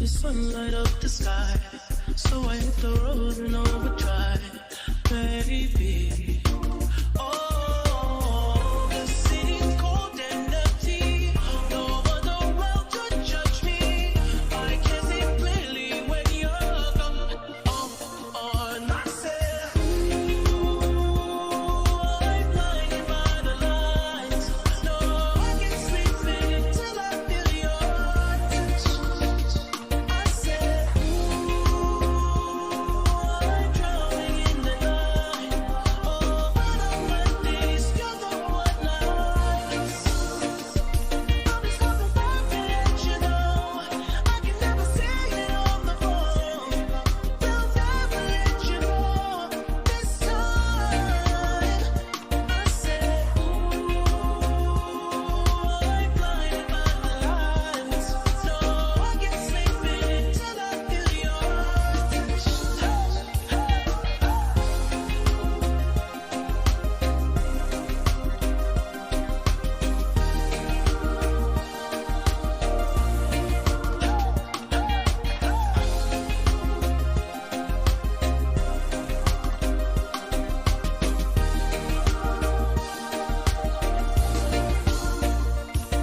the sun light up the sky. So I hit the road and overdrive, baby. Oh, the city's cold and empty. No other world to judge me. I can see clearly when you're gone. On myself, I'm blinded by the lights. No, I can sleep until I feel your touch. I said, I'm drowning in the night. Oh, but on my days, you're the one I miss. I'll be coming back to let you know. I can never say it on the phone. They'll never let you know. This time, I said, I'm blinded by the lights. No, I can't sleep until I feel your touch.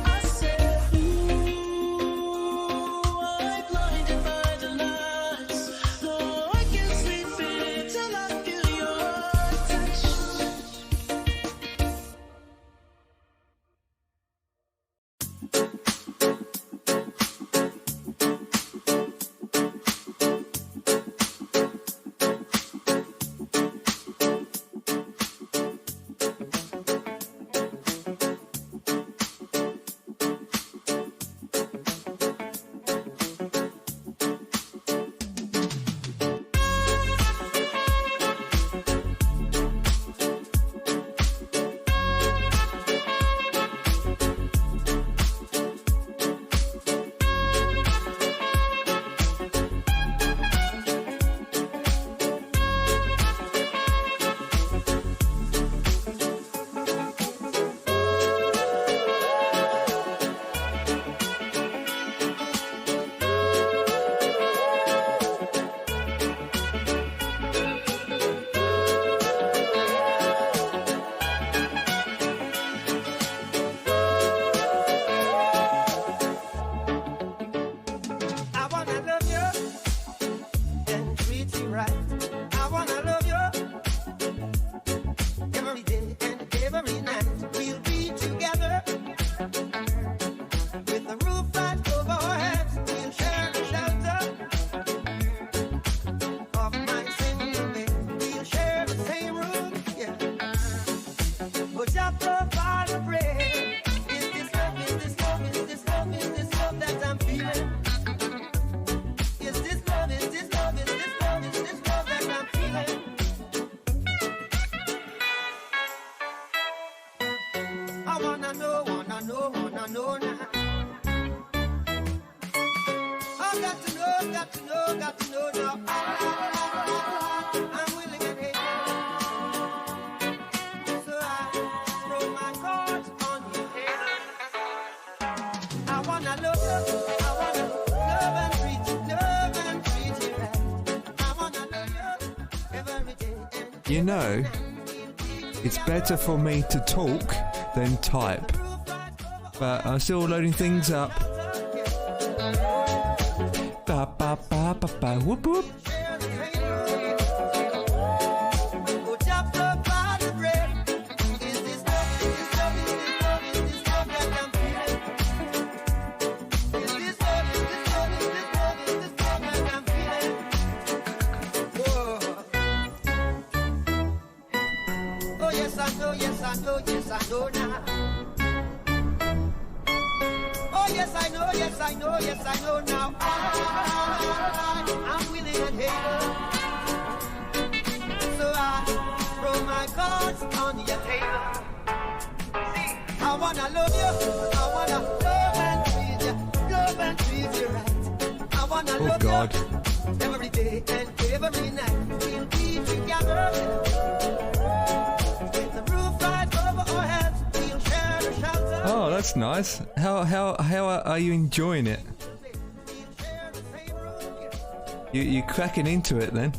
I said, I'm blinded by the lights. No, I can't sleep until I feel your touch. I wanna love you and treat you right. I wanna love you every day and every night. We'll be together with the roof right over our heads. We'll share the shelter of my single bed. We'll share the same room, yeah. But just provide a prayer. Is this love, is this love, is this love, is this love that I'm feeling? Is this love, is this love, is this love, is this love that I'm feeling? I wanna know now. I got to know now. I'm willing and able. So I throw my cards on your table. I wanna love you. I wanna love and treat you right. I wanna love you every day and You know, it's better for me to talk than type, but I'm still loading things up. Ba ba ba ba ba whoop whoop. Yes, I know now. Oh, yes, I know now. I'm willing and able. So I throw my cards on your table. See, I wanna love you. I wanna love and treat you right. I wanna love God. you every day and every night. We'll be together. Oh, that's nice. How are you enjoying it? You're cracking into it then.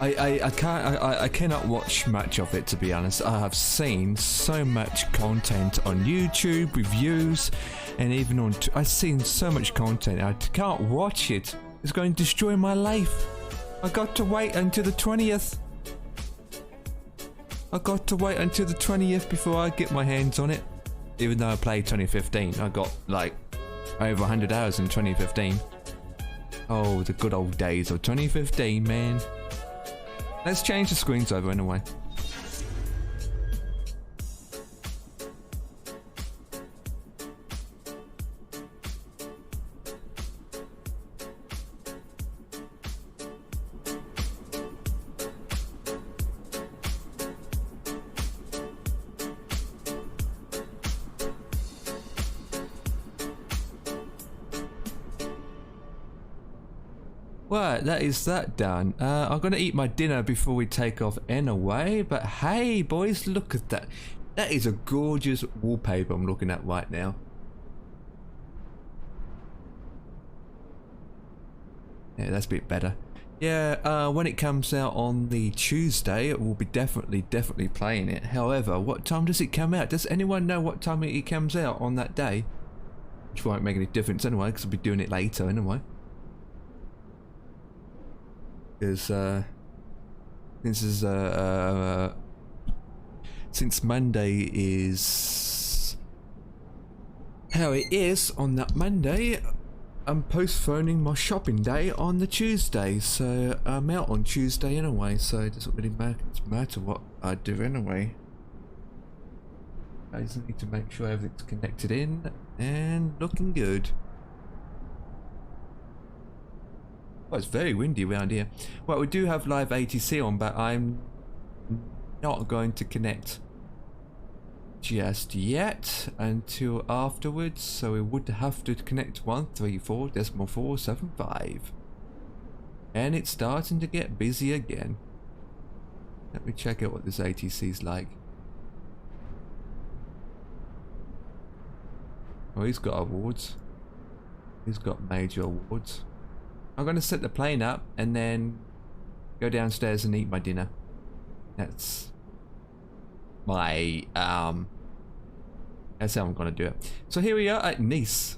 I cannot watch much of it, to be honest. I have seen so much content on YouTube, reviews, and even on I've seen so much content. I can't watch it. It's going to destroy my life. I got to wait until the 20th. I got to wait until the 20th before I get my hands on it. Even though I played 2015, I got like over 100 hours in 2015. Oh, the good old days of 2015, man. Let's change the screens over anyway. Right, that is that done. I'm gonna eat my dinner before we take off anyway, but hey boys, look at that. That is a gorgeous wallpaper I'm looking at right now. Yeah, that's a bit better. Yeah, when it comes out on the Tuesday, we'll be definitely playing it. However, what time does it come out? Does anyone know what time it comes out on that day? Which won't make any difference anyway, because I'll be doing it later anyway. Because since Monday is how it is on that Monday, I'm postponing my shopping day on the Tuesday, so I'm out on Tuesday anyway, so it doesn't really matter what I do anyway. I just need to make sure everything's connected in and looking good. Well, it's very windy around here. Well, we do have live ATC on, but I'm not going to connect just yet until afterwards, so we would have to connect 134.475. And it's starting to get busy again. Let me check out what this ATC's like. Oh, he's got awards. He's got major awards. I'm going to set the plane up and then go downstairs and eat my dinner. That's my, that's how I'm going to do it. So here we are at Nice.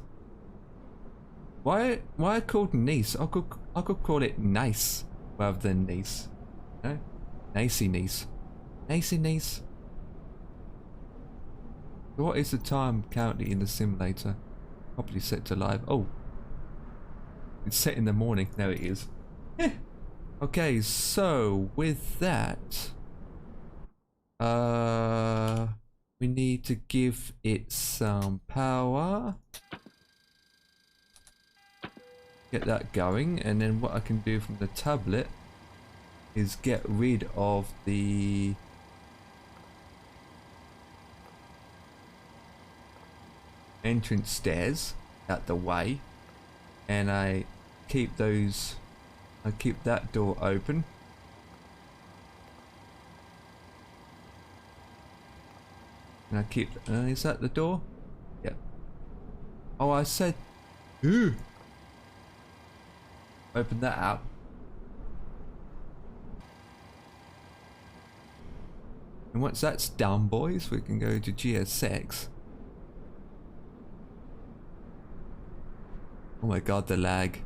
Why called Nice? I could call it Nice rather than Nice. No? Nicey Nice. Nicey Nice. What is the time currently in the simulator? Probably set to live. Oh. It's set in the morning. There it is. Okay, so with that, we need to give it some power. Get that going, and then what I can do from the tablet is get rid of the entrance stairs out the way, and I keep that door open. And I keep, is that the door? Yeah. Oh, I said, ooh. Open that up. And once that's done, boys, we can go to GSX. Oh my god, the lag.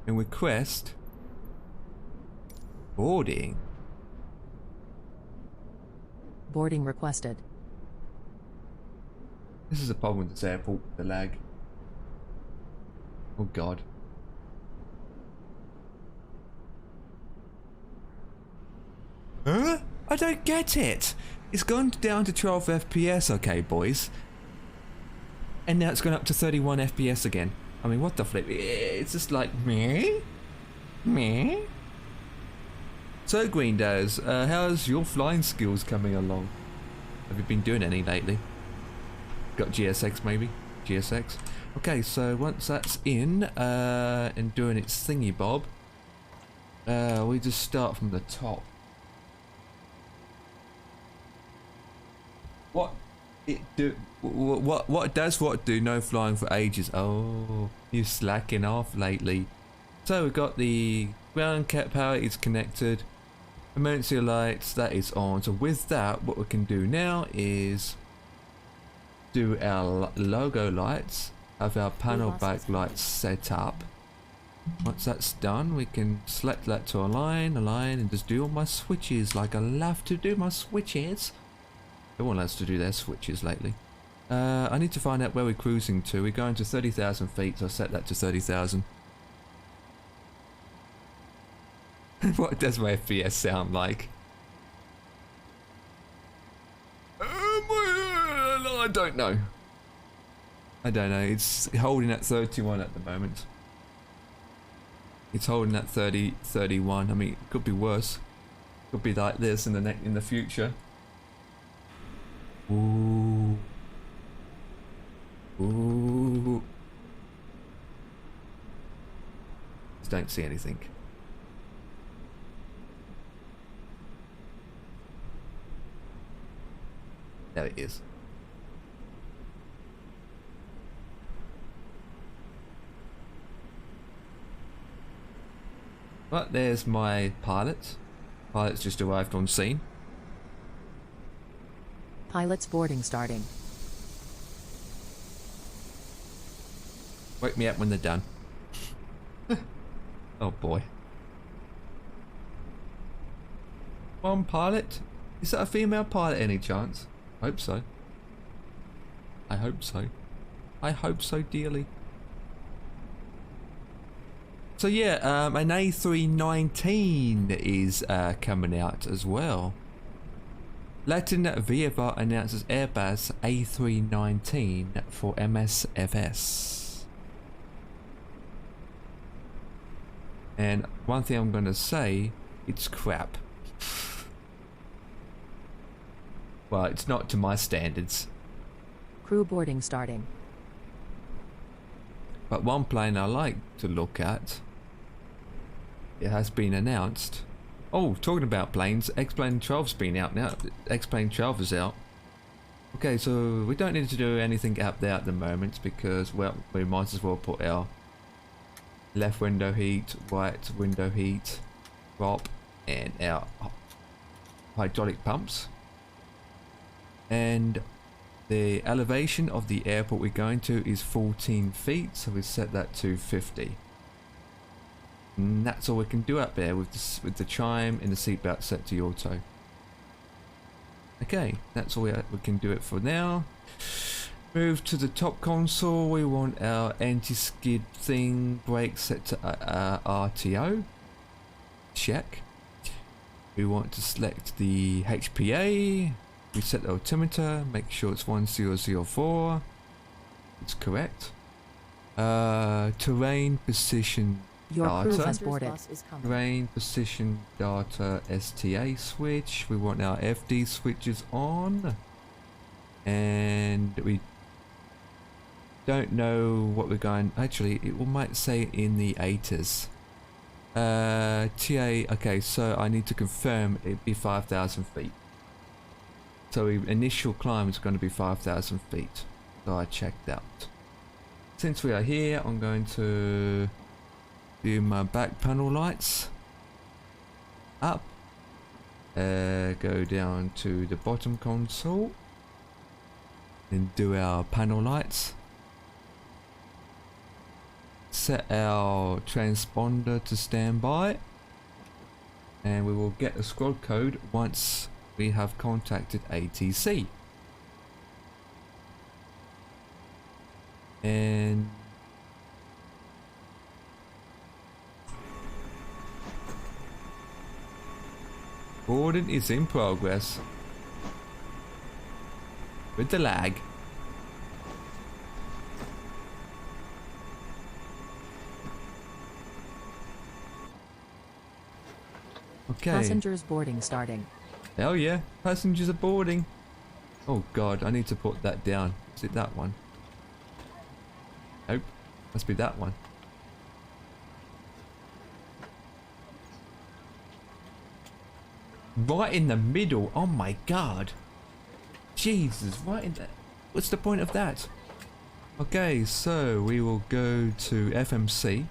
And request boarding. Boarding requested. This is a problem with this airport, the lag. Oh god. Huh? I don't get it. It's gone down to 12 FPS, okay boys. And now it's gone up to 31 FPS again. I mean, what the flip? It's just like, meh? Meh? So, Greendows, how's your flying skills coming along? Have you been doing any lately? Got GSX maybe? GSX? Okay, so once that's in, and doing its thingy bob, we just start from the top. What It do what does what do? No flying for ages. Oh, you slacking off lately. So we've got the ground cat power is connected. Emergency lights, that is on. So with that, what we can do now is do our logo lights, have our panel back lights set up. Once that's done, we can select that to align, and just do all my switches like I love to do my switches. Everyone likes to do their switches lately. I need to find out where we're cruising to. We're going to 30,000 feet, so I'll set that to 30,000. What does my FPS sound like? I don't know. I don't know. It's holding at 31 at the moment. It's holding at 30, 31. I mean, it could be worse. It could be like this in the future. Ooh. Ooh. Just don't see anything. There it is. But there's my pilot. Pilot's just arrived on scene. Pilot's boarding starting. Wake me up when they're done. Oh boy. One pilot? Is that a female pilot any chance? I hope so. I hope so. I hope so dearly. So yeah, an A319 is coming out as well. Latin Viva announces Airbus A319 for MSFS. And one thing I'm going to say, it's crap. Well, it's not to my standards. Crew boarding starting. But one plane I like to look at, it has been announced. Oh, talking about planes, X-Plane 12's been out now. X-Plane 12 is out. Okay, so we don't need to do anything up there at the moment because, well, we might as well put our left window heat, right window heat, prop, and our hydraulic pumps. And the elevation of the airport we're going to is 14 feet, so we set that to 50. And that's all we can do up there with the chime and the seatbelt set to auto. Okay, that's all we can do it for now. Move to the top console. We want our anti-skid thing brake set to RTO. Check. We want to select the HPA. We set the altimeter. Make sure it's 1004. It's correct. Terrain position Your crew data. has boarded. Terrain position data STA switch. We want our FD switches on. And we don't know what we're going. Actually, it might say in the ATIS. TA. Okay, so I need to confirm it'd be 5,000 feet. So initial climb is going to be 5,000 feet. So I checked out. Since we are here, I'm going to do my back panel lights. Up. Go down to the bottom console. And do our panel lights. Set our transponder to standby. And we will get the squad code once we have contacted ATC. And boarding is in progress with the lag. Okay. Passengers boarding starting. Hell yeah, passengers are boarding. Oh god, I need to put that down. Is it that one? Nope, must be that one. Right in the middle, oh my god. Jesus, right in the... What's the point of that? Okay, so we will go to FMC.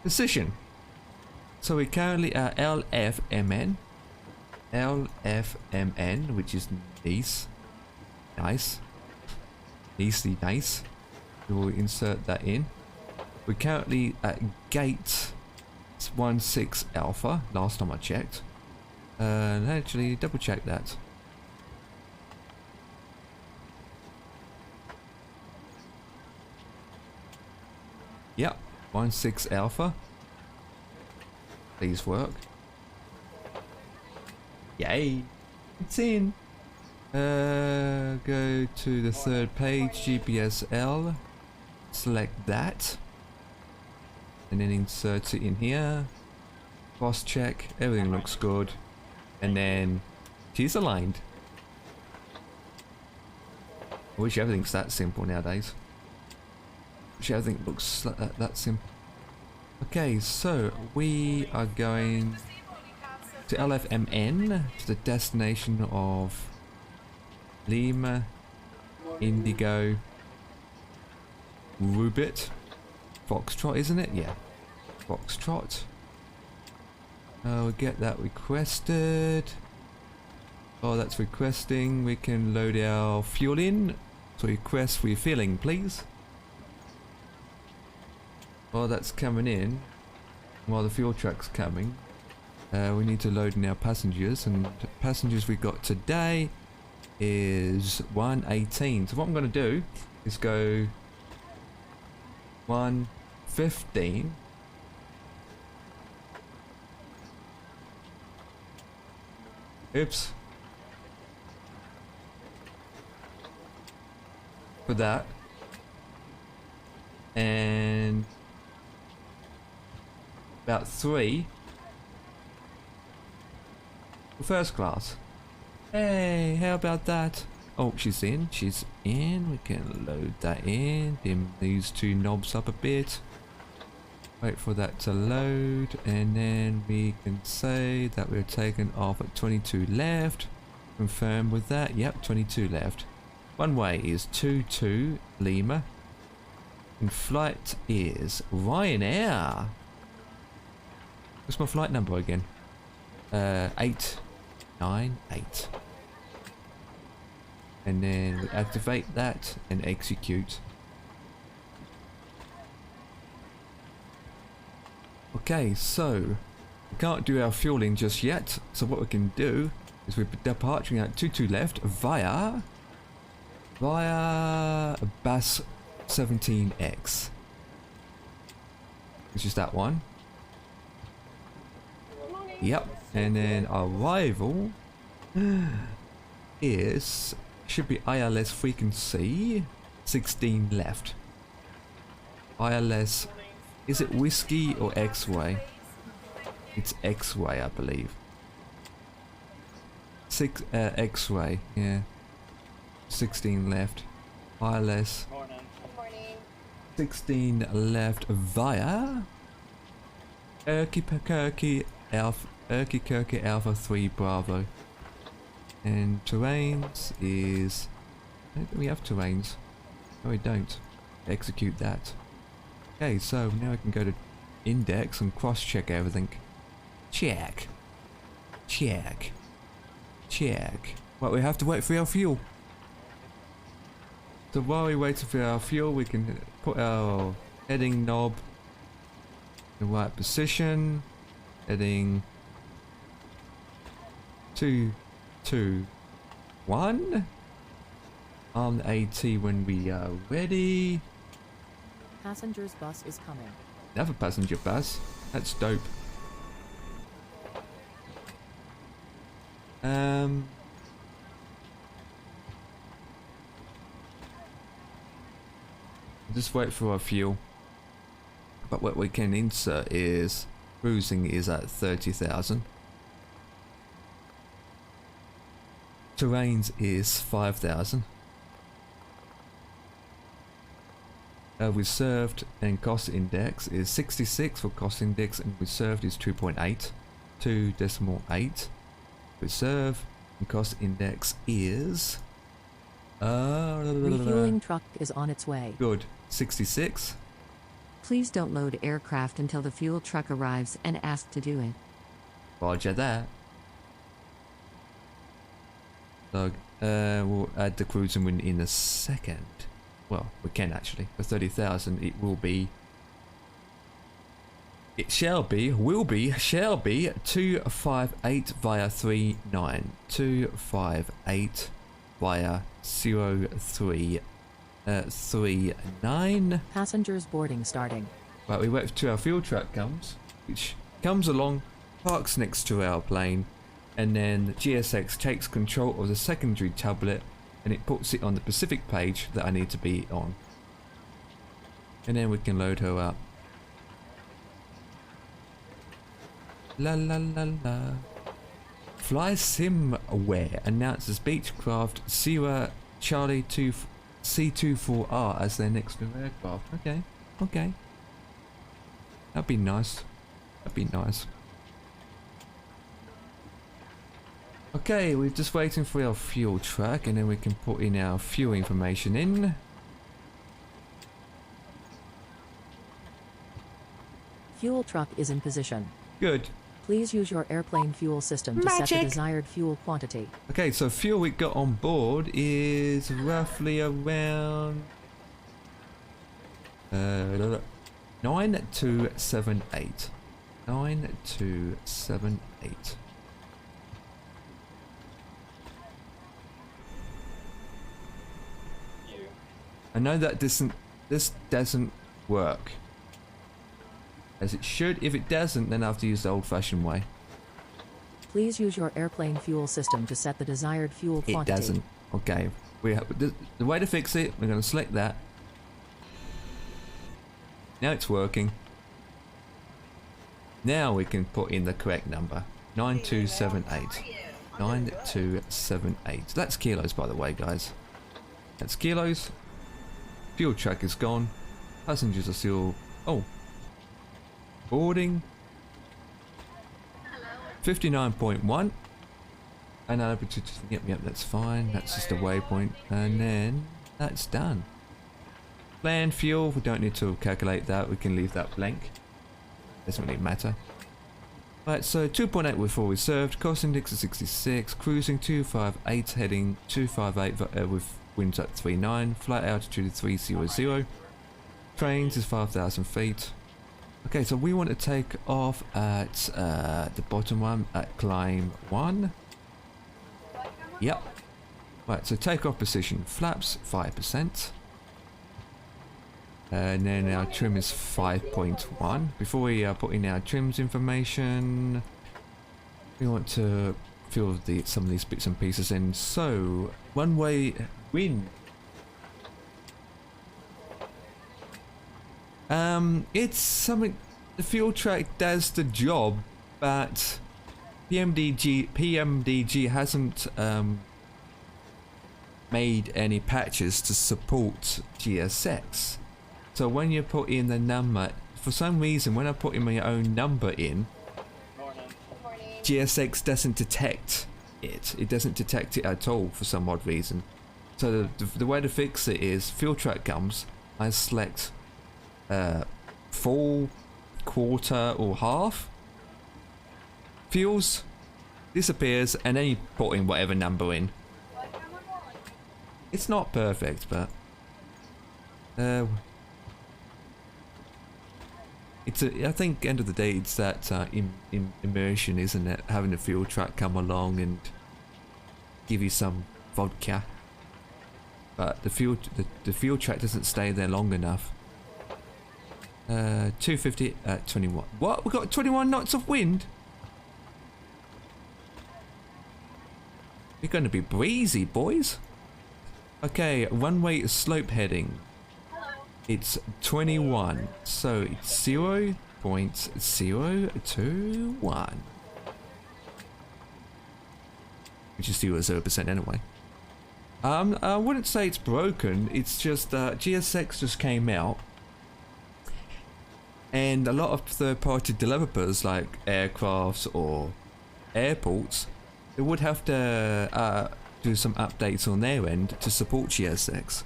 Decision. So we currently are LFMN. LFMN, which is nice. Nice. Easily nice. We will insert that in. We're currently at gate 16 alpha, last time I checked. Actually, double check that. Yep, 16 alpha. Please work. Yay! It's in! Go to the third page, GPSL. Select that. And then insert it in here. Cross check, everything looks good. And then she's aligned. I wish everything's that simple nowadays. Wish everything looks that simple. Okay, so we are going to LFMN, to the destination of Lima, Indigo, Rubit, Foxtrot, isn't it? Yeah, Foxtrot. We'll get that requested. Oh, that's requesting. We can load our fuel in. So request refilling, please. While that's coming in, while the fuel truck's coming, we need to load in our passengers, and the passengers we got today is 118. So what I'm going to do is go 115. Oops. For that. And about 3 for first class. Hey, how about that? Oh, she's in. She's in. We can load that in. Dim these two knobs up a bit. Wait for that to load, and then we can say that we're taking off at 22 left. Confirm with that. Yep, 22 left. One way is 22 Lima. And flight is Ryanair. What's my flight number again? 898. And then we activate that and execute. Okay, so we can't do our fueling just yet. So what we can do is we're departing at 22 left via BAS 17X, which is that one. Yep, and then arrival is should be ILS frequency 16 left. ILS, is it whiskey or X-ray? It's X-ray, I believe. X-ray, yeah. 16 left. ILS. 16 left via Kirky Alpha 3 Bravo. And terrains is, I don't think we have terrains. No, we don't. Execute that. Okay, so now I can go to index and cross-check everything. Check. Check. Check. Well, we have to wait for our fuel. So while we wait for our fuel, we can put our heading knob in the right position. Heading 2, 2, 1. On AT when we are ready. Passenger's bus is coming. Another passenger bus. That's dope. Just wait for our fuel. But what we can insert is cruising is at 30,000. Terrains is 5,000. Reserved and cost index is 66 for cost index, and reserved is 2.8. 2.8. Reserve And cost index is Refueling truck is on its way. good. 66. Please don't load aircraft until the fuel truck arrives and ask to do it. Roger that. So, we'll add the cruising wind in a second. Well, we can actually. For 30,000, it will be. It shall be 258 via 39. 258 via 0339. Passengers boarding starting. Right, we wait till our fuel truck comes, which comes along, parks next to our plane, and then GSX takes control of the secondary tablet and it puts it on the Pacific page that I need to be on. And then we can load her up. La la la la. Fly Simware announces Beechcraft Sierra Charlie 2 C24R as their next new aircraft. Okay, okay. That'd be nice. That'd be nice. Okay, we're just waiting for our fuel truck and then we can put in our fuel information in. Fuel truck is in position. Good. Please use your airplane fuel system to set the desired fuel quantity. Okay, so fuel we got on board is roughly around 9278. 9278. I know that this doesn't work as it should. If it doesn't, then I have to use the old-fashioned way. Please use your airplane fuel system to set the desired fuel quantity. It doesn't. Okay. We have the way to fix it. We're going to select that. Now it's working. Now we can put in the correct number. 9278. 9278. That's kilos, by the way, guys. That's kilos. Fuel truck is gone. Passengers are still. Oh. Boarding. 59.1. And yep, that's fine. That's just a waypoint. And then that's done. Land fuel, we don't need to calculate that. We can leave that blank. Doesn't really matter. Right, so 2.8 with full reserved. Cost index is 66. Cruising 258, heading 258 with winds at 39. Flight altitude 300. Trains is 5,000 feet. Okay, so we want to take off at the bottom one at climb 1. Yep. Right, so take off position. Flaps 5%. And then our trim is 5.1. Before we put in our trims information, we want to fill some of these bits and pieces in. So, one-way wind. It's something, the fuel track does the job, but PMDG hasn't made any patches to support GSX. So when you put in the number, for some reason when I put in my own number in, GSX doesn't detect it. It doesn't detect it at all for some odd reason. So the way to fix it is, fuel track comes, I select full, quarter or half. Fuels disappears and then you put in whatever number in. It's not perfect, but it's I think end of the day it's that immersion, isn't it? Having a fuel truck come along and give you some vodka, but the fuel truck doesn't stay there long enough. 250 at 21. What? We got 21 knots of wind. We're going to be breezy, boys. Okay, runway slope heading. It's 21, so it's 0.021, which is 0% anyway. I wouldn't say it's broken. It's just GSX just came out. And a lot of third-party developers like aircrafts or airports They would have to do some updates on their end to support GSX.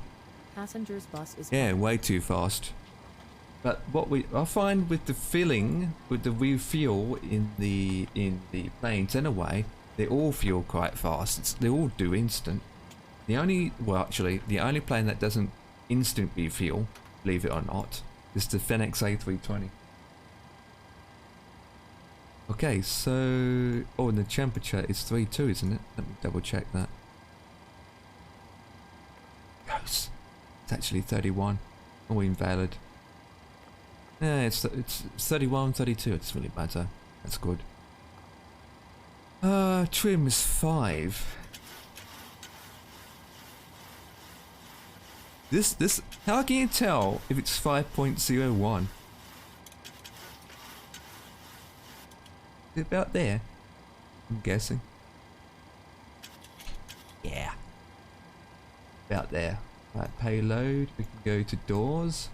Passengers bus is Yeah, way too fast. But what I find with the filling, with the refuel in the planes anyway, they all fuel quite fast. They all do instant. The only plane that doesn't instant refuel, believe it or not, is the Fenix A320. Okay, so and the temperature is 32, isn't it? Let me double check that. Gross. It's actually 31. Oh, invalid. Yeah, it's 31, 32. It doesn't really matter. That's good. Trim is 5. This. How can you tell if it's 5.01? Is it about there? I'm guessing. Yeah. About there. Right, payload. We can go to doors.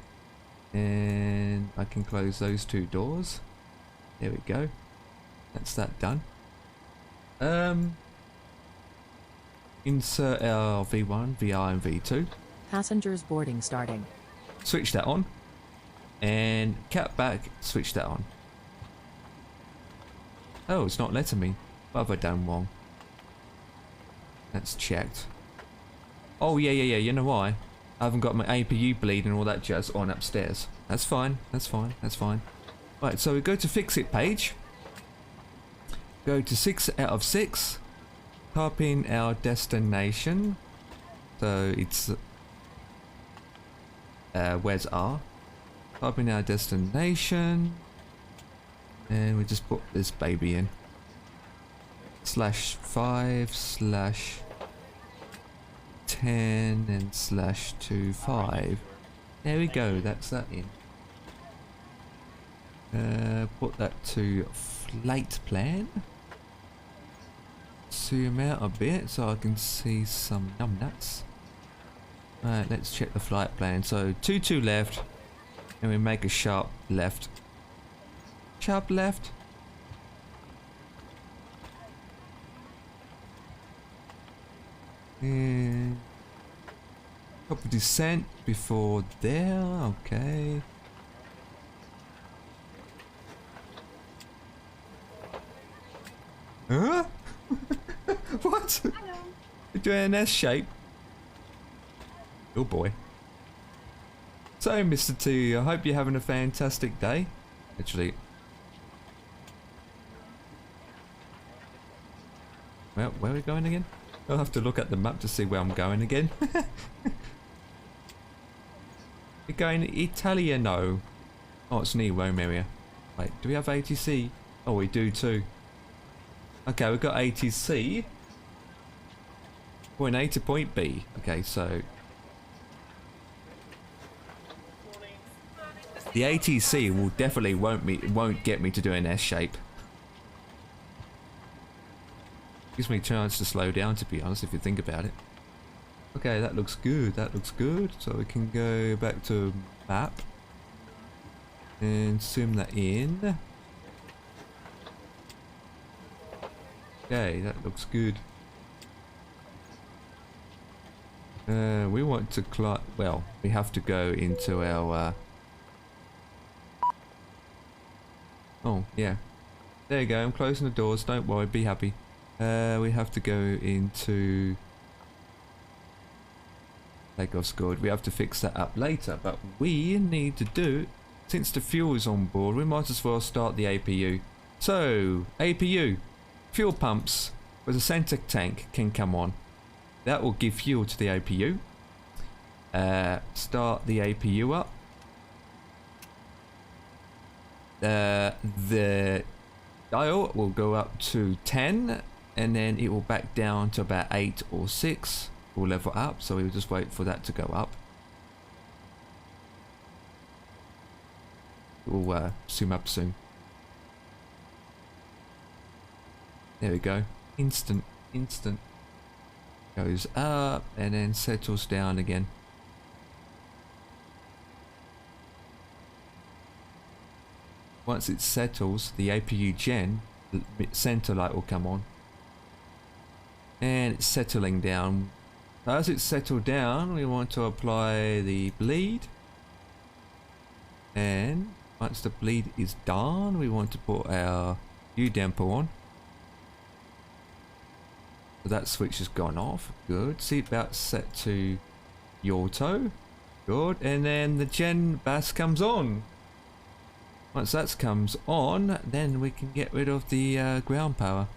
And I can close those 2 doors. There we go. That's that done. Insert our V1, VR and V2. Passengers boarding starting. Switch that on. And cap back, switch that on. Oh, it's not letting me. What have I done wrong? That's checked. Oh, yeah, you know why? I haven't got my APU bleed and all that jazz on upstairs. That's fine, that's fine, that's fine. Right, so we go to fix it page. Go to 6 out of 6. Type in our destination. So it's... where's R? Type in our destination. And we just put this baby in. /5/10 and /25. There we go, that's that in. Put that to flight plan. Zoom out a bit so I can see some numbnuts. Alright, let's check the flight plan. So 22 left, and we make a sharp left. Sharp left. And couple descent before there. Okay. Huh? What? You're doing an S shape. Oh boy. So, Mr. T, I hope you're having a fantastic day. Actually. Well, where are we going again? I'll have to look at the map to see where I'm going again. We're going Italiano. Oh, it's near Rome area. Wait, do we have ATC? Oh, we do too. Okay, we've got ATC. Point A to point B. Okay, so... the ATC will definitely won't get me to do an S shape. Gives me a chance to slow down, to be honest, if you think about it. Okay, that looks good, that looks good. So we can go back to map. And zoom that in. Okay, that looks good. We want to well, we have to go into our... oh, yeah. There you go, I'm closing the doors, don't worry, be happy. We have to go into... takeoff's good. We have to fix that up later, but we need to do... since the fuel is on board, we might as well start the APU. So, APU. Fuel pumps with a center tank can come on. That will give fuel to the APU. Start the APU up. The dial will go up to 10 and then it will back down to about 8 or 6. We'll level up, so we'll just wait for that to go up. We'll zoom up soon. There we go. Instant. Goes up and then settles down again. Once it settles, the APU gen center light will come on. And it's settling down. As it's settled down, we want to apply the bleed. And once the bleed is done, we want to put our U-damper on. So that switch has gone off. Good. Seatbelt set to auto. Good. And then the gen bass comes on. Once that comes on, then we can get rid of the ground power.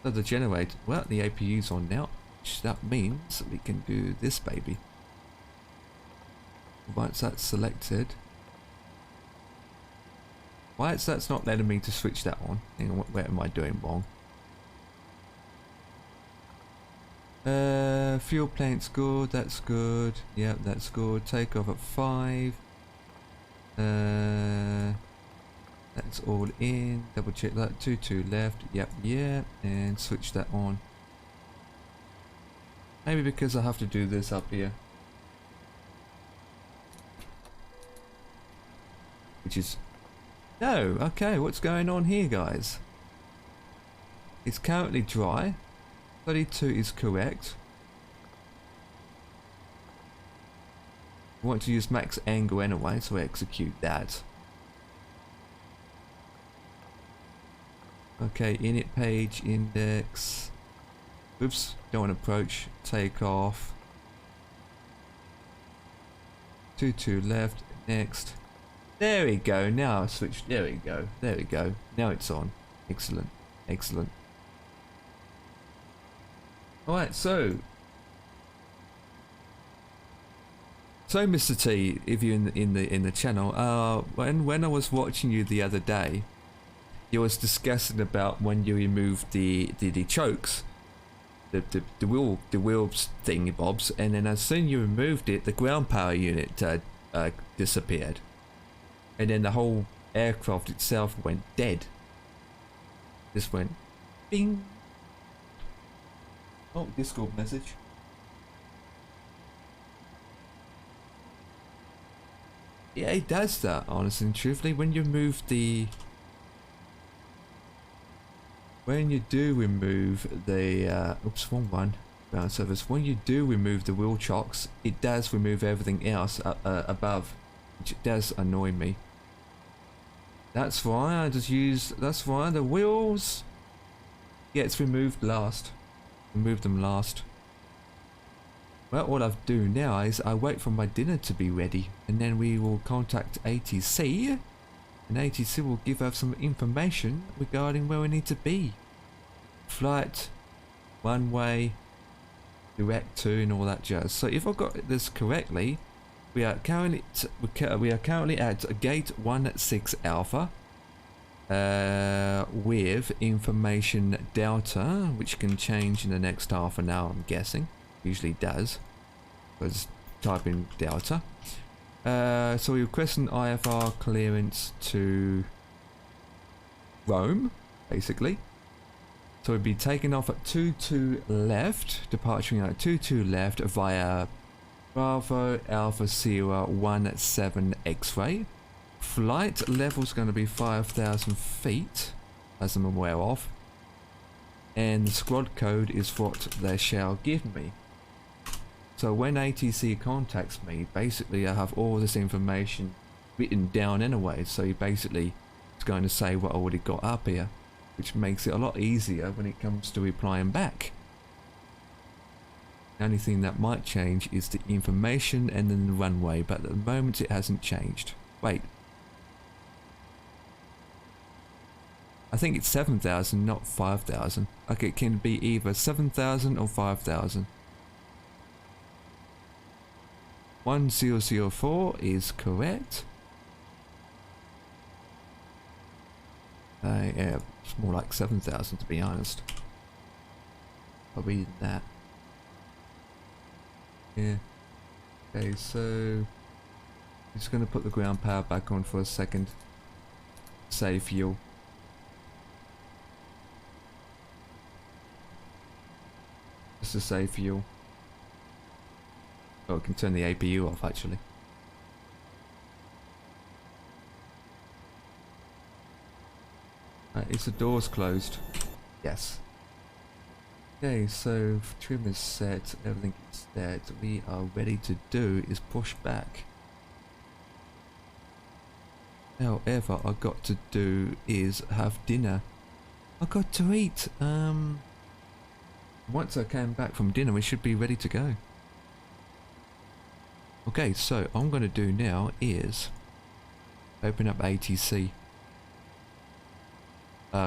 So the generator, well, the APU's on now, which that means we can do this baby. Once that's selected, why is that's not letting me to switch that on? Hang on, what am I doing wrong? Fuel plank's good, that's good. Yep, that's good. Take off at 5. That's all in. Double check that. 2 left. Yep, yeah. And switch that on. Maybe because I have to do this up here. Which is... No, okay, what's going on here, guys? It's currently dry. 32 is correct. I want to use max angle anyway, so I execute that. Okay, init page, index. Oops, don't want to approach. Take off. 2 left, next. There we go, now I switched. There we go, there we go. Now it's on. Excellent, excellent. Alright, so Mr. T, if you're in the channel, when I was watching you the other day, you was discussing about when you removed the chokes, the wheels thingy bobs, and then as soon as you removed it, the ground power unit disappeared, and then the whole aircraft itself went dead. Just went bing. Oh, Discord message. Yeah, it does that, honestly and truthfully. When you remove the... When you do remove the... oops, wrong one. Ground surface. When you do remove the wheel chocks, it does remove everything else above. Which does annoy me. That's why I just use... That's why the wheels gets removed last. Remove them last. Well, what I do now is I wait for my dinner to be ready, and then we will contact ATC, and ATC will give us some information regarding where we need to be. Flight, one way, direct to, and all that jazz. So if I got this correctly, we are currently at gate 16 Alpha. With information delta, which can change in the next half an hour, I'm guessing. Usually does, because type in delta. So we request an IFR clearance to Rome, basically. So we'd be taking off at 22 left, departing at 22 left via Bravo Alpha Sierra 17 X-ray. Flight level is going to be 5,000 feet, as I'm aware of, and the squad code is what they shall give me. So when ATC contacts me, basically I have all this information written down anyway, so basically it's going to say what I already got up here, which makes it a lot easier when it comes to replying back. The only thing that might change is the information and then the runway, but at the moment it hasn't changed. Wait. I think it's 7,000, not 5,000. Okay, it can be either 7,000 or 5,000. 1004 is correct. Yeah, it's more like 7,000 to be honest. Probably that. Yeah. Okay, so I'm just gonna put the ground power back on for a second. Save fuel. Just to save fuel. Oh, I can turn the APU off actually. Is the doors closed? Yes. Okay, so trim is set, everything is set. We are ready to do is push back. However, I got to do is have dinner. I got to eat. Once I came back from dinner, we should be ready to go. Okay, so I'm going to do now is open up ATC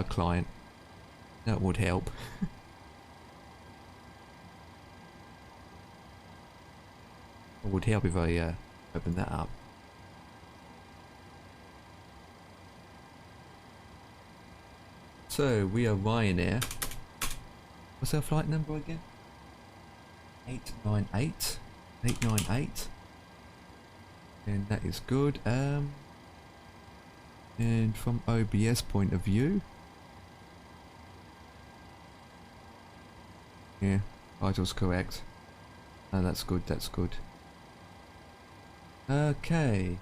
client. That would help. It would help if I open that up. So we are Ryanair. What's our flight number again? 898. 898. And that is good. And from OBS point of view, yeah, vitals correct. Oh, that's good. That's good. Okay.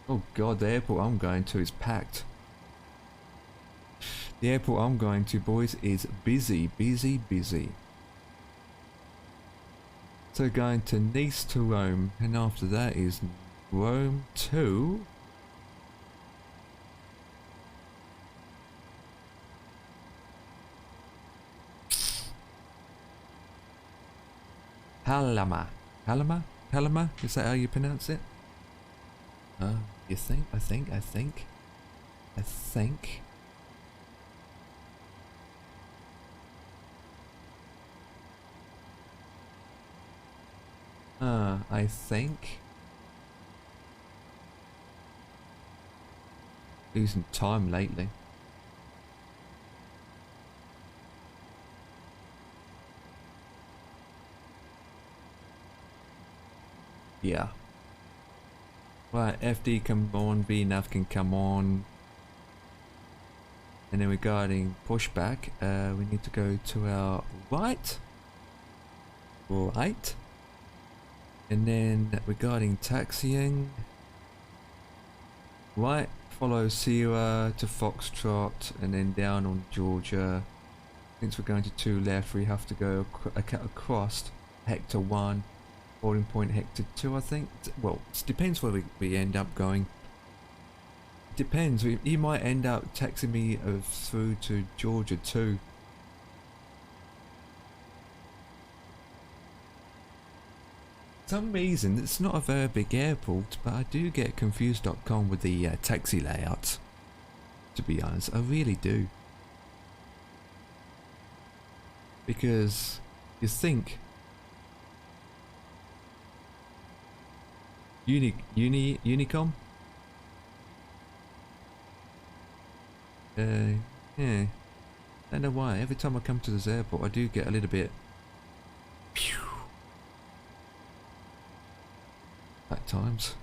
Oh god, the airport I'm going to is packed. The airport I'm going to, boys, is busy, busy, busy. So going to Nice to Rome, and after that is Rome to... Halama. Halama? Halama? Is that how you pronounce it? You think? I think. I think. Losing time lately. Yeah. Right, FD come on, VNAV can come on. And then regarding pushback, we need to go to our right. Right. And then regarding taxiing, right, follow Sierra to Foxtrot and then down on Georgia. Since we're going to 2 left, we have to go across Hector 1, boarding point Hector 2, I think. Well, it depends where we end up going. It depends, you might end up taxiing me through to Georgia too. For some reason, it's not a very big airport, but I do get confused.com with the taxi layouts. To be honest, I really do. Because you think Unicom? Yeah. I don't know why. Every time I come to this airport, I do get a little bit. At times.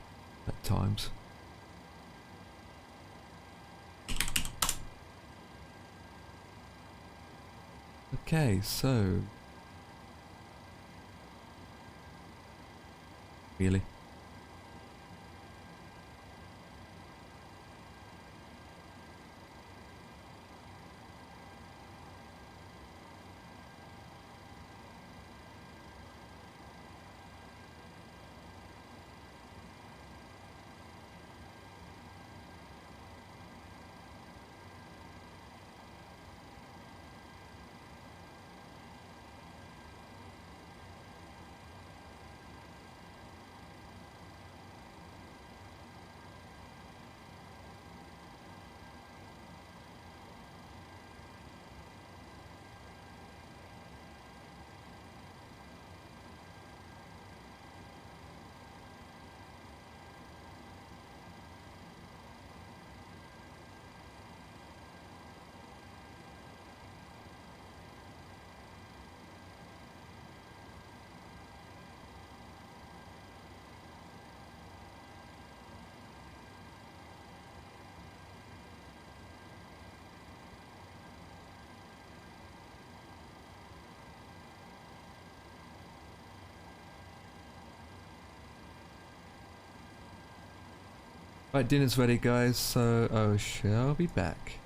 Okay, so. Really? Right, dinner's ready, guys, so I shall be back.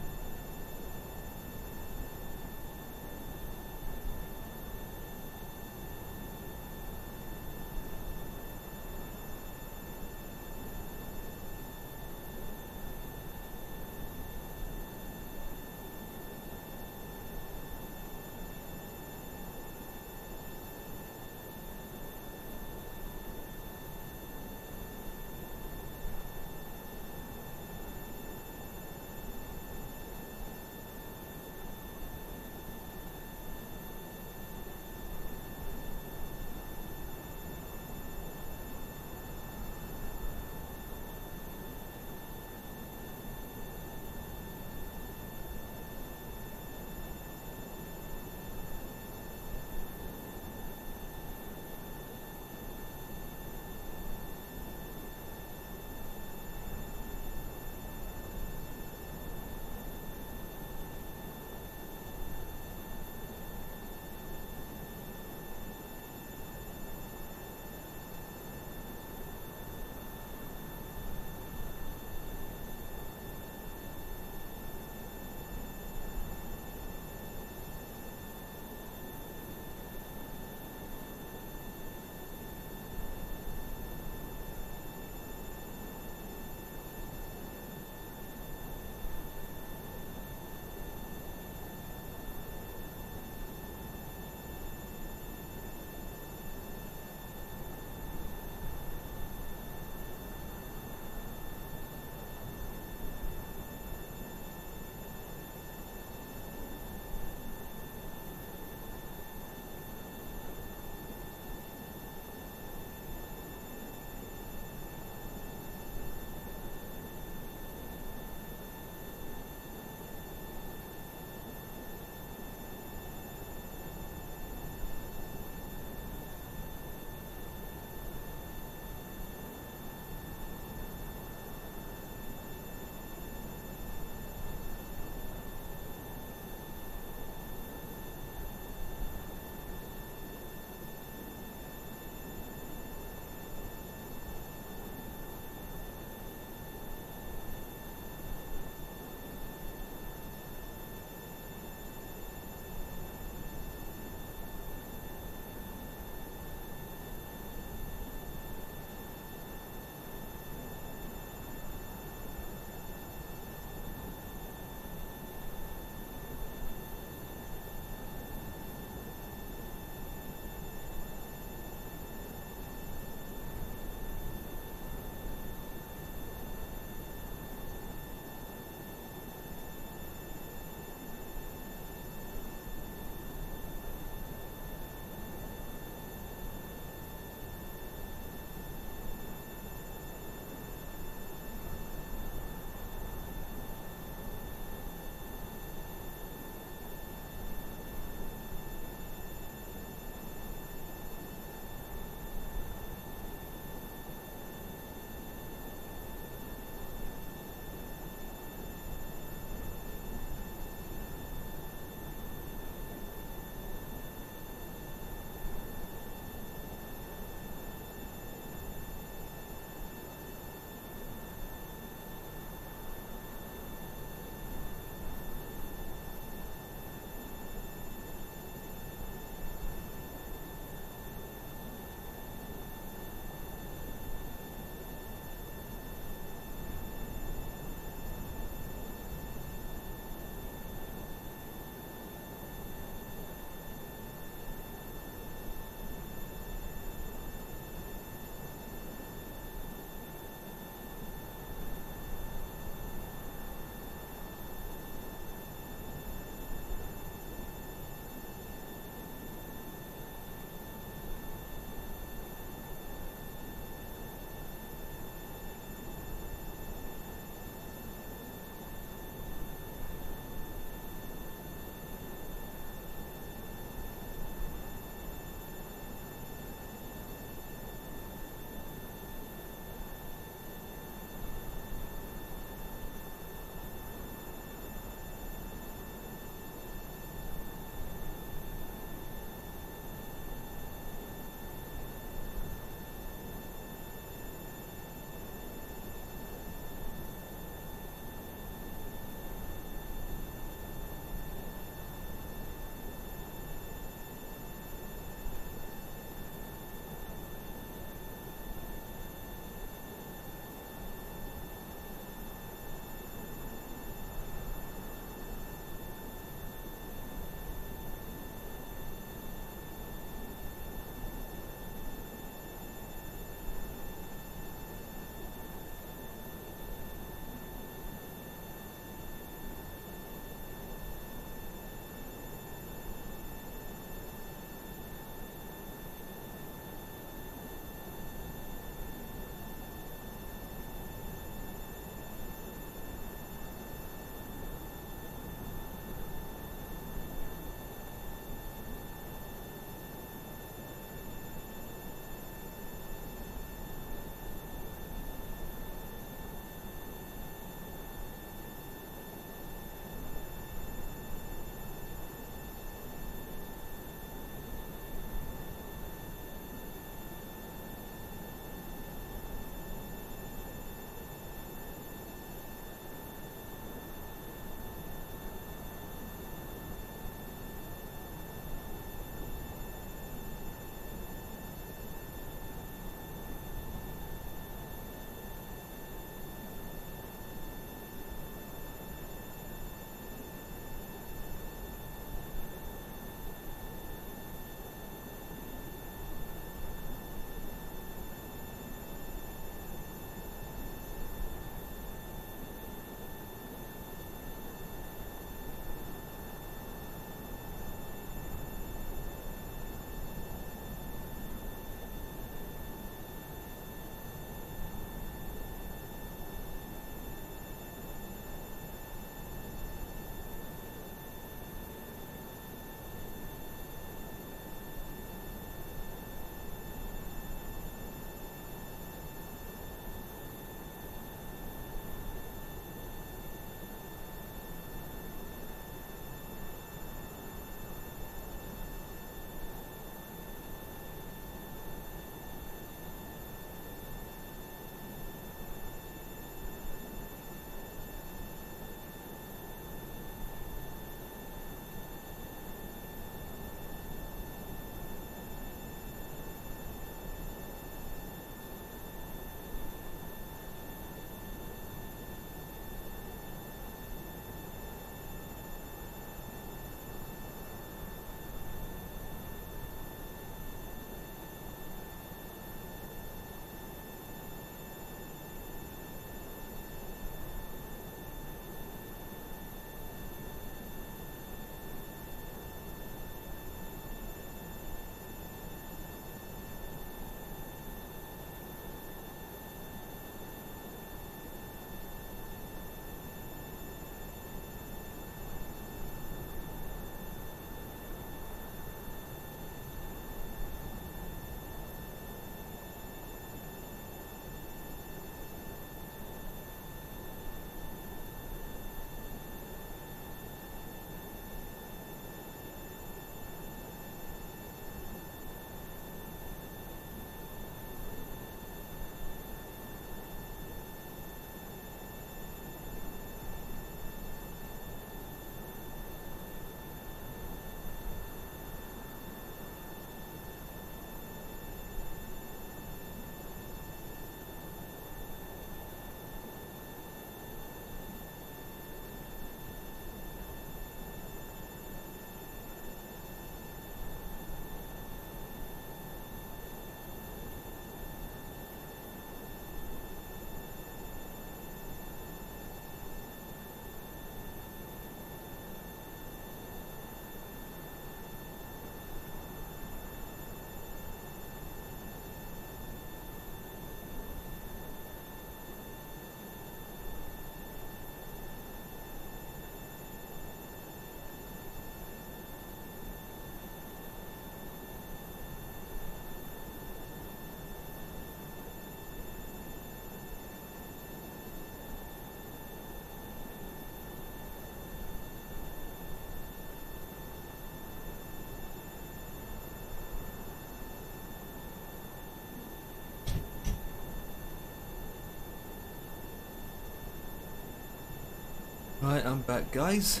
Right, I'm back, guys.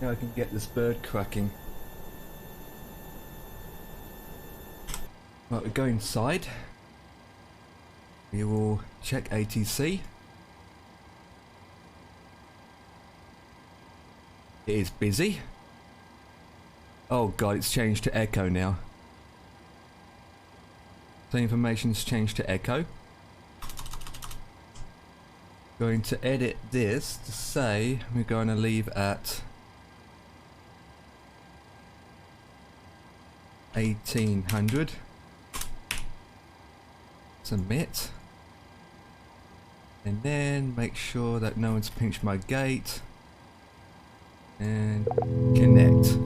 Now I can get this bird cracking. Right, we go inside. We will check ATC. It is busy. Oh god, it's changed to Echo now. So information's changed to Echo. Going to edit this to say we're going to leave at 1800. Submit. And then make sure that no one's pinched my gate. And connect.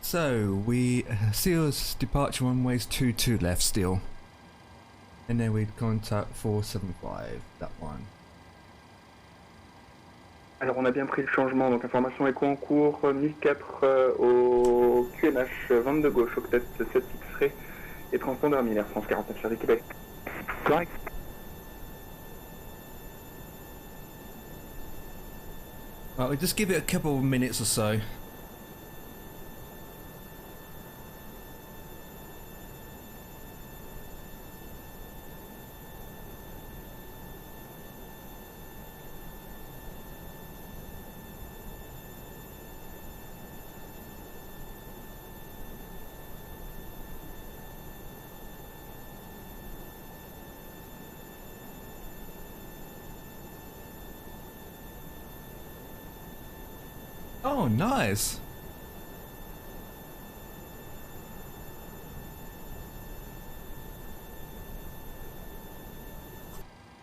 So we Seal's departure runways 22 left still. And then we'd contact 475, that one. Alors on a bien pris le changement, donc information écho en cours, 1004 au QNH 22 gauche, octet 7 X-ray et transpondeur 1000 Air France 49 Charlie Québec. Correct. Right, we'll just give it a couple of minutes or so. Oh, nice.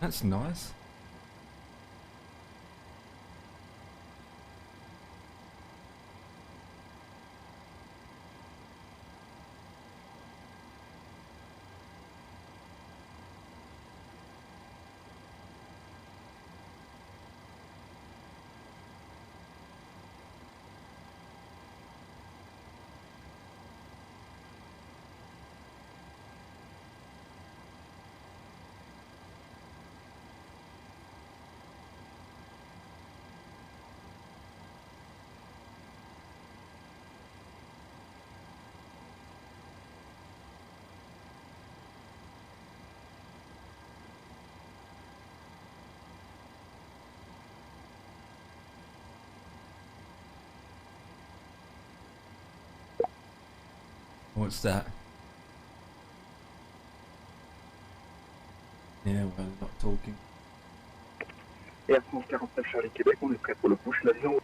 That's nice. What's that? Yeah, well, not talking. Air France 49 Charlie Québec, on est prêt pour le push l'avion.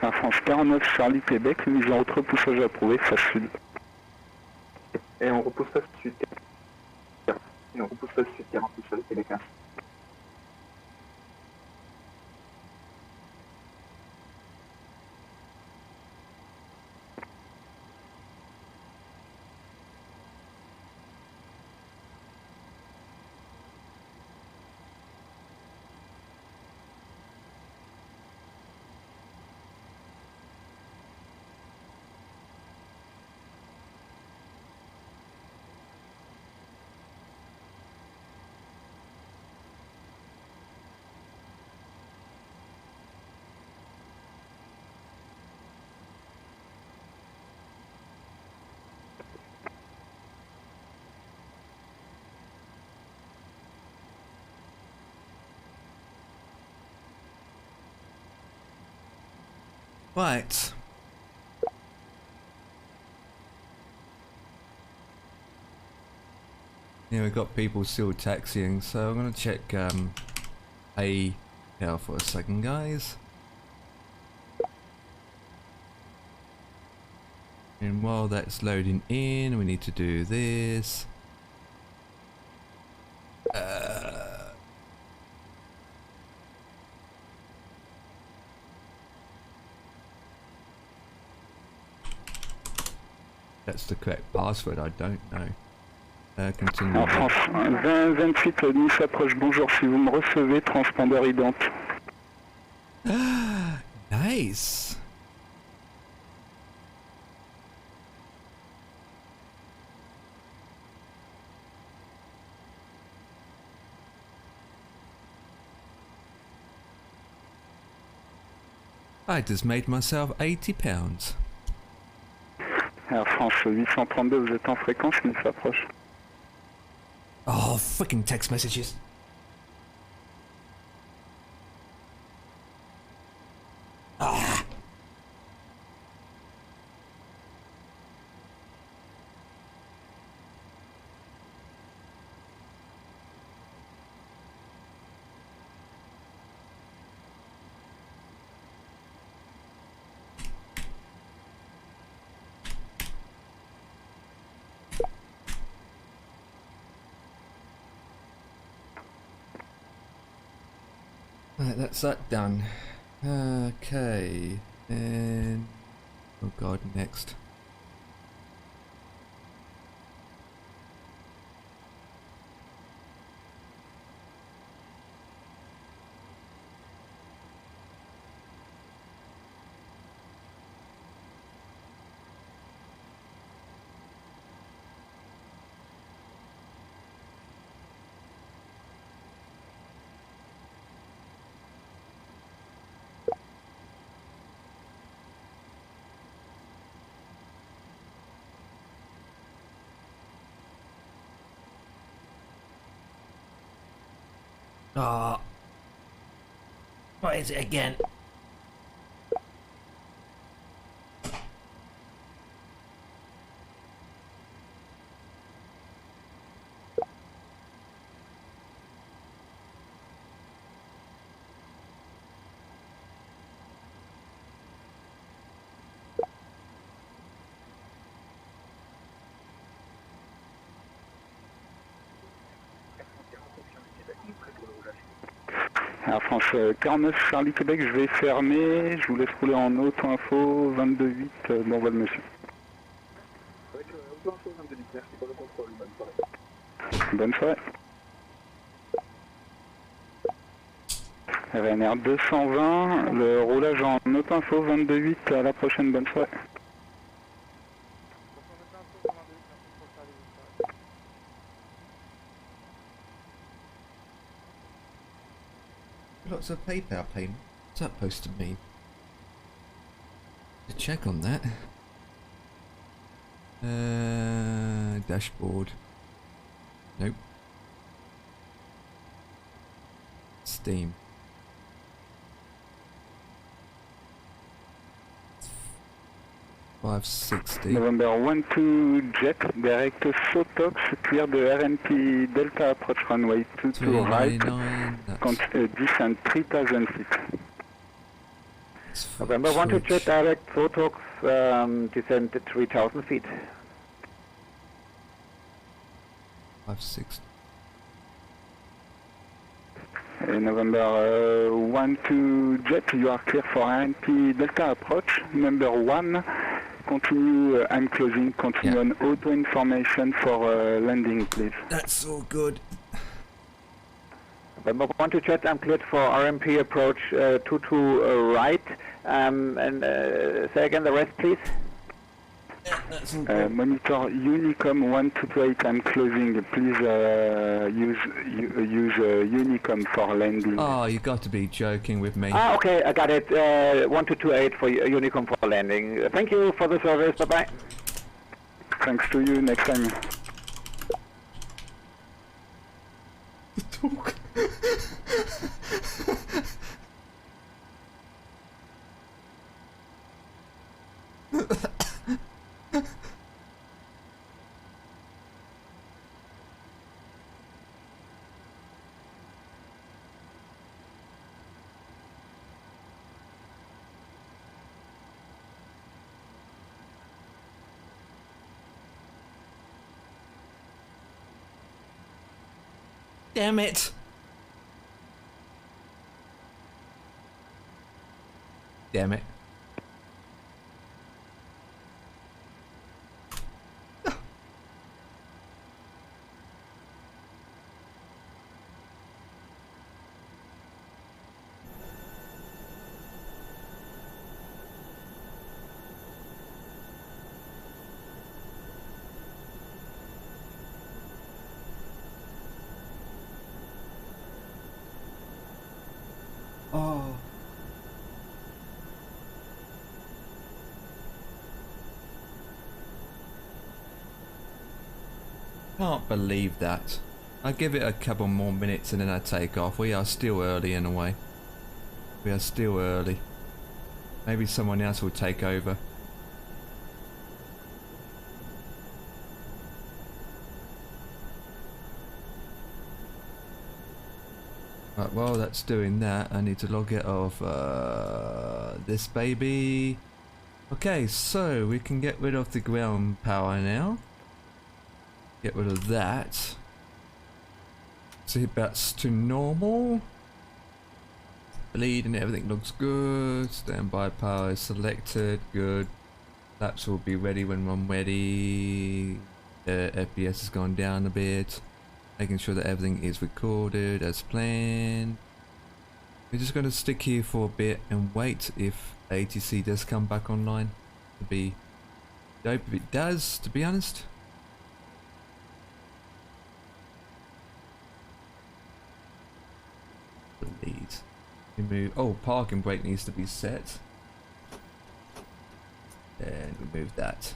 Air France 49 Charlie Québec, mise en route repoussage approuvé, face sud. Et on repousse face sud. Et on repousse face sud, 48 Charlie Québec 1. Right. Yeah, we've got people still taxiing, so I'm gonna check AL for a second, guys. And while that's loading in, we need to do this. That's the correct password, I don't know. Continue. En France 20-28, Nice approche, bonjour, si vous me recevez, transpondeur ident. Nice. I just made myself £80. Air France 832, vous êtes en fréquence, il s'approche. Oh, freaking text messages. Ah. Right, that's that done. Okay, and oh god, next. Ah, what is it again? Air France 49 Charlie Québec, je vais fermer, je vous laisse rouler en auto-info 22.8, bon vol monsieur. Bonne soirée. RNR 220, le roulage en auto-info 22.8, à la prochaine, bonne soirée. Lots of PayPal payment. What's that supposed to mean? To check on that. Dashboard. Nope. Steam. $560. November 12 jet, direct Sotox, clear the RNP Delta approach runway 22 right, descent 3000 feet. November 1 to jet, direct Sotox, descent 3000 feet. 560. November 1 to jet, you are clear for RNP Delta approach. Number 1, continue, I'm closing, continue on auto information for landing, please. That's all good. November 1 to jet, I'm cleared for RMP approach 22 right. And say again the rest, please. Yeah, that's all good. Monitor Unicom 1228, I'm closing. Please use Unicom for landing. Oh, you got to be joking with me. Ah, okay, I got it. 1228 for Unicom for landing. Thank you for the service. Bye-bye. Thanks to you, next time. Talk. Damn it! Damn it. Oh. Can't believe that. I give it a couple more minutes and then I take off. We are still early in a way. We are still early. Maybe someone else will take over. Right, while that's doing that, I need to log it off this baby. Okay, so we can get rid of the ground power now. Get rid of that. See, that's to normal. Bleed and everything looks good. Standby power is selected. Good. Laps will be ready when I'm ready. FPS has gone down a bit. Making sure that everything is recorded as planned. We're just going to stick here for a bit and wait if ATC does come back online. It'd be dope if it does, to be honest. Please. Remove. Oh, parking brake needs to be set. And remove that.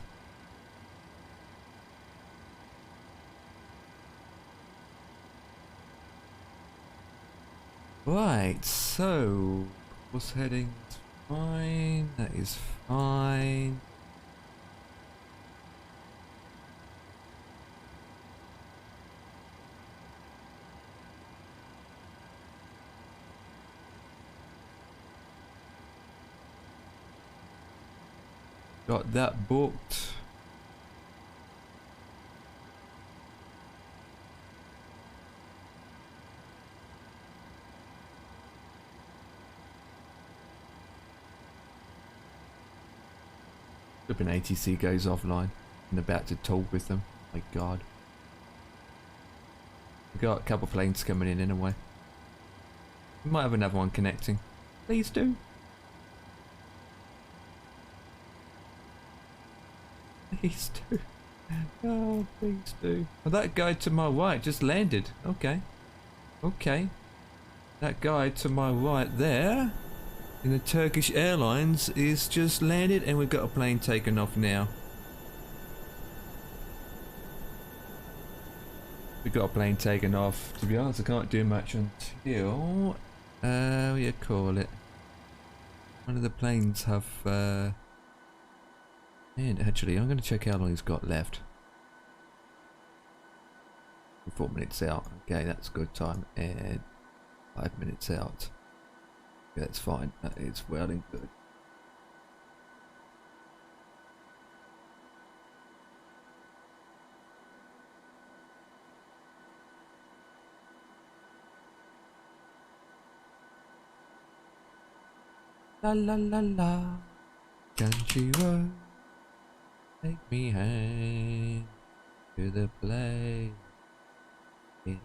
Right, so what's heading is fine. That is fine. Got that booked. Flipping ATC goes offline and about to talk with them. My god. We got a couple planes coming in anyway. We might have another one connecting. Please do. Please do. Oh, please do. Well, that guy to my right just landed. Okay. Okay. That guy to my right there in the Turkish Airlines is just landed and we've got a plane taking off now. We've got a plane taking off. To be honest, I can't do much until... what do you call it? One of the planes have... and actually, I'm going to check how long he's got left. 4 minutes out. Okay, that's good time. And 5 minutes out. Yeah, that's fine. That is well and good. La la la la. Country road. Take me home to the place in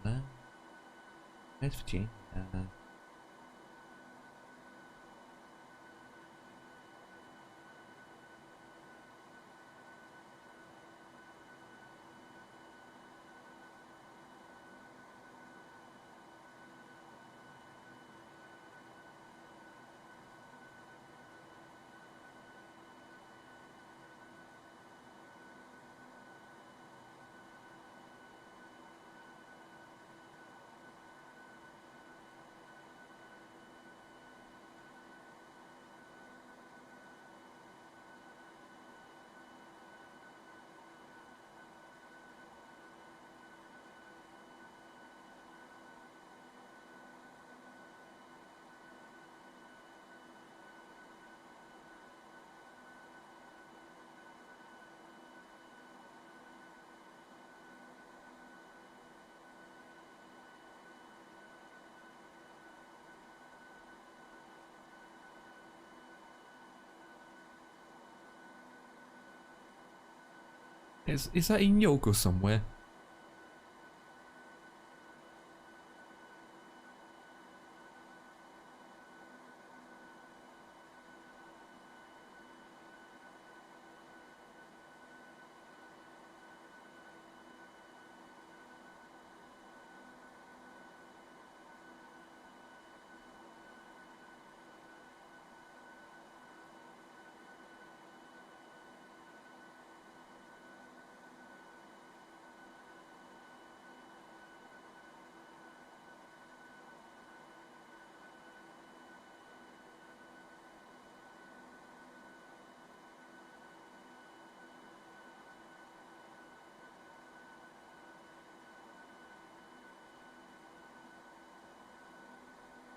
West Virginia. Is that in York or somewhere?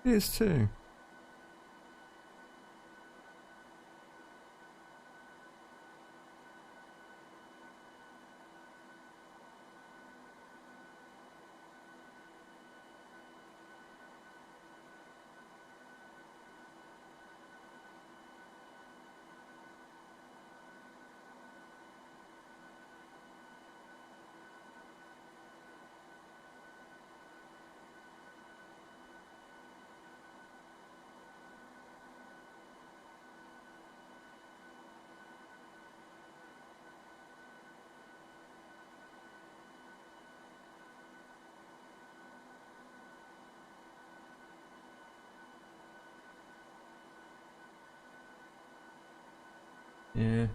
It is too. Yeah.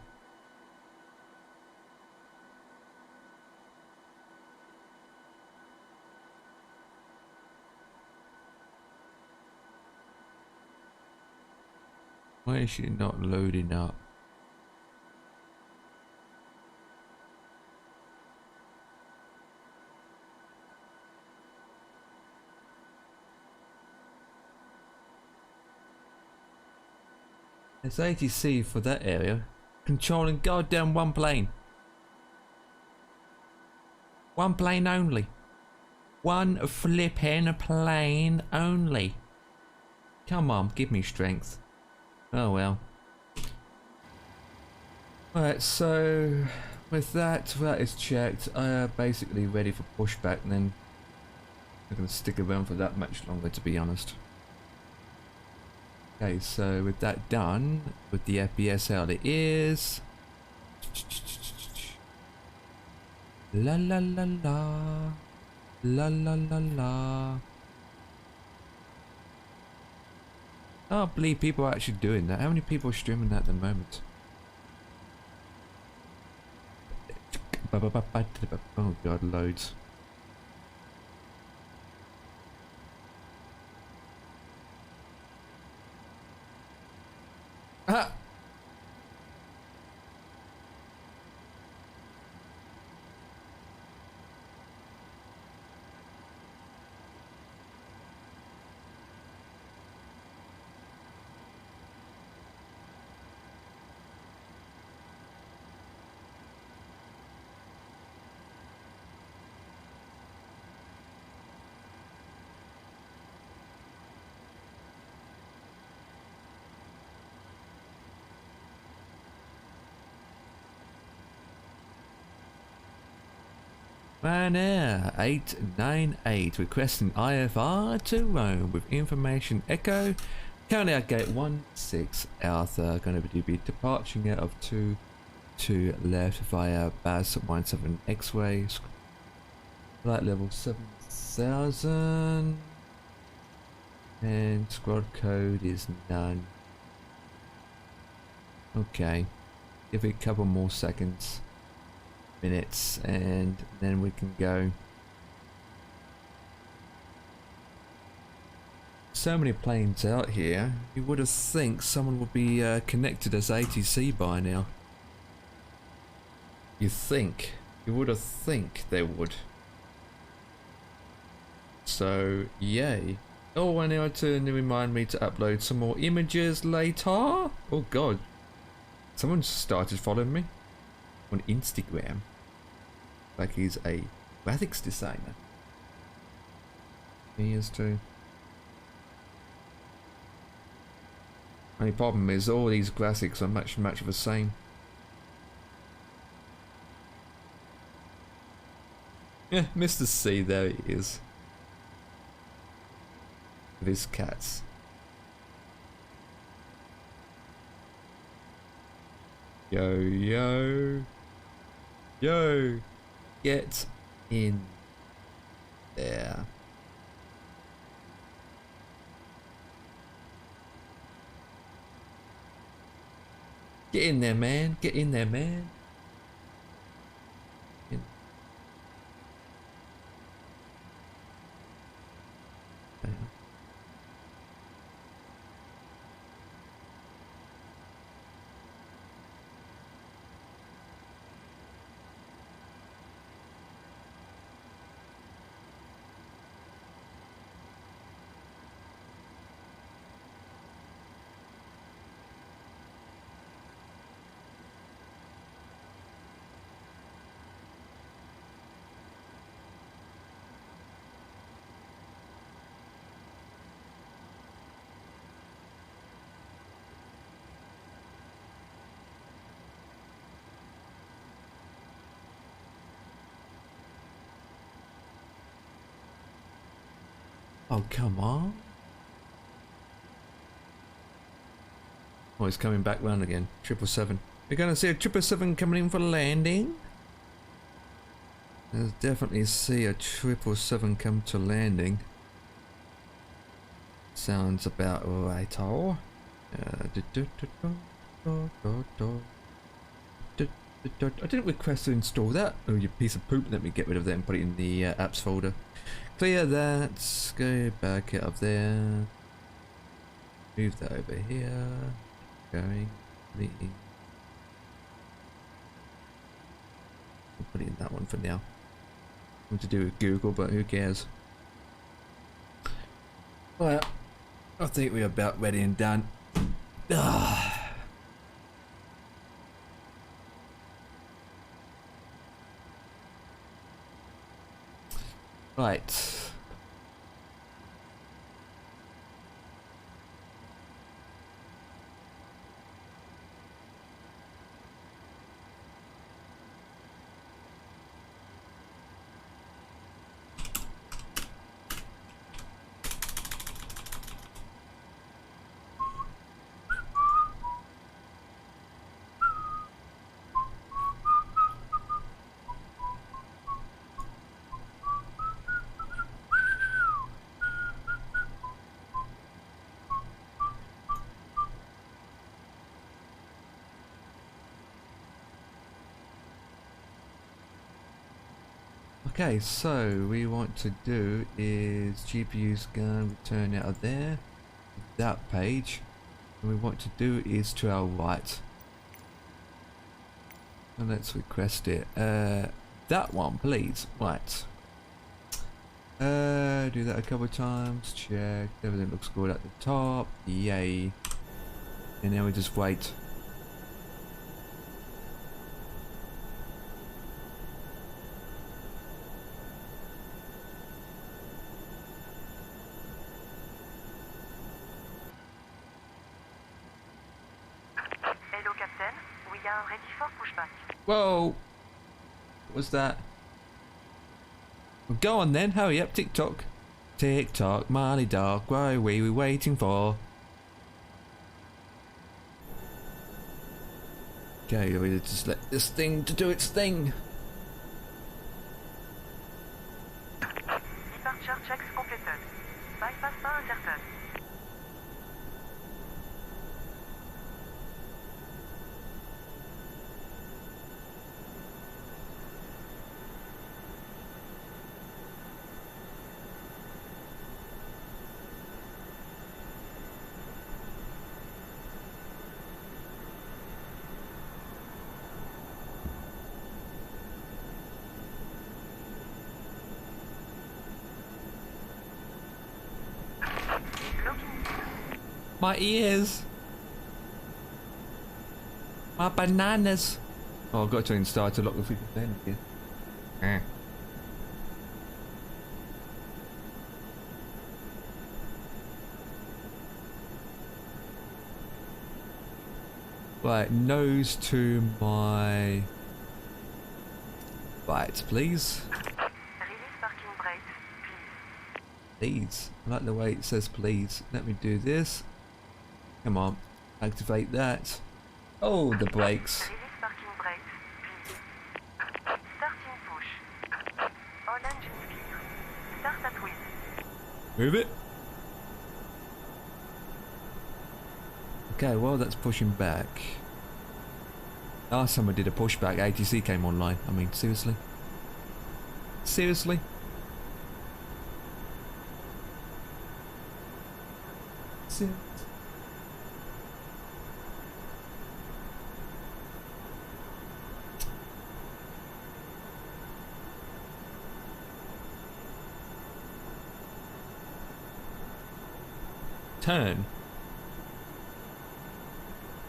Why is she not loading up? It's ATC for that area. Controlling goddamn one plane. One plane only. One flippin' plane only. Come on, give me strength. Oh well. Alright, so with that is checked, I am basically ready for pushback, and then I'm going to stick around for that much longer, to be honest. Okay, so with that done, with the FPS out it is. La la la la. La la la la. I can't believe people are actually doing that. How many people are streaming that at the moment? Oh god, loads. Ah! Ryanair 898 requesting IFR to Rome with information echo. Currently at gate 16 Alpha, going to be departing out of 2 left via BAS 17 X-ray. Flight level 7000. And squad code is none. Okay. Give it a couple more seconds. Minutes, and then we can go. So many planes out here, you would have think someone would be connected as ATC by now. You would have think they would. So yay. Oh, and now to remind me to upload some more images later. Oh god, someone started following me on Instagram. Like he's a graphics designer. He is too. Only problem is all these graphics are much the same. Yeah, Mr. C, there he is. With his cats. Yo, yo. Yo. Get in there. Get in there, man. Get in there, man. In. Oh, come on. Oh, he's coming back round again. 777. We're gonna see a 777 coming in for landing. There's definitely see a 777 come to landing. Sounds about right. Oh. I didn't request to install that. Oh, you piece of poop. Let me get rid of that and put it in the apps folder. Clear that. Go back out of there. Move that over here. Going. Meeting. I'll put it in that one for now. What to do with Google, but who cares? Well, I think we're about ready and done. Ah. Right. Okay, so we want to do is GPU's gonna return out of there, that page, and we want to do is to our right. And let's request it. That one, please. Right. Do that a couple of times. Check. Everything looks good at the top. Yay. And then we just wait. Hello, Captain. We are ready for pushback. Whoa! What was that? Well, go on then, hurry up, tick tock. Tick tock, Marley Dark, what are we waiting for? Okay, we just let this thing to do its thing. Departure checks completed. Bypass pas incertain. My ears! My bananas! Oh, I've got to install to lock the freaking thing again. Right, nose to my right, please. Release parking brakes, please. Please. I like the way it says please. Let me do this. Come on. Activate that. Oh, the brakes. Release parking brakes, please. Starting push. All engines clear. Start at wheel. Move it. Okay, well that's pushing back. Last time I did a pushback, ATC came online. I mean, seriously? Seriously? Seriously? Turn.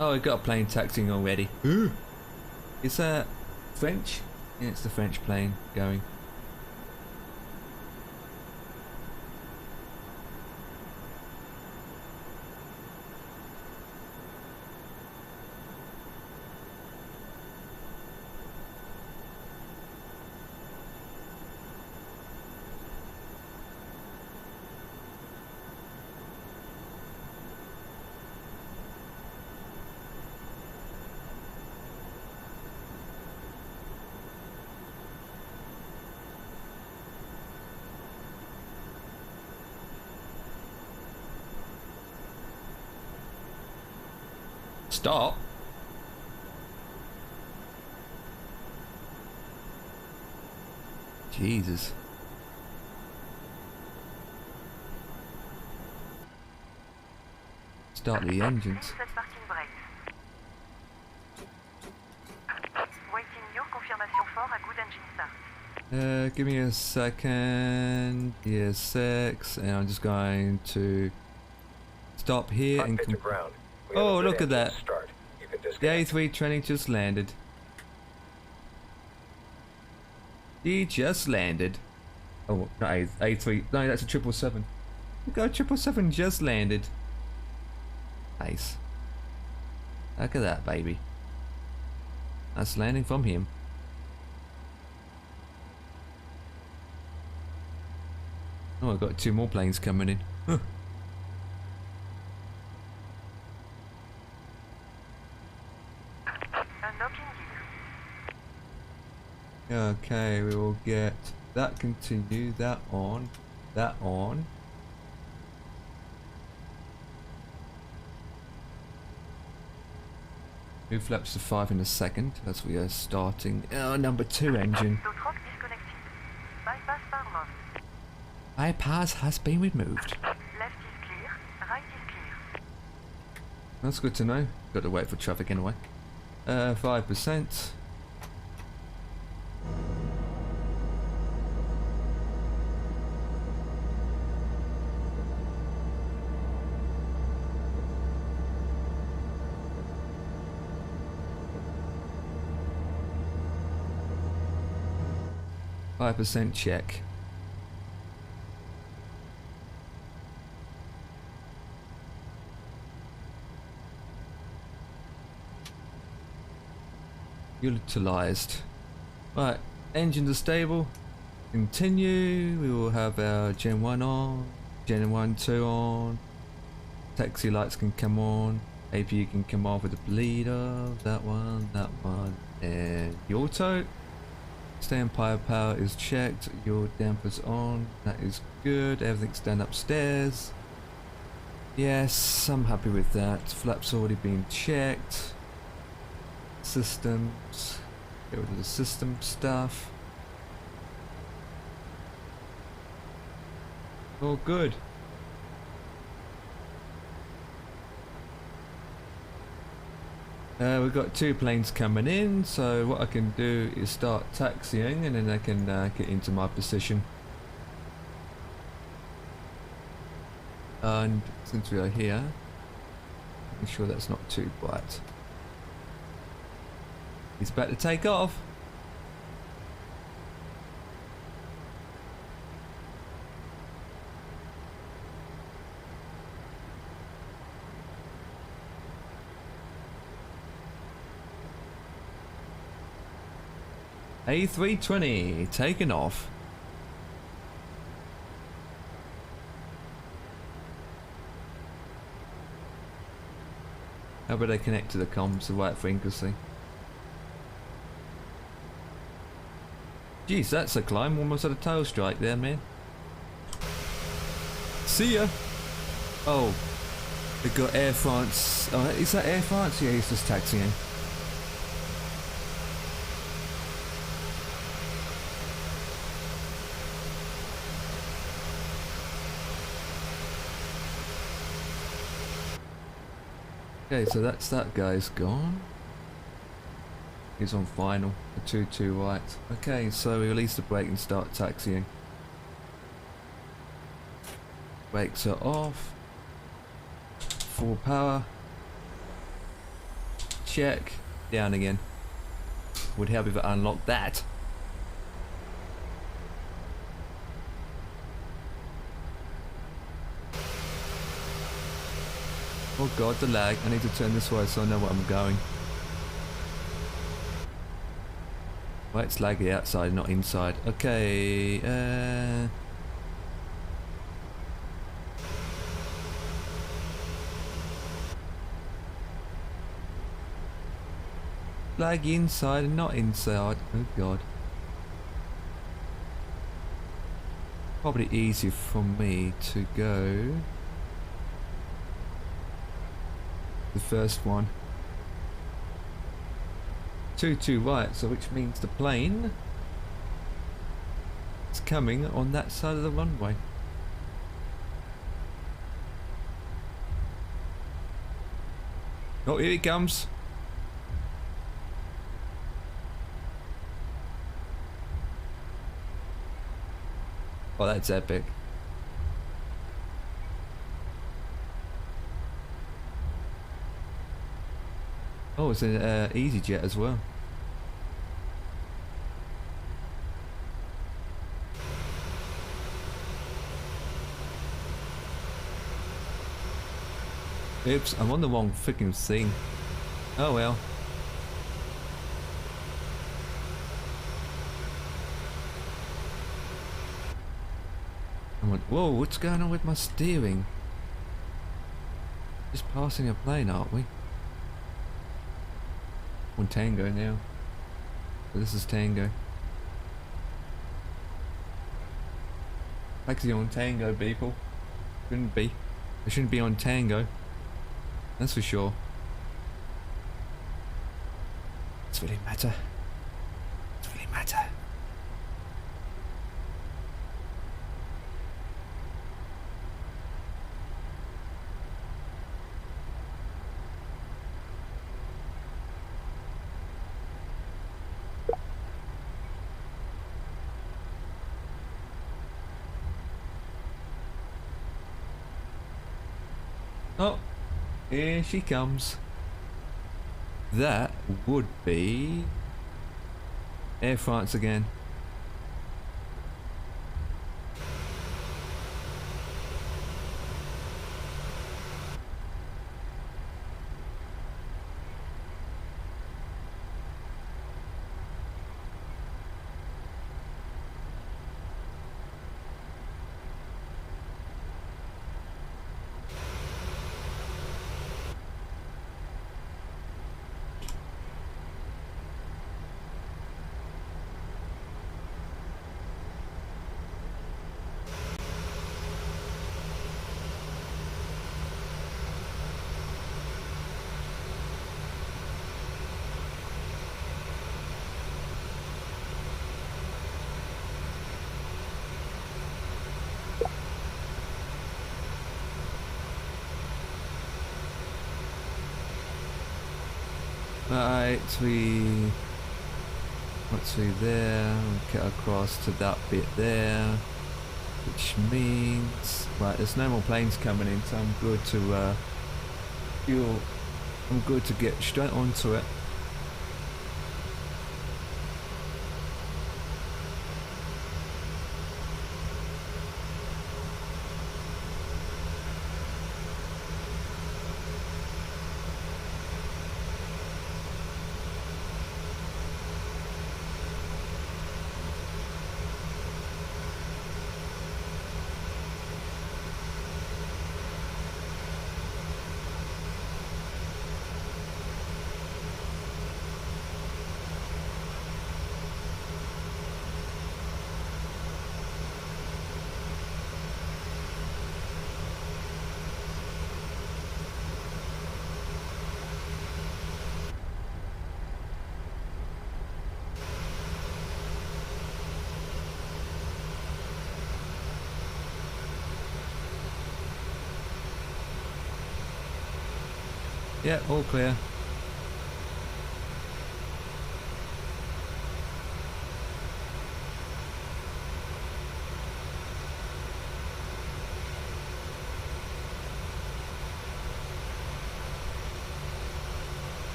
Oh, we got a plane taxiing already. Ooh. Is that French? Yeah, it's the French plane going. Stop. Jesus. Start the engines. Set starting brakes. Waiting your confirmation for a good engine start. Give me a second. Yeah, 6. And I'm just going to stop here and. Cockpit to ground. We Oh, have a good look at engine that. Start. You can The disconnect. A3 training just landed. He just landed. Oh, not A3. No, that's a 777. Look, a 777 just landed. Nice. Look at that, baby. That's landing from him. Oh, I've got 2 more planes coming in. Huh. Unlocking gear. Okay, we will get that continue, that on, that on. New flaps to 5 in a second as we are starting our number 2 engine. So truck disconnected. Bypass bar mode. Bypass has been removed. Left is clear. Right is clear. That's good to know. Got to wait for traffic anyway. 5%. %, check. Utilized. Right, engines are stable. Continue. We will have our Gen 1 on, Gen 1, 2 on. Taxi lights can come on. APU can come off with the bleeder. That one, and the auto. Standby power is checked. Your dampers on. That is good. Everything's done upstairs. Yes, I'm happy with that. Flaps already been checked. Systems. Get rid of the system stuff. All good. We've got 2 planes coming in, so what I can do is start taxiing and then I can get into my position. And since we are here, make sure that's not too bright. He's about to take off. A320 taking off. How about I connect to the comms the right frequency? Jeez, that's a climb. Almost at a tail strike there, man. See ya. Oh, we got Air France. Oh, is that Air France? Yeah, he's just taxiing. Okay, so that's that guy's gone. He's on final, a 2-2 right. Okay, so we release the brake and start taxiing. Brakes are off. Full power. Check. Down again. Would help if it unlocked that. Oh god, the lag. I need to turn this way so I know where I'm going. Well, it's laggy outside, not inside. Okay, laggy inside and not inside. Oh god. Probably easier for me to go the first one. 2-2 right, so which means the plane is coming on that side of the runway. Oh, here it comes. Oh, that's epic. Oh, it's an EasyJet as well. Oops, I'm on the wrong freaking thing. Oh well. I went, whoa, what's going on with my steering? Just passing a plane, aren't we? On Tango now. So this is Tango. Taxi on Tango, people. Shouldn't be. I shouldn't be on Tango. That's for sure. Does it really matter? Does it really matter? Oh, here she comes. That would be Air France again. Right, once we there, we'll get across to that bit there, which means, right, there's no more planes coming in, so I'm good to fuel. I'm good to get straight onto it. Yeah, all clear.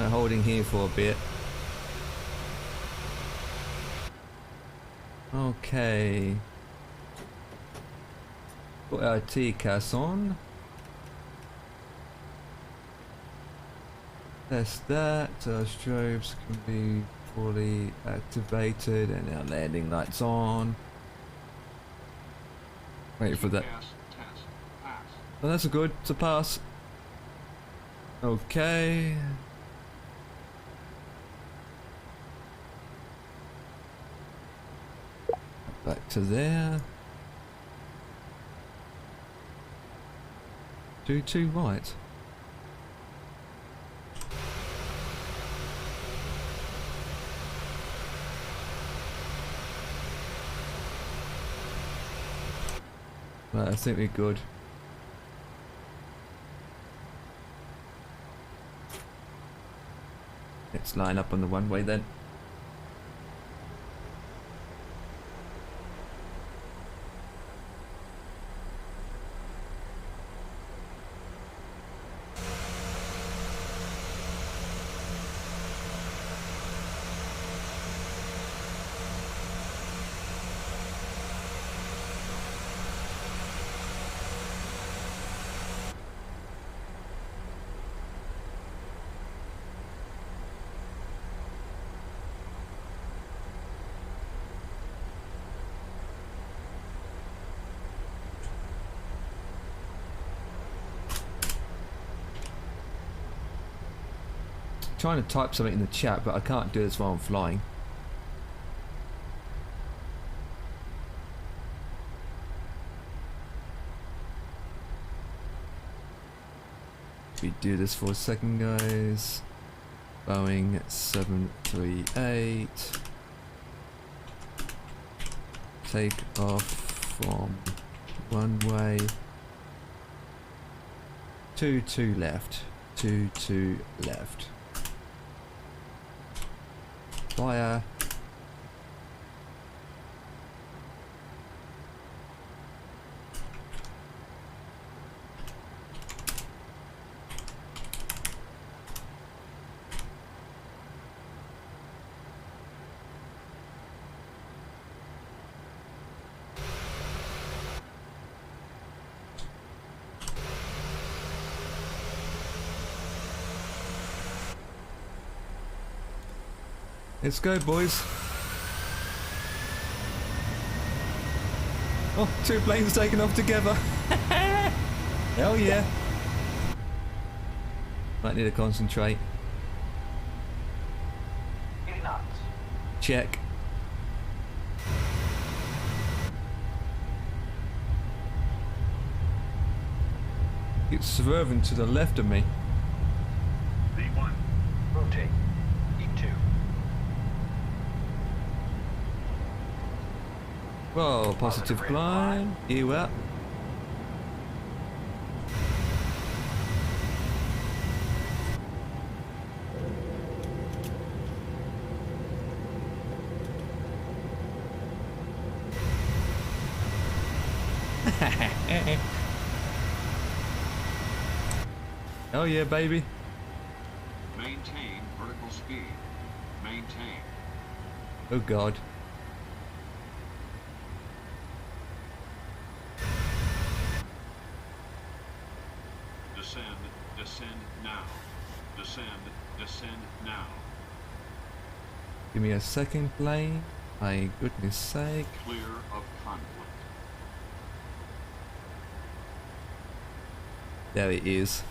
Holding here for a bit. Okay. Put our TCAS on. Test that. Our strobes can be fully activated and our landing lights on. Wait for that. Oh, that's a good. It's a pass. Okay. Back to there. 2 right. Right, I think we're good. Let's line up on the one way then. Trying to type something in the chat, but I can't do this while I'm flying. We do this for a second, guys. Boeing 738. Take off from runway 22 left. 22 left. Fire. Let's go, boys. Oh, 2 planes taking off together. Hell yeah. Might need to concentrate. 80 knots. Check. It's swerving to the left of me. V1. Rotate. E2. Whoa, positive climb. You up. Oh yeah, baby. Maintain vertical speed. Maintain. Oh god. Descend. Descend now. Descend. Descend now. Give me a second plane. My goodness sake. Clear of conflict. There it is.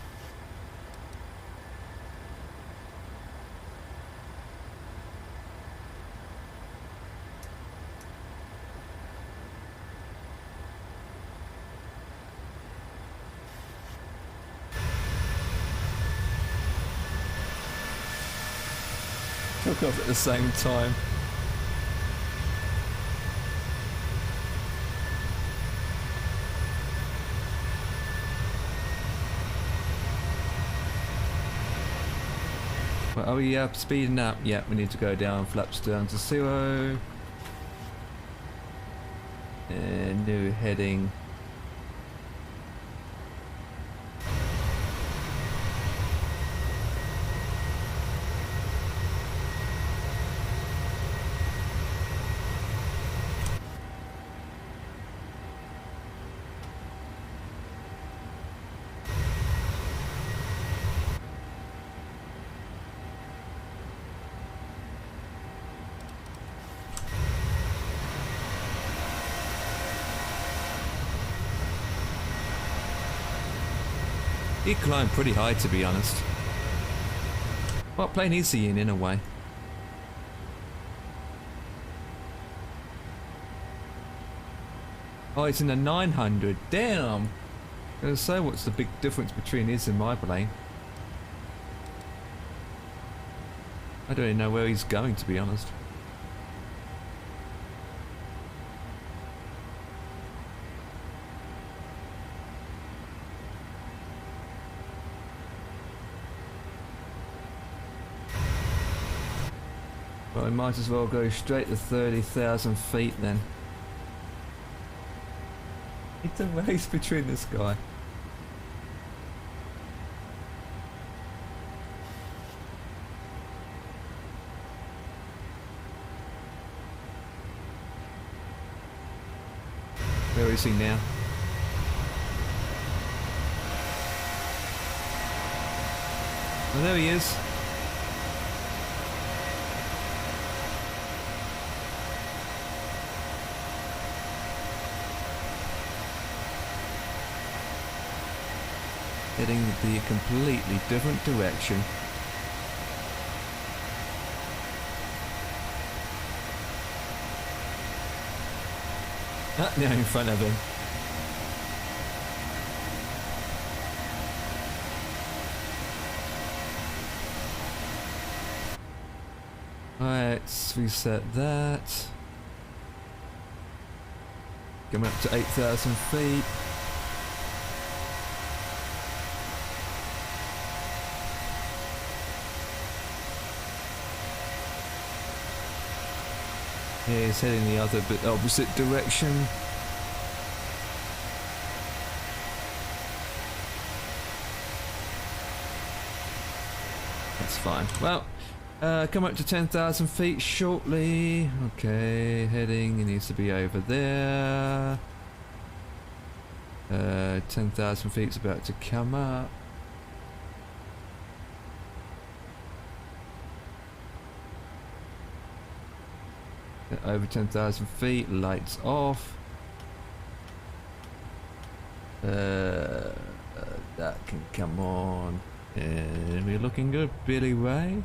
Took off at the same time. Well, oh yeah, speeding up. Yeah, we need to go down, flaps down to 0. And new heading. He climbed pretty high, to be honest. What plane is he in a way? Oh, it's in the 900. Damn! I was gonna say, what's the big difference between his and my plane? I don't even know where he's going, to be honest. Well, I might as well go straight to 30,000 feet then. It's a race between this guy. Where is he now? Oh, there he is. Heading the completely different direction. Ah, now in front of him. Right, let's reset that. Coming up to 8,000 feet. Yeah, he's heading the other bit opposite direction. That's fine. Well, come up to 10,000 feet shortly. Okay, heading. He needs to be over there. 10,000 feet's about to come up. Over 10,000 feet, lights off. That can come on. And we're looking good, Billy Ray.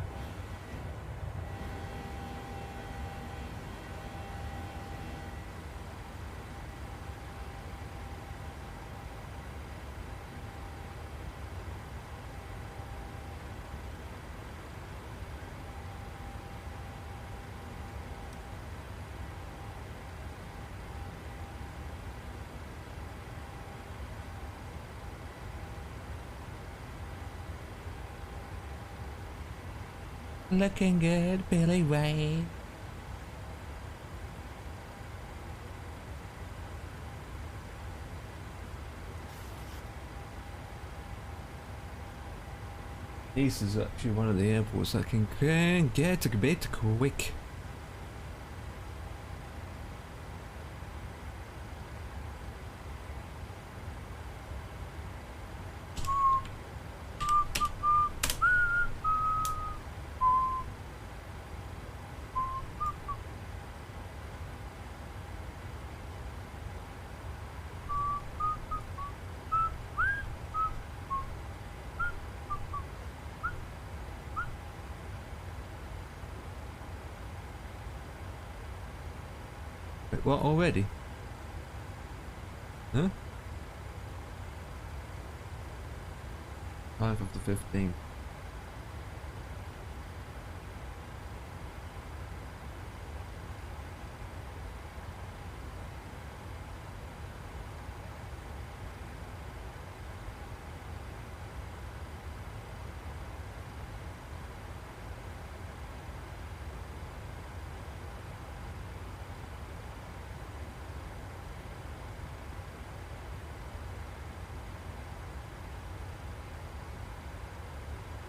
Looking good, Billy Ray. This is actually one of the airports that can get a bit quick. What, already? Huh? 5 of the 15.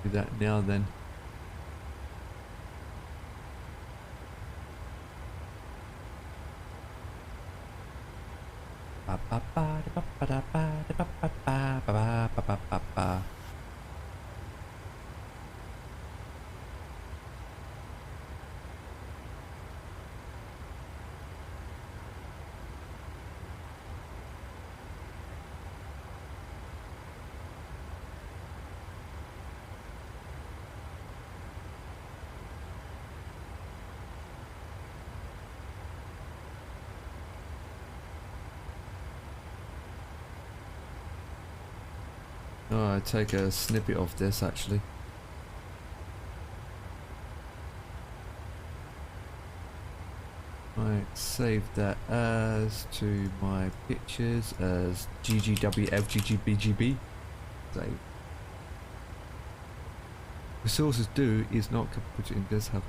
Do that now then. Oh, I take a snippet of this actually. Right, save that as to my pictures as GGWFGGBGB. Save. Resources do is not put it in this hub.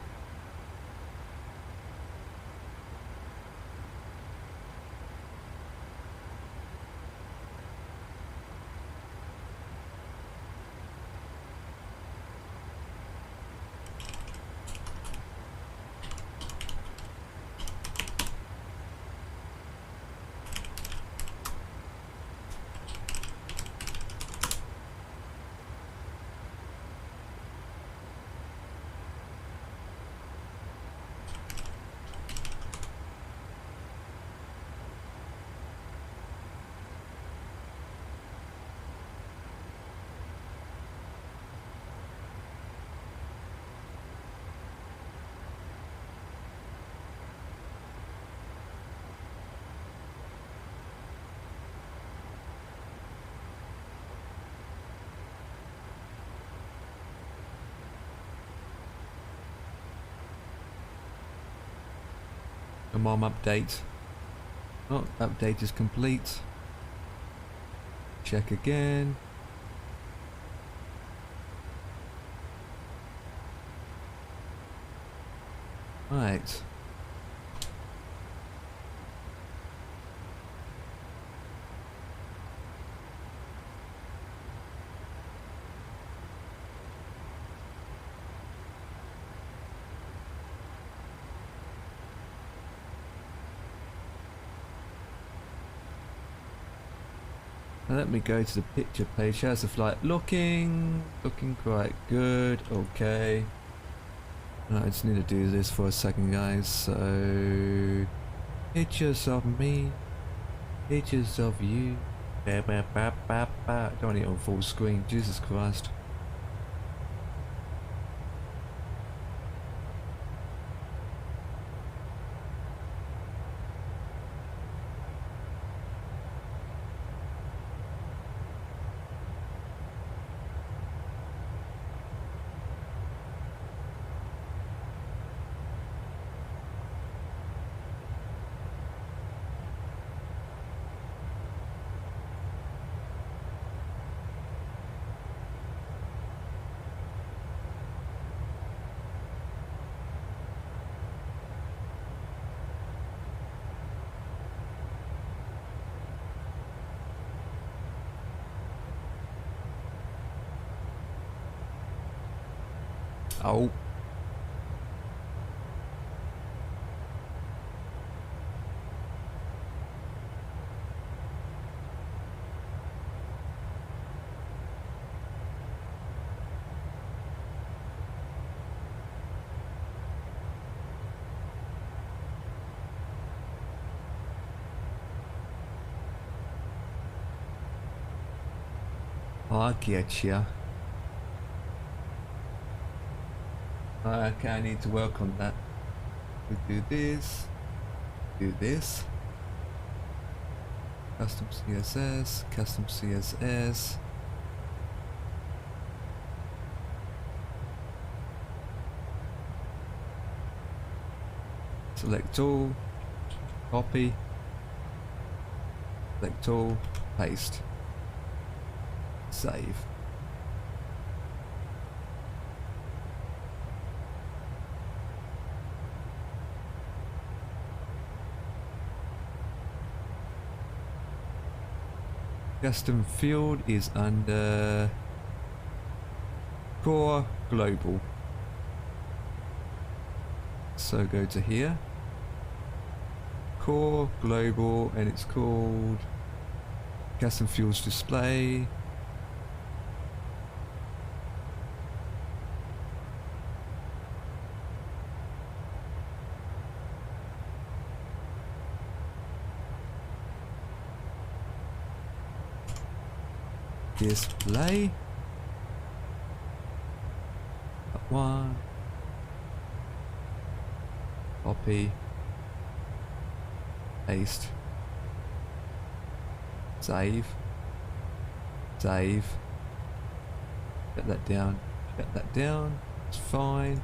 A mom update. Oh, update is complete. Check again. Right. Now let me go to the picture page. How's the flight looking? Looking quite good. Okay. I just need to do this for a second, guys. So, pictures of me, pictures of you. Don't want it on full screen. Jesus Christ. Oh. I get ya. Okay, I need to work on that. We do this. Do this. Custom CSS. Custom CSS. Select all. Copy. Select all. Paste. Save. Custom field is under Core Global. So go to here. Core Global, and it's called Custom Fields Display. Display. That one. Copy. Paste. Save. Save. Get that down. Get that down. It's fine.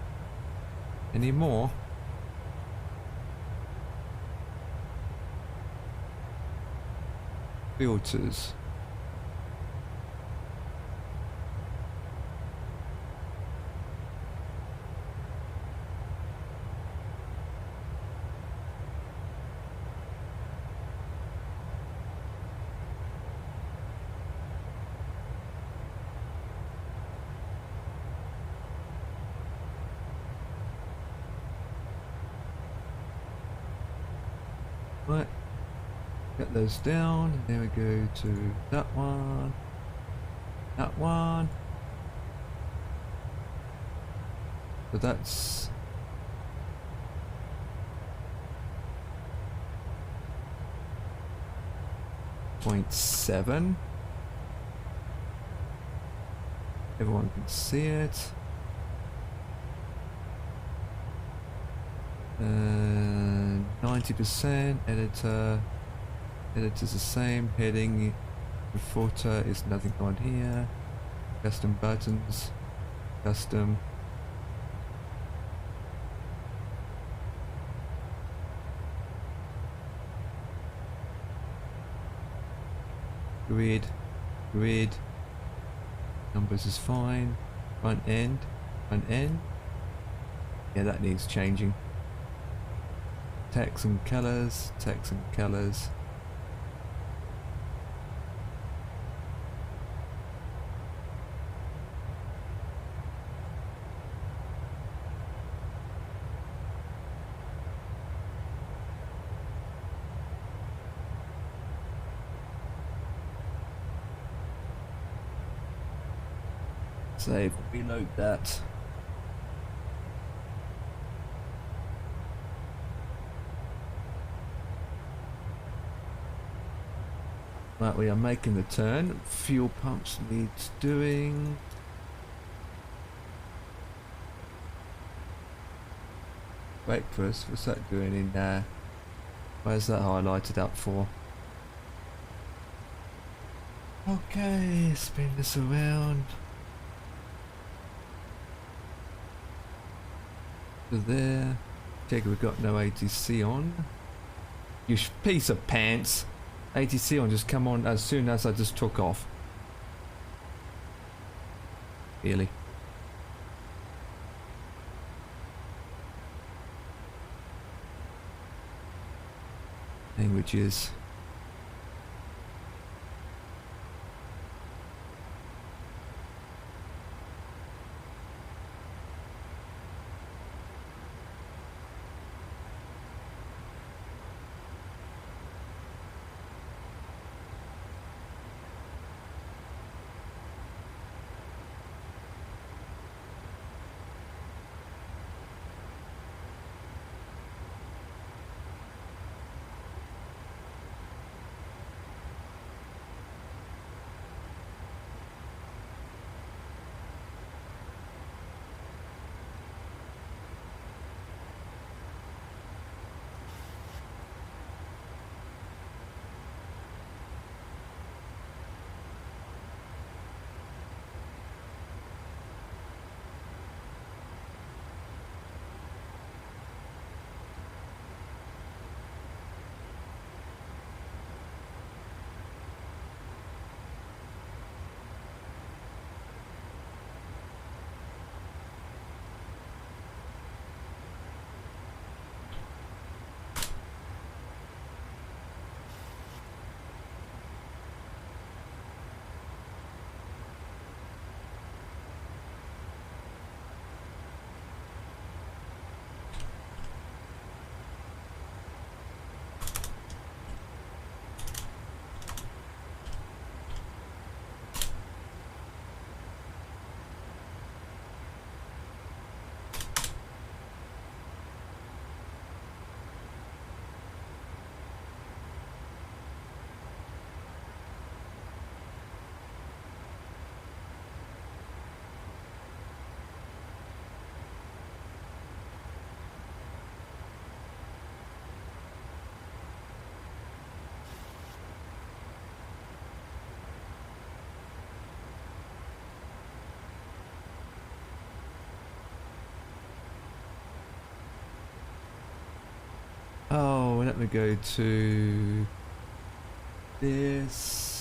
Any more? Filters. Right, get those down. There we go to that one. That one. So that's 0.7. Everyone can see it. 90% editor. Editor's the same. Heading. The footer is nothing on here. Custom buttons. Custom. Grid. Grid. Numbers is fine. Front end. Front end. Yeah, that needs changing. Text and colors. Text and colors. Save, reload that. Right, we are making the turn. Fuel pumps needs doing. Breakfast, what's that doing in there? Where's that highlighted up for? Okay, spin this around. To there. Check we've got no ATC on. You piece of pants. ATC on just come on as soon as I just took off. Really? Languages. Oh, let me go to this.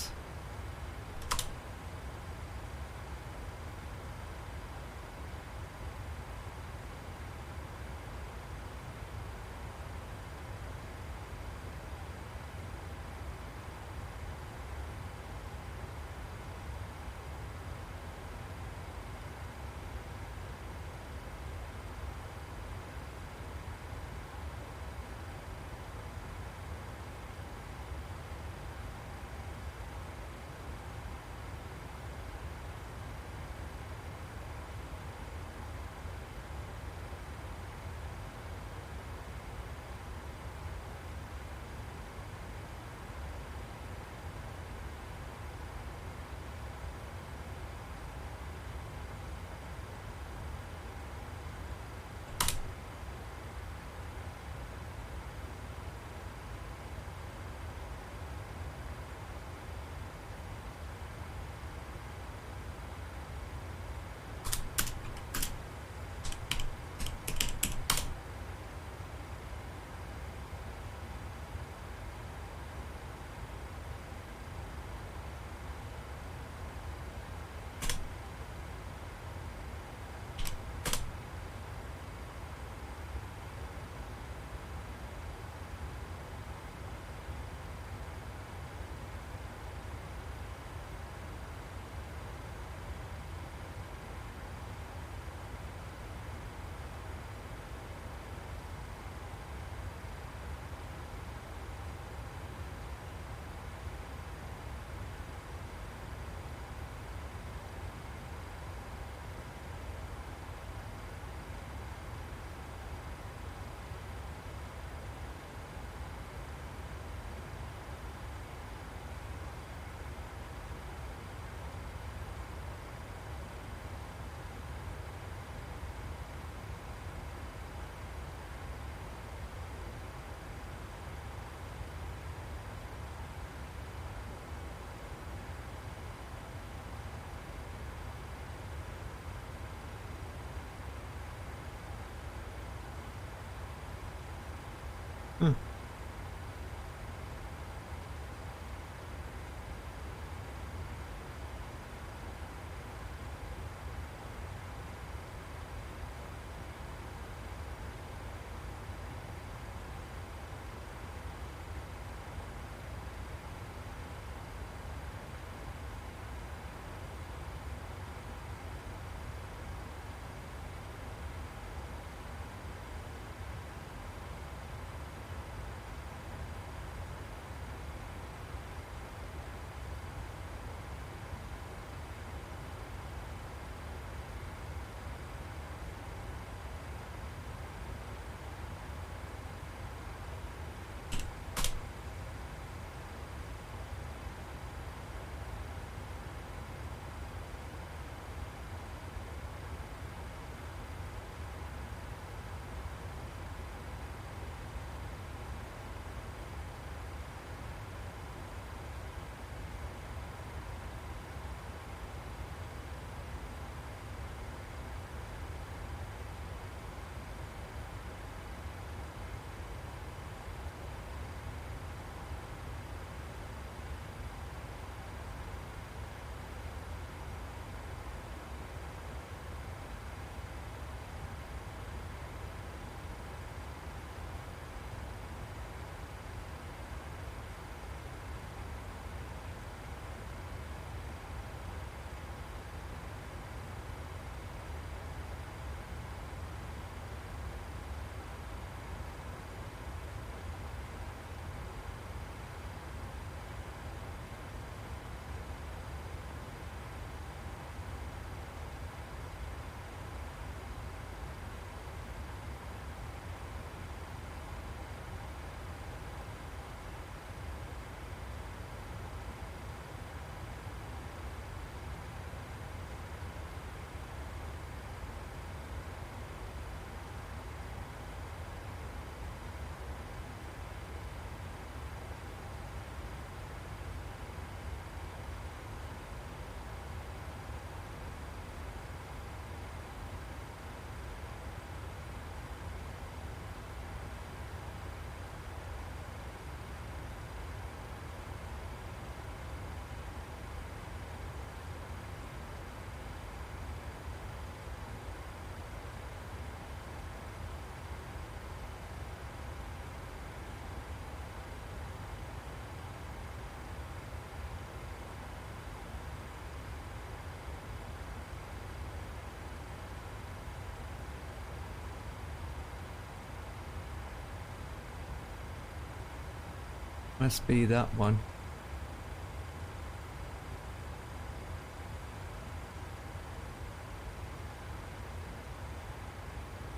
Must be that one.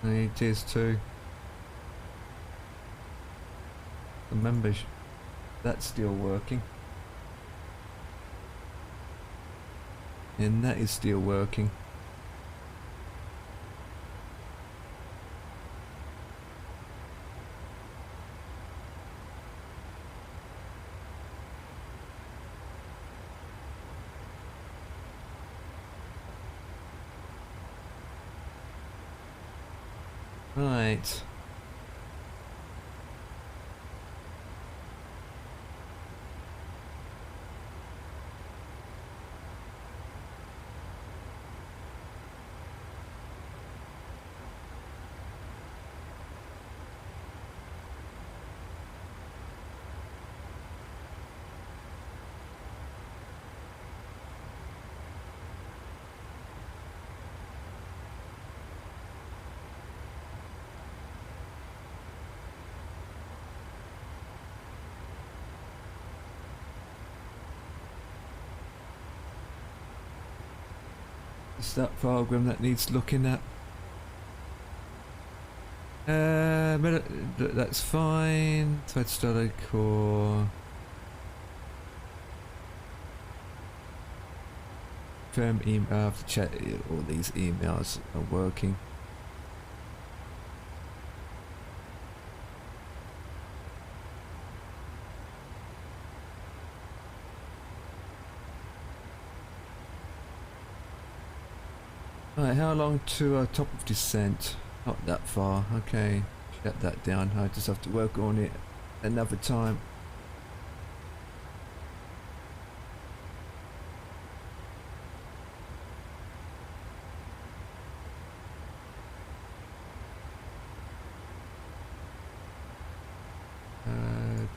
It is too. Remember, that's still working. And that is still working. Right. It's that program that needs looking at. But that's fine. Thread started core. Firm email. I have to check all these emails are working. Right, how long to top of descent? Not that far. Okay, shut that down. I just have to work on it another time.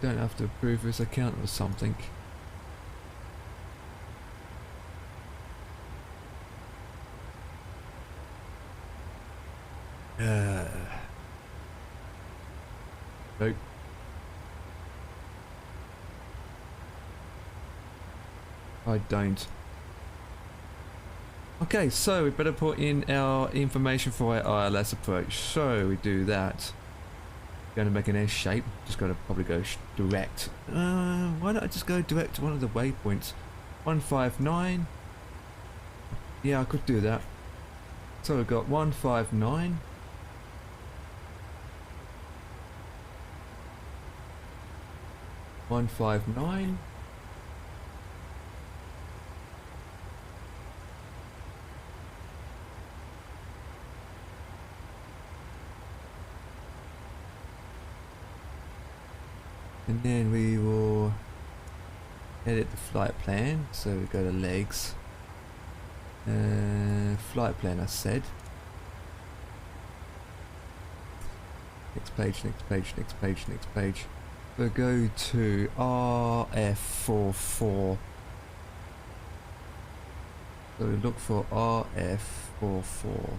Don't have to approve this account or something. Nope. I don't. Okay, so we better put in our information for our ILS approach. So we do that. Going to make an S shape. Just got to probably go direct. Why don't I just go direct to one of the waypoints? 159. Yeah, I could do that. So we've got 159. And then we will edit the flight plan. So we go to legs. Flight plan I said. Next page, next page, next page, next page. We'll go to RF44. So we look for RF44.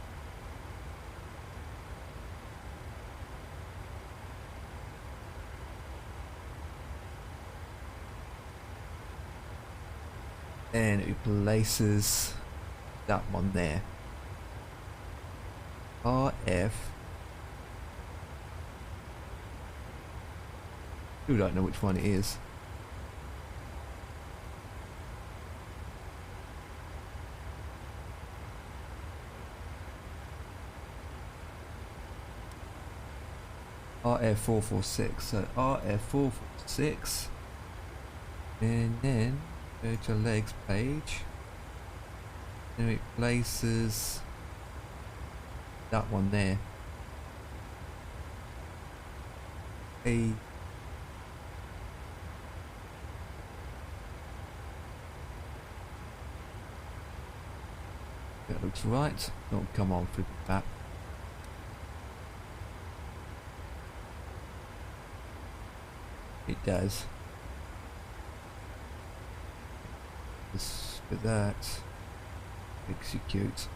And it replaces that one there. RF. Still don't know which one it is. RF446. So RF446. And then go to legs page. And it places that one there. A that looks right. Oh, come on, flip it back. It does. Let's do that. Execute.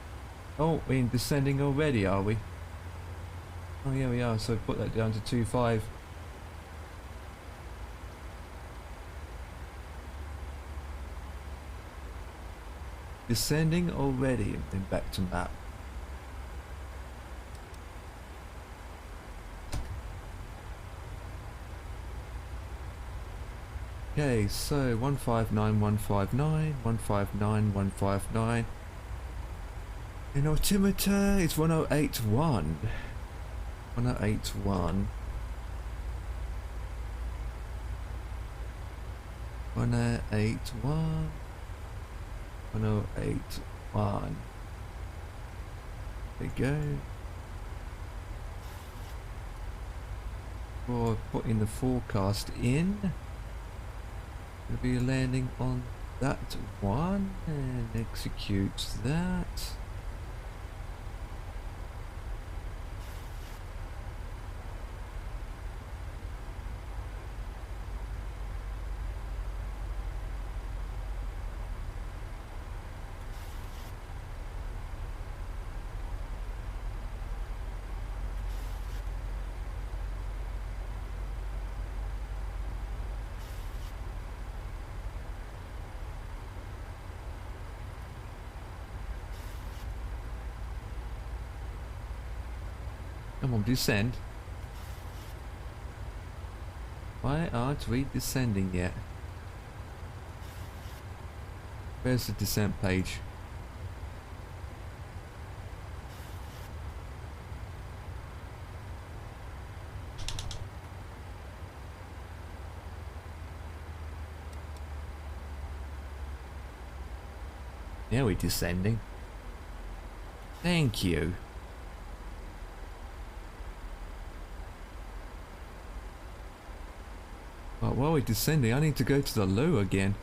Oh, we're in descending already, are we? Oh yeah, we are. So put that down to 2.5. descending already, and then back to map. Okay, so 159, 159, 159, 159. And altimeter is 1081. 1081. 1081. 1081. There we go. For putting the forecast in. We'll be landing on that one and execute that. Come on, descend. Why aren't we descending yet? Where's the descent page? Now we're descending. Thank you. But while we're descending, I need to go to the loo again.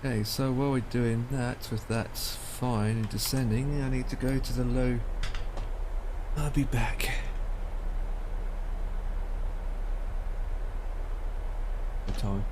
Okay, so while we're doing that, with that's fine and descending, I need to go to the low. I'll be back. What time?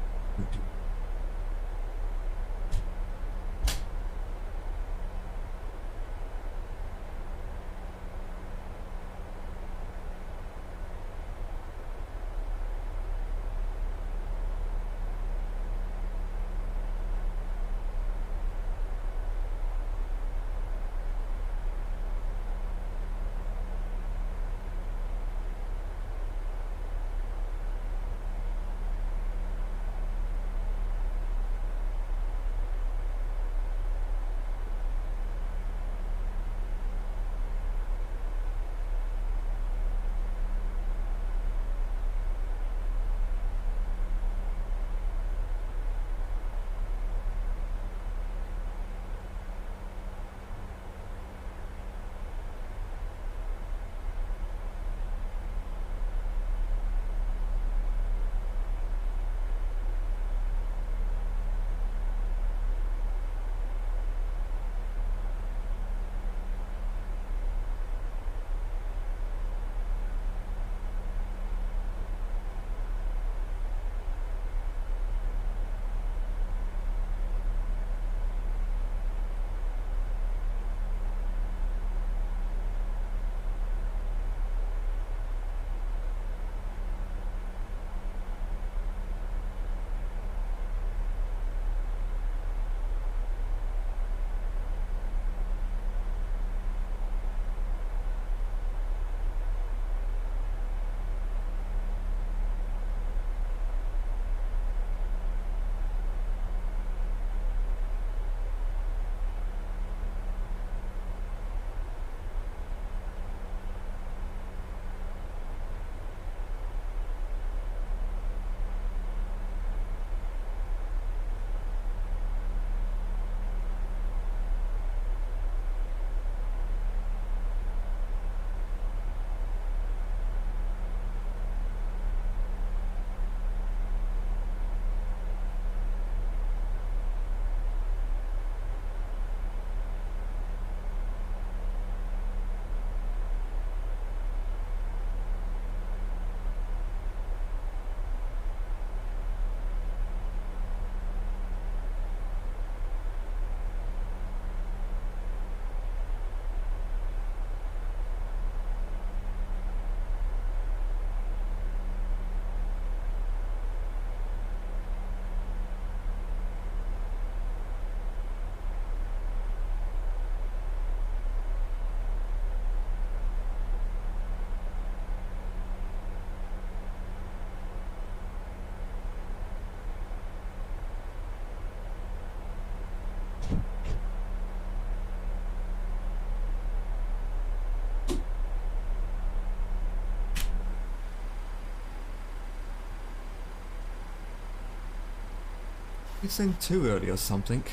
It's in too early or something.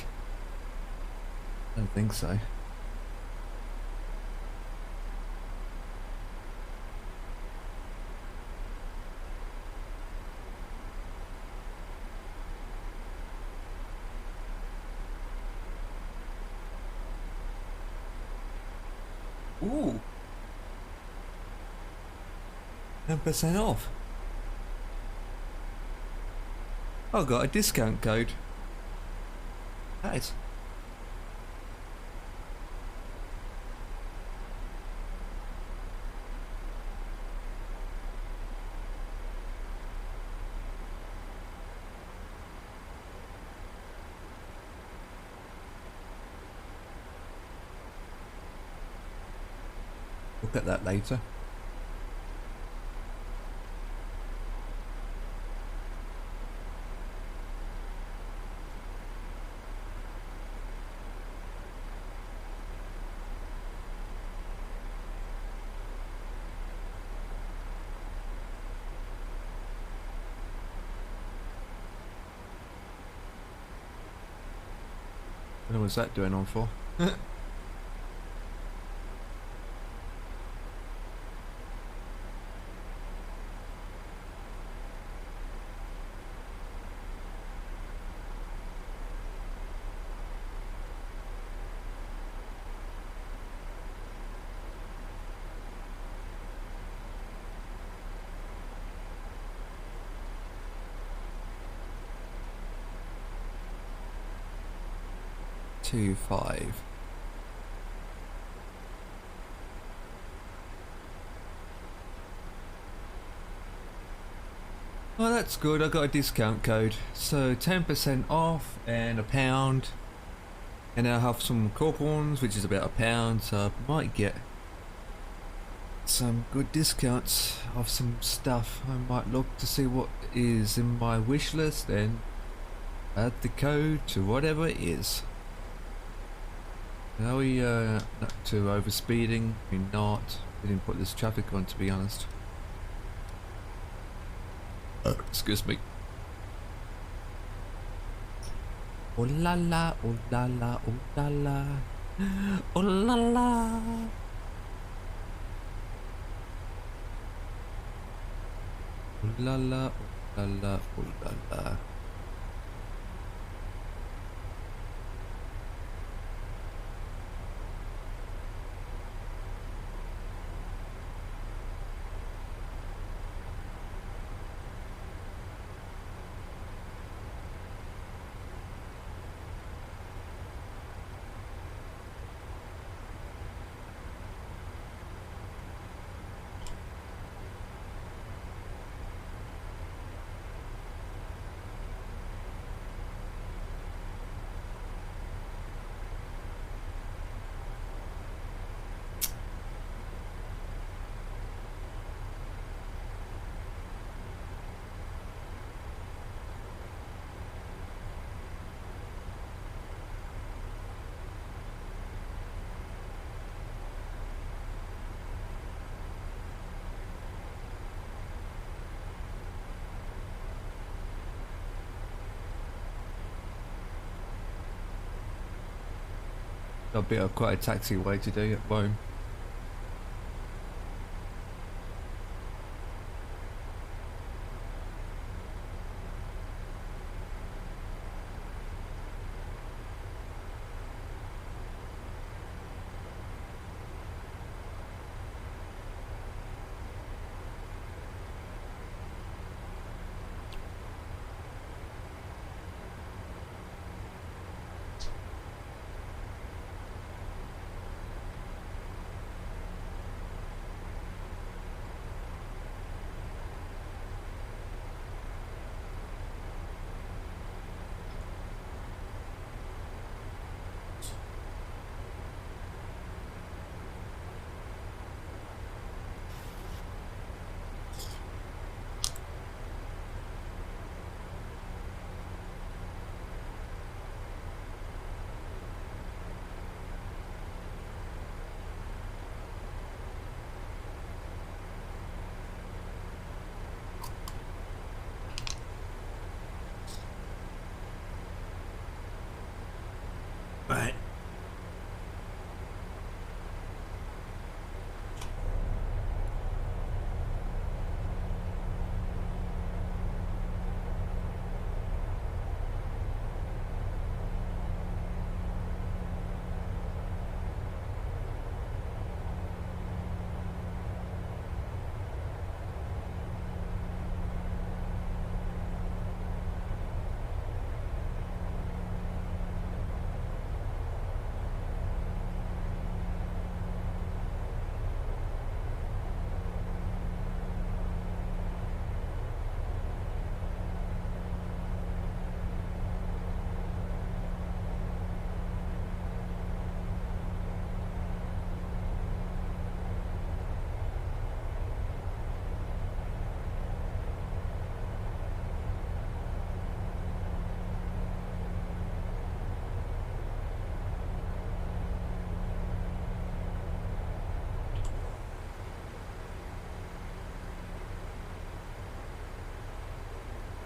I don't think so. Ooh. 10% off. I got a discount code. Nice. Look at that later. What was that doing on for? Two five. Oh, that's good. I got a discount code, so 10% off and £1. And I have some coupons, which is about £1, so I might get some good discounts of some stuff. I might look to see what is in my wish list and add the code to whatever it is. Are we not too over speeding? We're not. We didn't put this traffic on, to be honest. Excuse me. Oh la la, oh la la, oh la la, oh la la. Oh la la, oh la la, oh la la. Got a bit of quite a taxi way to do at Rome.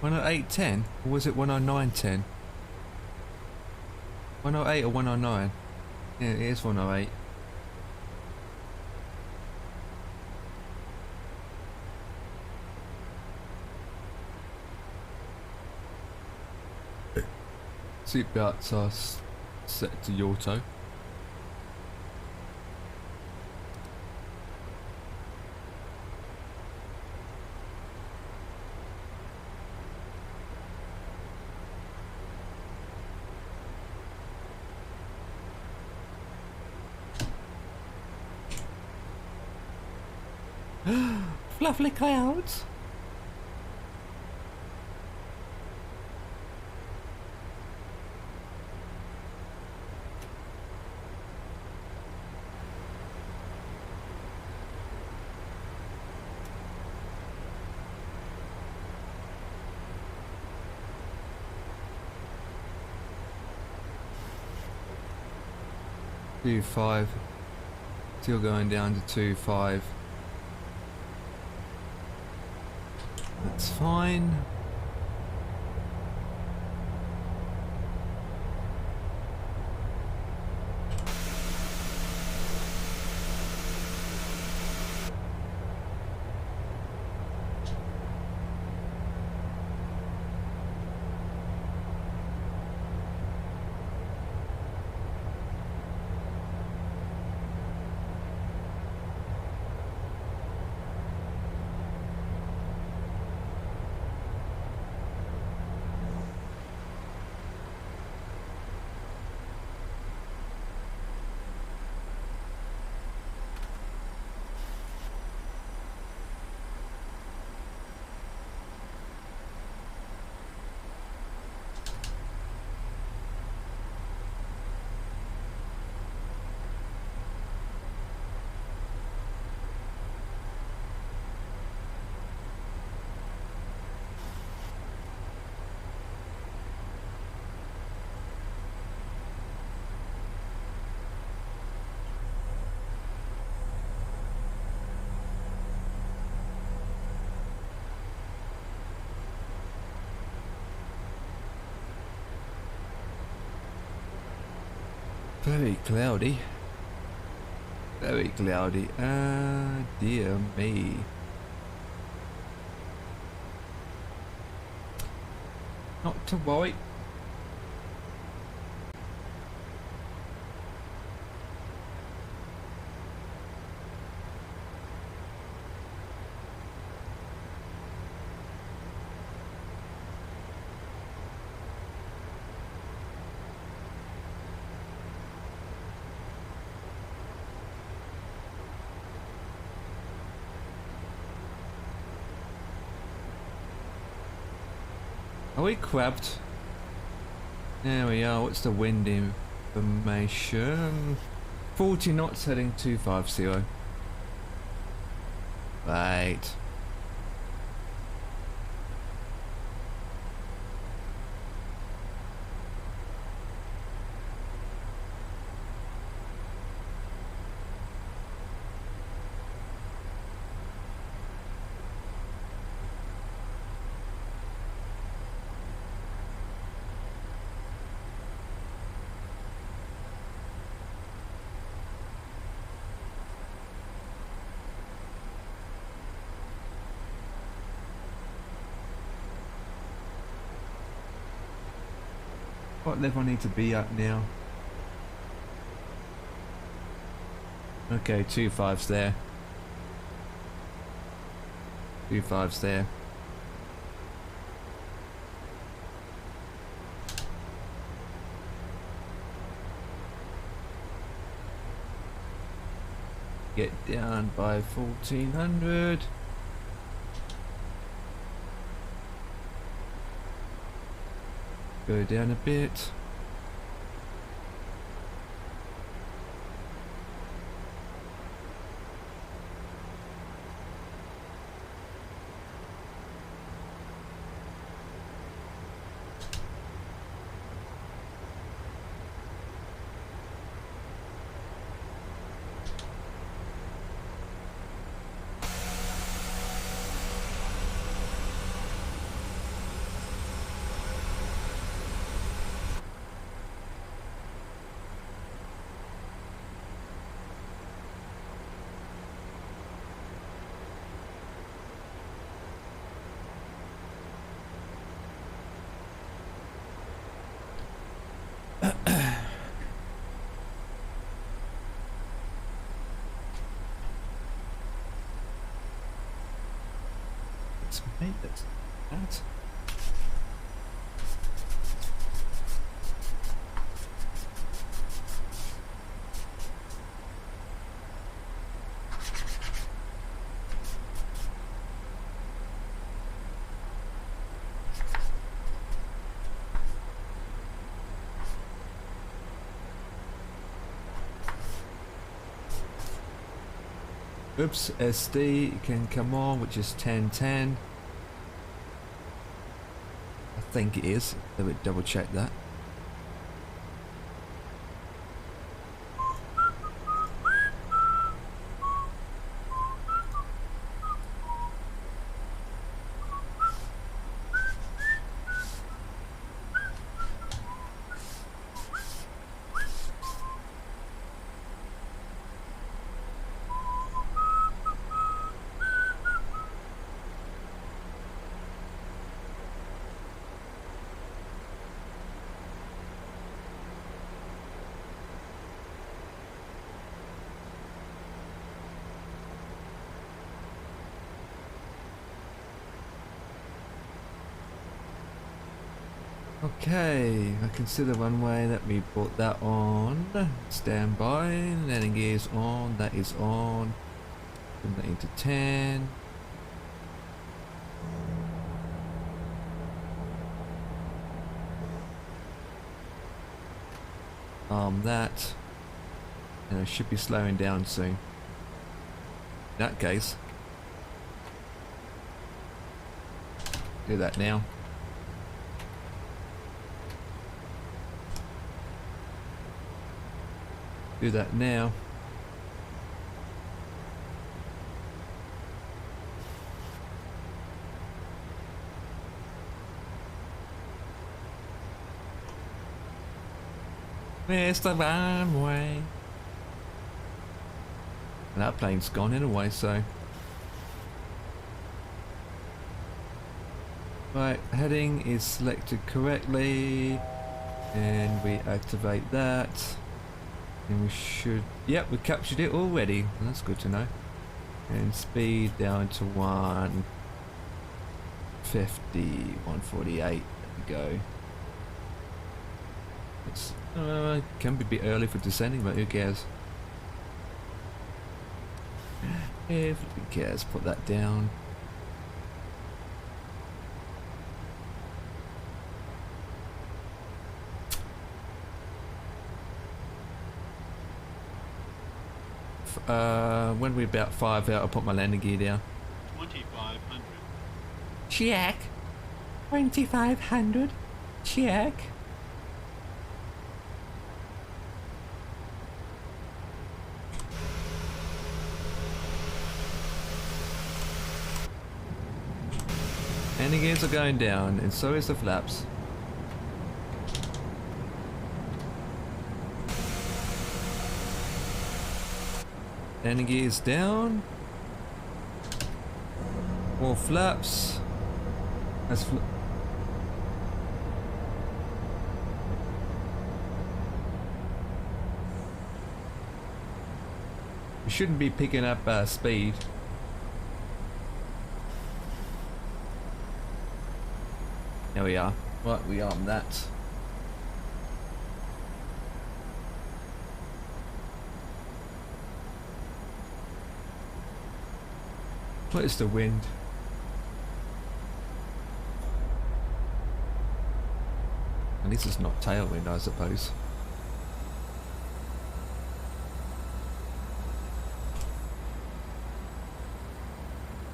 108.10? Or was it 109.10? 108 or 109? Yeah, it is 108. Seatbelts are set to auto. Fluffy clouds. Two five. Still going down to 2.5. That's fine. Very cloudy. Very cloudy. Dear me. Not to worry. Are we crabbed? There we are. What's the wind information? 40 knots heading 250. Right. What level I need to be at now? Okay, 2.5's there. 2.5's there. Get down by 1400. Go down a bit. Mate, that's that. Oops, SD can come on, which is 1010. I think it is. Let me double check that. Okay, I consider one way that we brought that on. Stand by, landing gears on, that is on. Turn that into 10. Arm that. And I should be slowing down soon. In that case, do that now. Do that now. Where's the runway? And that plane's gone anyway, so. Right, heading is selected correctly. And we activate that. And we should, yep, we captured it already. That's good to know. And speed down to 150, 148. There we go. It's can be a bit early for descending, but who cares? Who cares? Put that down. When we're about 5 out, I'll put my landing gear down. 2500. Check. 2500. Check. Landing gears are going down, and so is the flaps. Landing gears down. More flaps. That's we shouldn't be picking up speed. There we are. Right, we arm that. What is the wind? At least it's not tailwind, I suppose.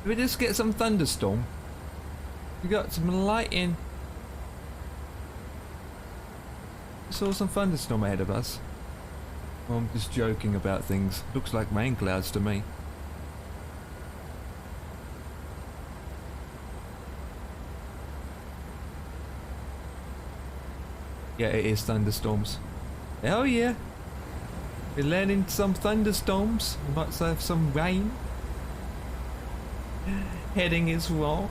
Did we just get some thunderstorm? We got some lightning. Saw some thunderstorm ahead of us. Well, I'm just joking about things. Looks like rain clouds to me. Yeah, it is thunderstorms. Hell yeah. We're landing some thunderstorms. We might have some rain. Heading is wrong.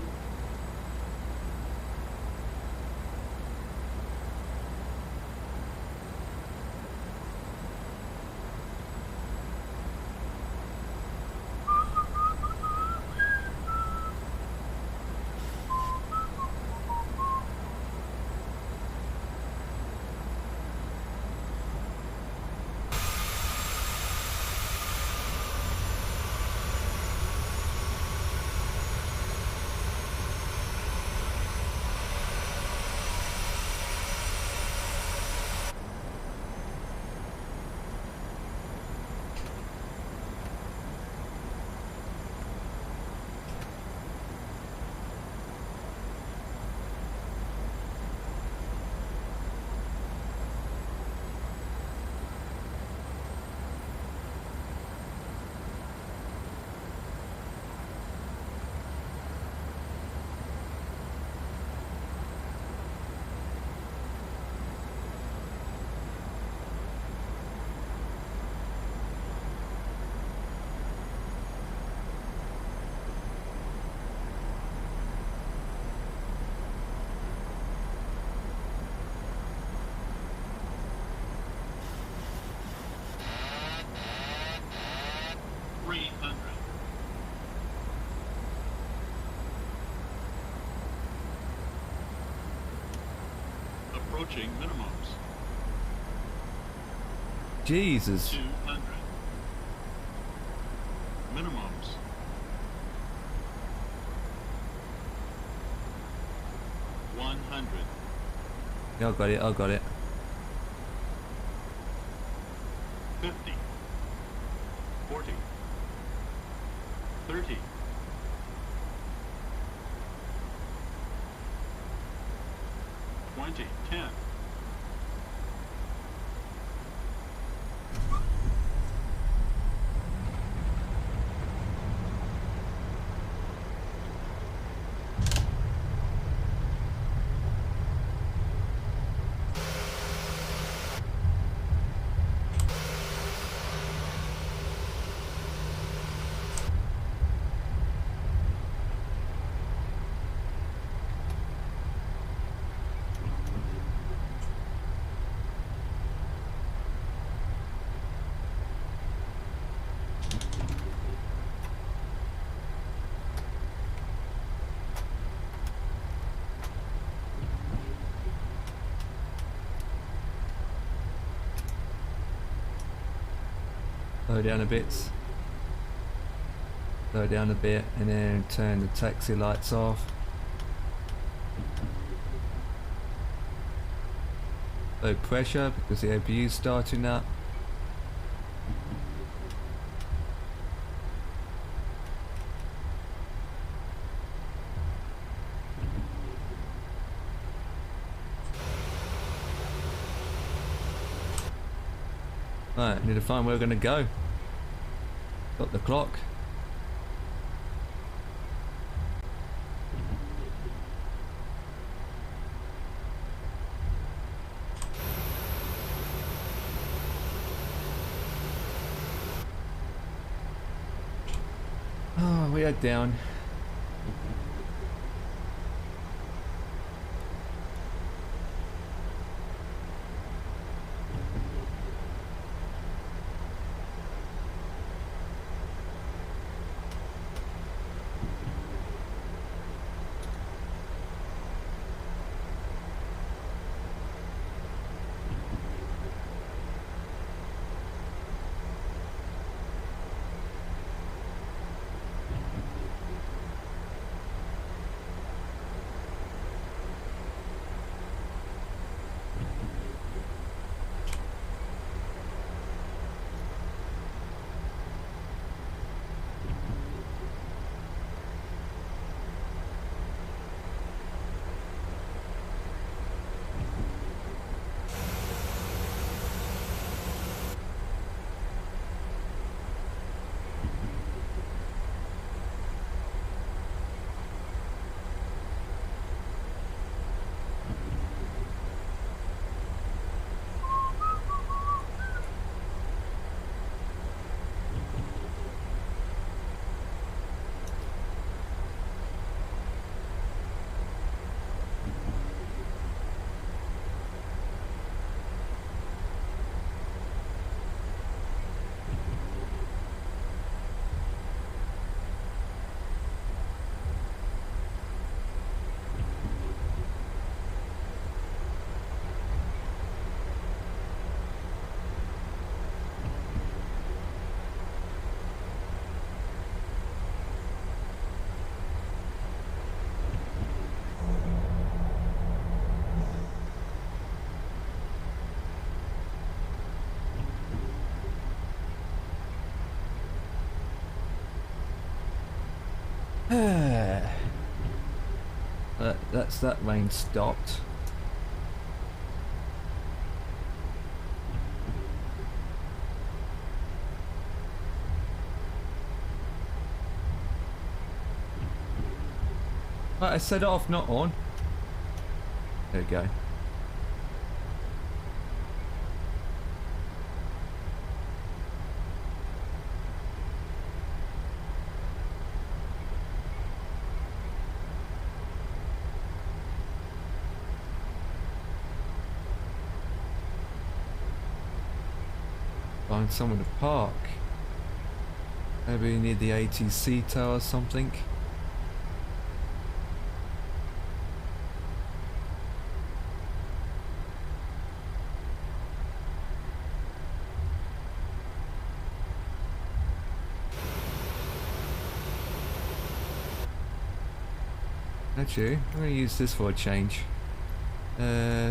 Approaching minimums. Jesus. 200. Minimums. 100. Yeah, I got it, I got it. 50. 40. 30. 20. 10. Slow down a bit. Slow down a bit and then turn the taxi lights off. Low pressure because the APU is starting up. Right, need to find where we're going to go. Got the clock. Oh, we are down. That's that rain stopped. Right, I set it off, not on. There we go. Find somewhere to park. Maybe near the ATC tower or something. Actually, I'm going to use this for a change.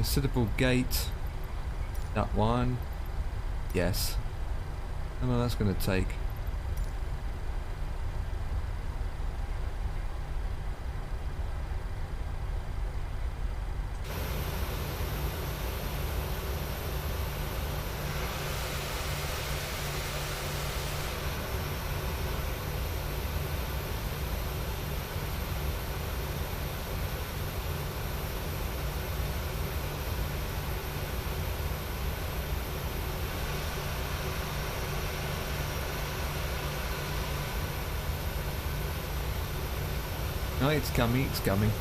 Suitable gate. That one. Yes. How long that's going to take? No, it's coming, it's coming.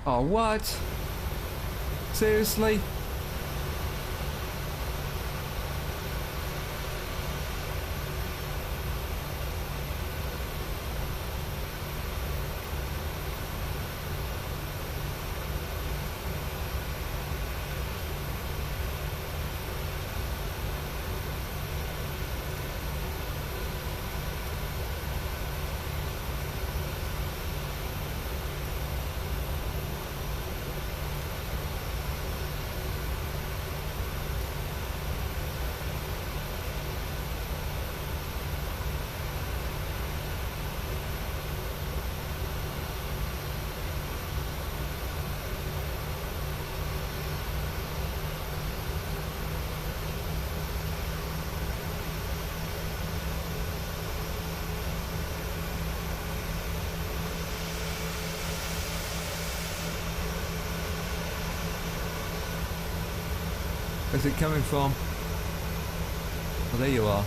Oh, what? Seriously? Where's it coming from? Oh, there you are.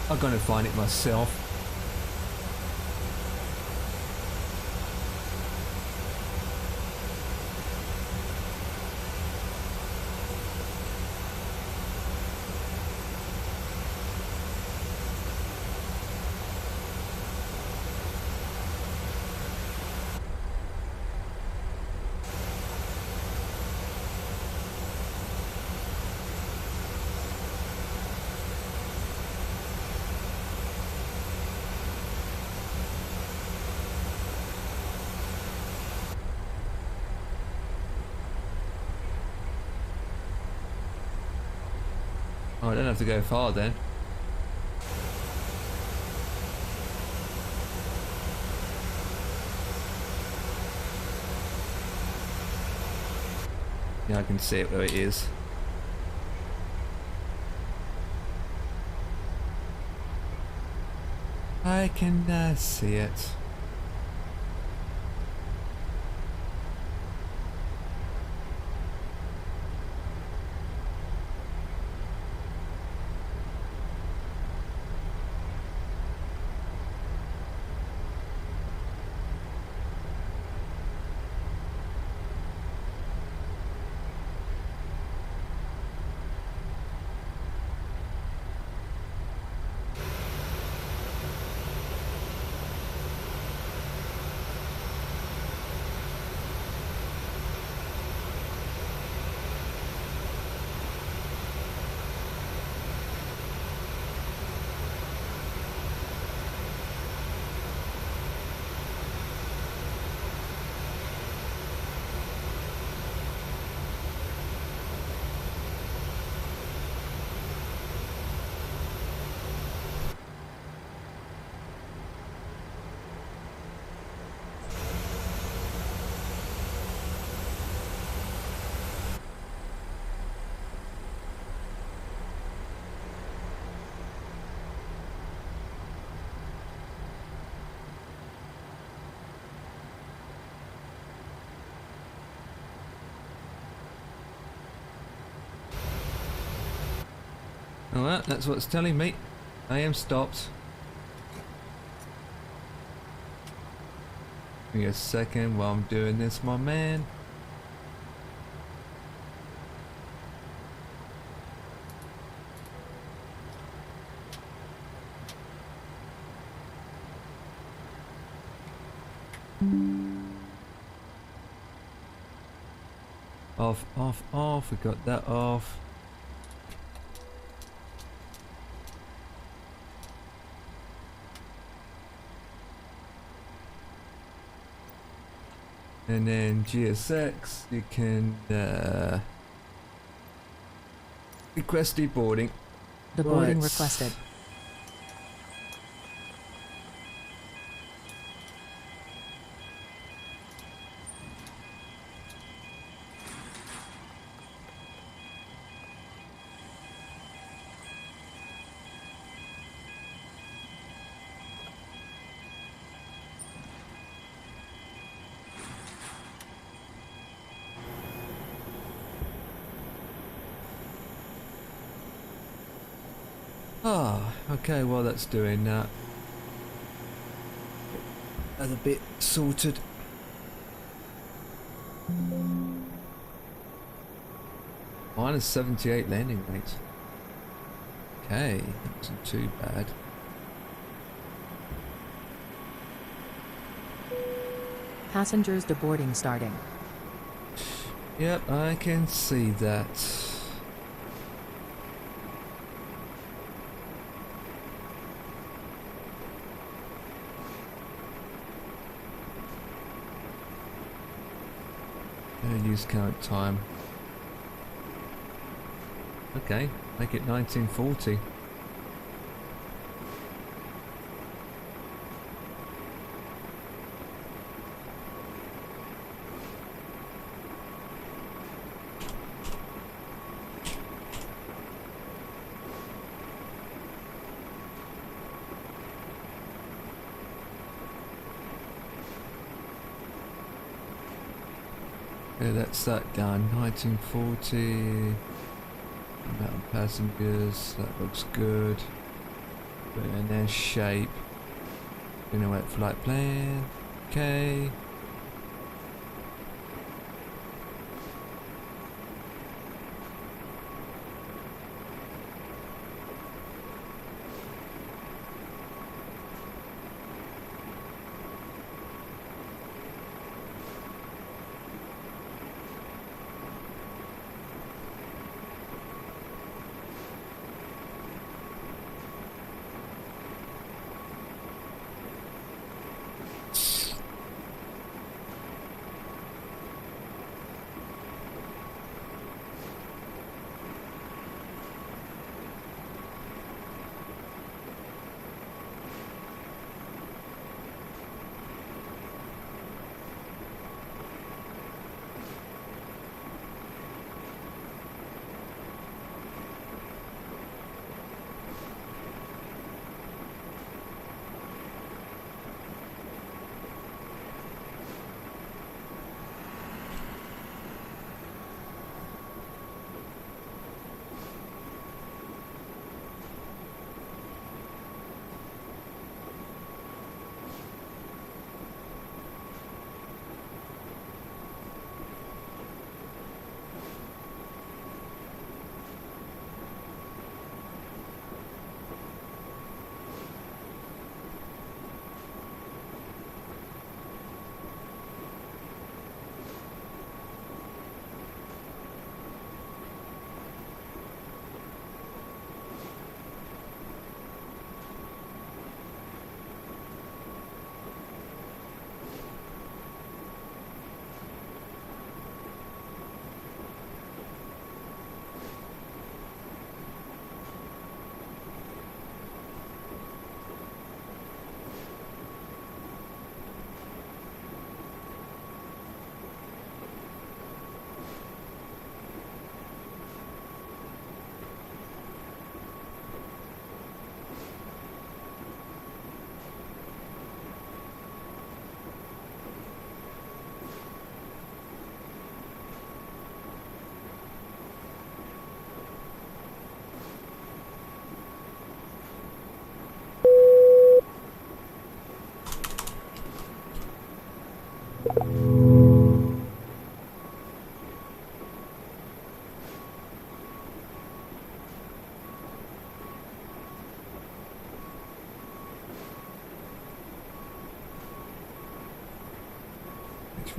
I'm gonna find it myself. Oh, I don't have to go far then. Yeah, I can see it where it is. I can see it. Alright, that's what it's telling me. I am stopped. Give me a second while I'm doing this, my man. Off, off, off. We got that off. And then GSX, you can request deboarding. The boarding Right. requested. Ah, okay, well that's doing that. That's a bit sorted. Minus 78 landing weight. Okay, that wasn't too bad. Passengers deboarding starting. Yep, I can see that. Use current time. Okay, make it 1940. Yeah, that's that done. 1940. Amount of passengers. That looks good. And then shape. Generate flight plan. Okay.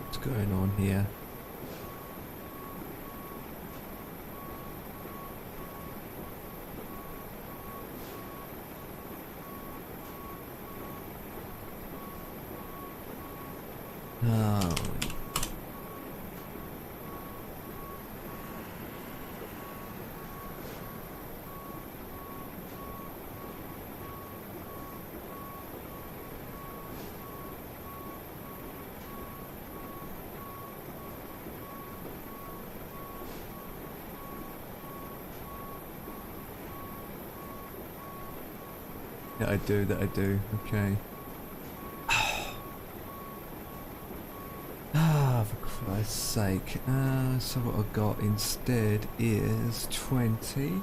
What's going on here? Oh. That I do, okay. Ah, for Christ's sake. So what I got instead is 20.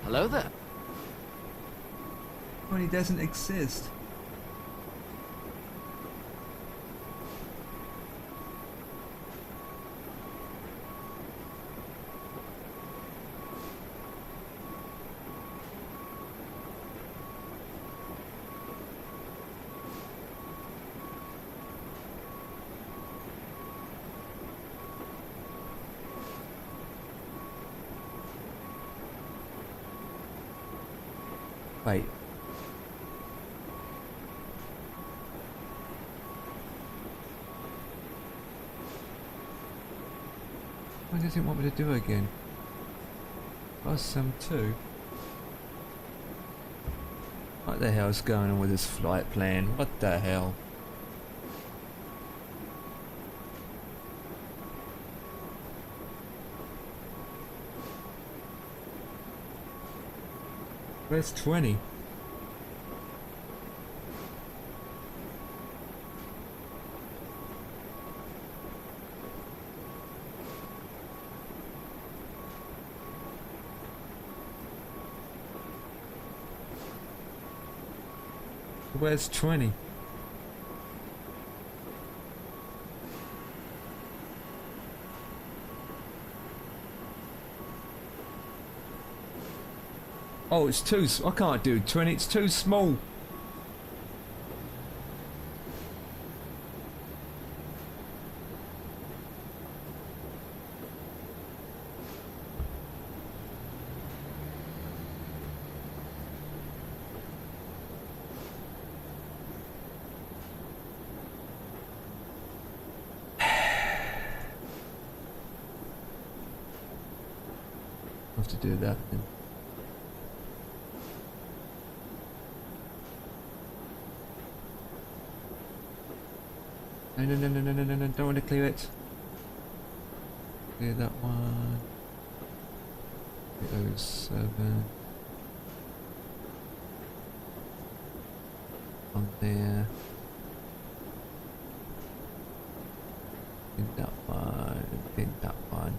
Hello there. 20 doesn't exist. Wait. What does it want me to do again? Plus some 2. What the hell's going on with this flight plan? What the hell? Where's 20? Where's 20? Oh, it's too. I can't do 20. It's too small. I have to do that then. No, don't want to clear it. Clear that one. 07. On there. Did that one, did that one.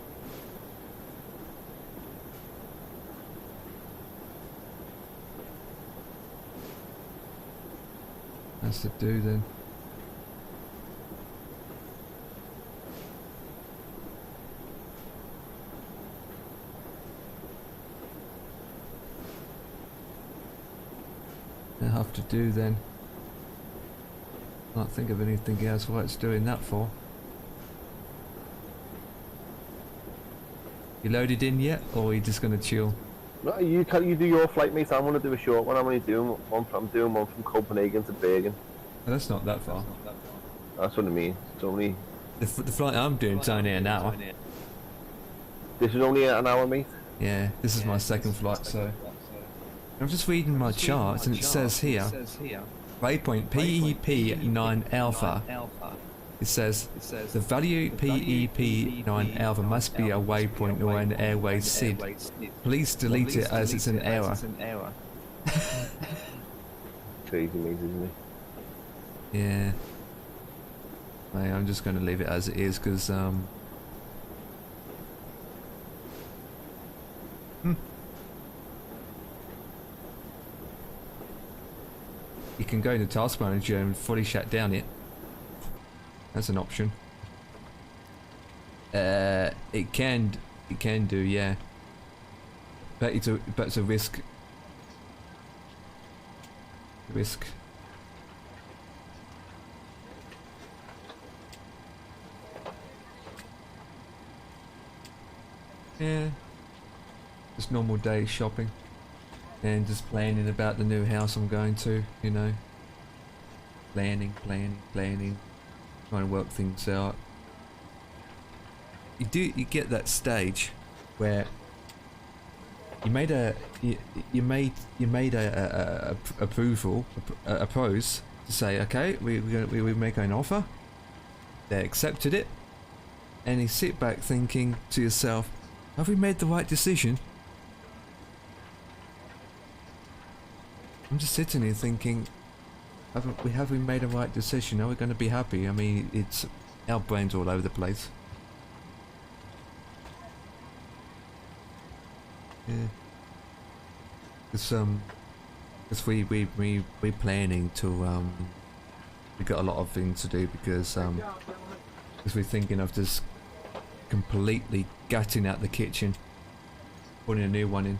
That's to do then. I have to do then. Can't think of anything else what it's doing that for. You loaded in yet, or are you just gonna chill? No, you do your flight, mate. I'm gonna do a short one. I'm only doing one. I'm doing one from Copenhagen to Bergen. Oh, that's not that far. That's what I mean. It's only. The flight I'm doing is only an hour. This is only an hour, mate. Yeah, this is my second flight, so. I'm just reading my charts, and it says here, waypoint PEP9 Alpha. It says the value PEP9 Alpha must be a waypoint or an airway SID. Please delete it as it's an error. Crazy, mate, isn't it? Yeah. Hey, I'm just going to leave it as it is because you can go into Task Manager and fully shut down it. That's an option. It can do, yeah. But it's a risk. risk. Yeah, just normal day shopping and just planning about the new house I'm going to, you know. Planning, trying to work things out. You get that stage where you made a approval, a pros to say, okay, we make an offer. They accepted it, and you sit back thinking to yourself, have we made the right decision? I'm just sitting here thinking, have we made a right decision? Are we going to be happy? I mean, it's our brains all over the place. Yeah. Because we're planning to we got a lot of things to do because we're thinking of just completely gutting out the kitchen, putting a new one in.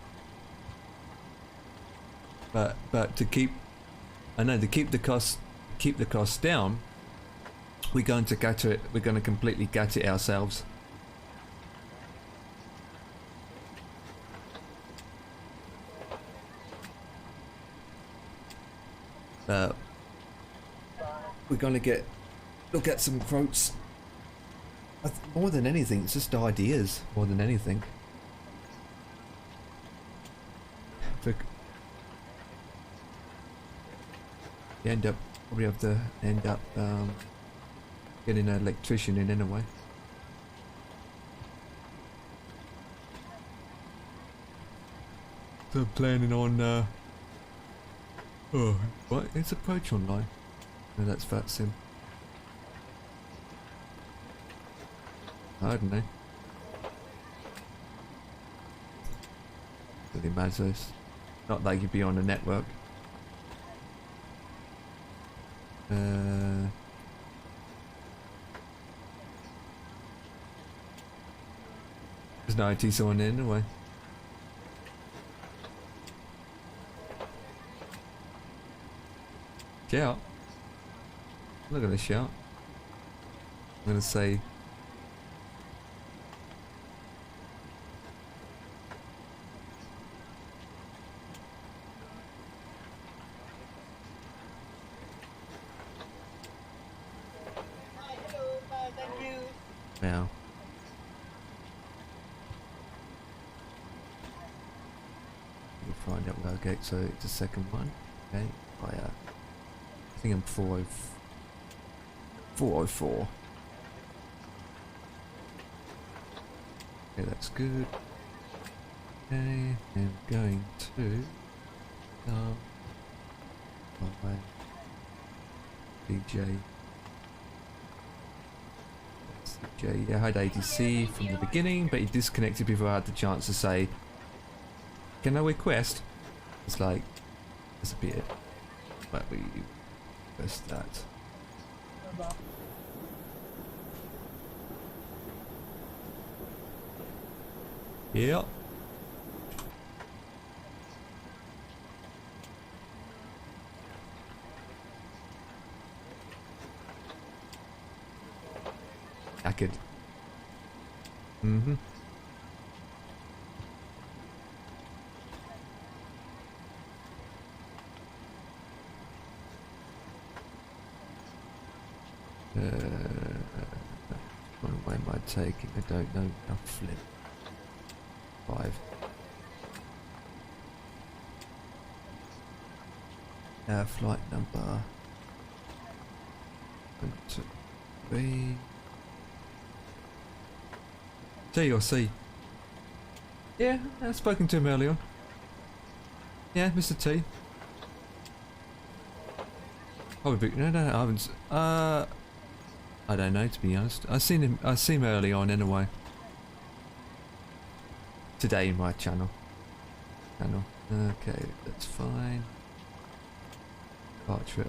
But to keep the costs down, we're going to gutter it. We're going to completely gut it ourselves. We're going to look at some quotes. More than anything, it's just ideas. More than anything. You probably have to end up getting an electrician in anyway. So I'm planning on oh, what? It's approach online. No, that's VATSIM. I don't know. Really matters. Not like you'd be on a network. There's no IT someone in anyway. Shout. I'm not gonna shout. I'm gonna say now. We'll find out where I get. So it's the second one. Okay. I think I'm 404. Okay, that's good. Okay, and going to DJ. Yeah, I had ADC from the beginning, but he disconnected before I had the chance to say, can I request? It's like, disappeared. But we request that. Yeah. I could. Mm-hmm. What way am I taking? I don't know. I'll flip. 5. Flight number 1, 2, 3. T or C? Yeah, I've spoken to him earlier. Yeah, Mr. T. Probably, no, I haven't. I don't know, to be honest. I seen him early on anyway. Today in my channel. Okay, that's fine. Departure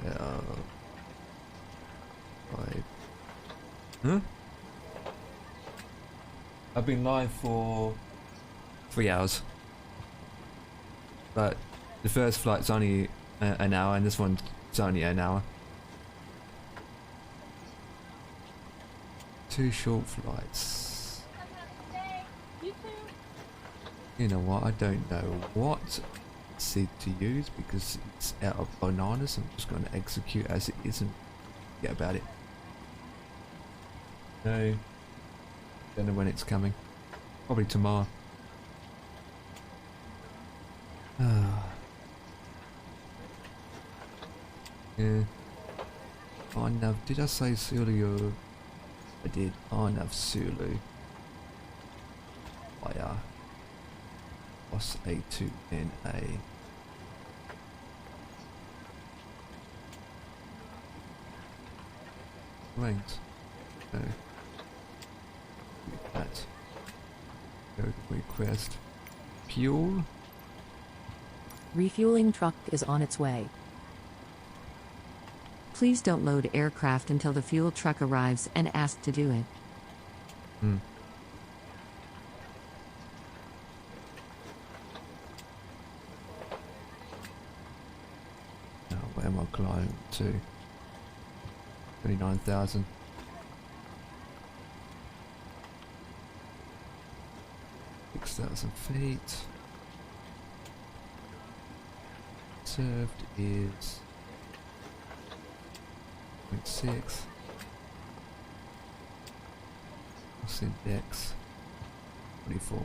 5. Huh? I've been live for 3 hours. But the first flight's only an hour, and this one's only an hour. 2 short flights. You know what? I don't know what seed to use because it's out of bananas. I'm just going to execute as it is and forget about it. No. Don't know when it's coming. Probably tomorrow. Yeah. Arnav, did I say Zulu? I did. Arnav Zulu. Fire. Boss A2NA. Wings. No. That. Go to request. Fuel. Refueling truck is on its way. Please don't load aircraft until the fuel truck arrives and ask to do it. Hmm. Now, where am I climbing to? 29,000. feet. Served is 0.6. What's index? 24.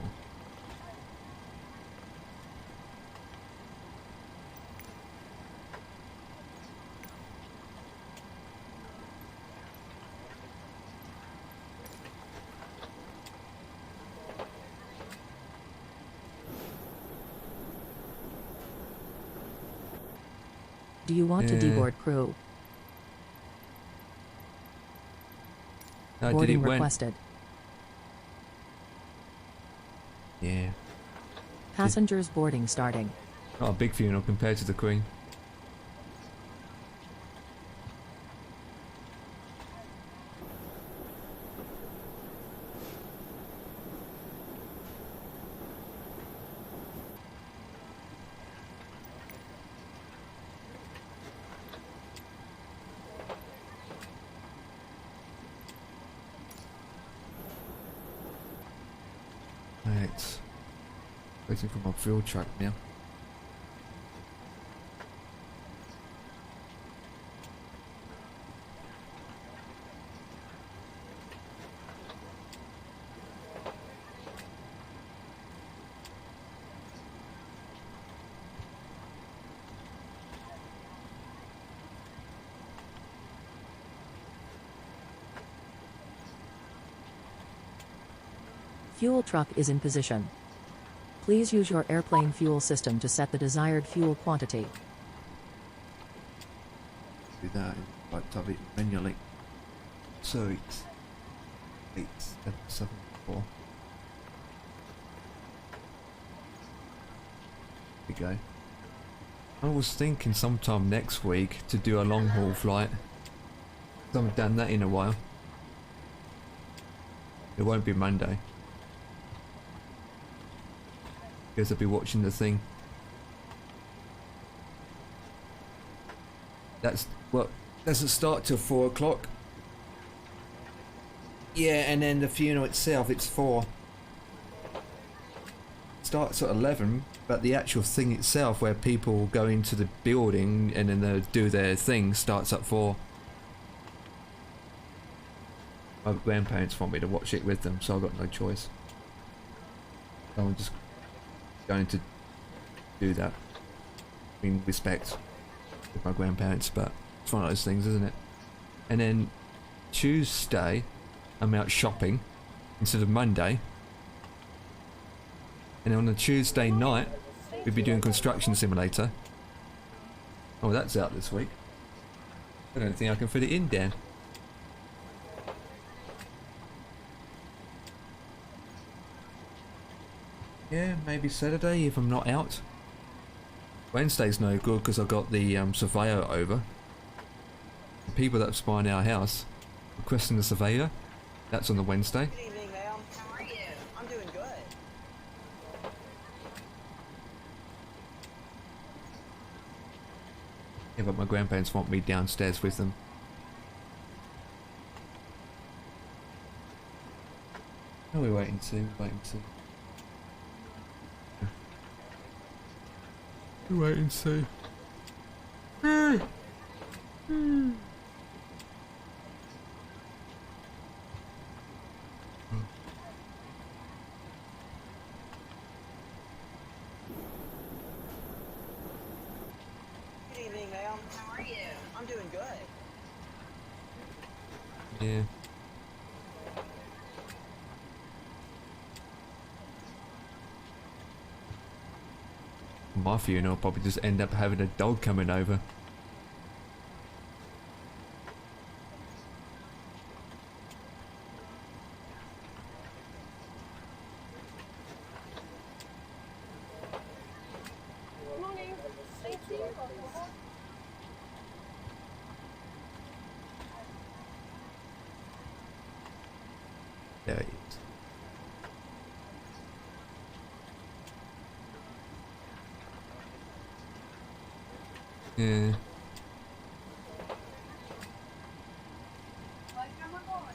Do you want to Yeah. deboard crew? No, did it Boarding went? requested. Yeah. Passengers boarding starting. Not a big funeral compared to the Queen. Right. Waiting for my fuel truck now. Fuel truck is in position. Please use your airplane fuel system to set the desired fuel quantity. Do that and like type it manually. So it's 874. There we go. I was thinking sometime next week to do a long haul flight. I haven't done that in a while. It won't be Monday. Because I'll be watching the thing. That's well, doesn't start till 4 o'clock. Yeah, and then the funeral itself, it's 4. Starts at 11, but the actual thing itself, where people go into the building and then they do their thing, starts at 4. My grandparents want me to watch it with them, so I've got no choice. So I'm just going to do that. I mean, respect with my grandparents, but it's one of those things, isn't it? And then Tuesday, I'm out shopping instead of Monday. And on a Tuesday night, we'd be doing Construction Simulator. Oh, that's out this week. I don't think I can fit it in, Dan. Yeah, maybe Saturday if I'm not out. Wednesday's no good because I've got the surveyor over. The people that spy in our house requesting the surveyor. That's on the Wednesday. Good evening, ma'am. How are you? I'm doing good. but my grandparents want me downstairs with them. Oh, we're waiting to see, we're waiting to see. We're waiting to see. Good evening, ma'am. How are you? I'm doing good. Yeah. My funeral, I'll probably just end up having a dog coming over. Morning. Thank you. There he is. Yeah.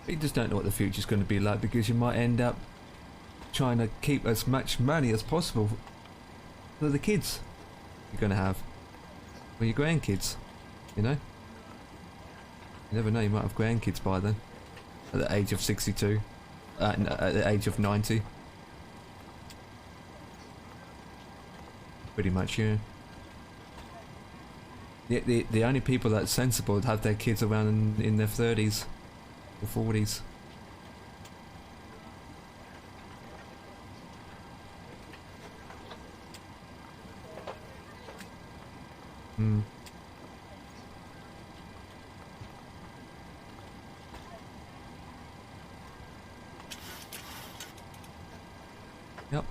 You just don't know what the future's going to be like, because you might end up trying to keep as much money as possible for the kids you're going to have, or your grandkids, you know? You never know, you might have grandkids by then, at the age of 62, no, at the age of 90. Pretty much, yeah. The only people that's sensible would have their kids around in their 30s or 40s. Hmm. Yep.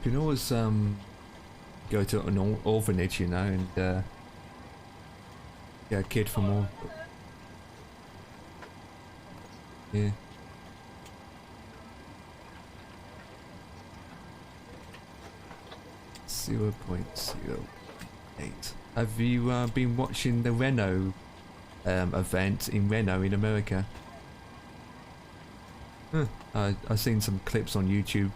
You can always go to an orphanage, you know, and get a kid from all. Yeah. .08. Have you been watching the Renault event in Renault in America? Huh. I've seen some clips on YouTube.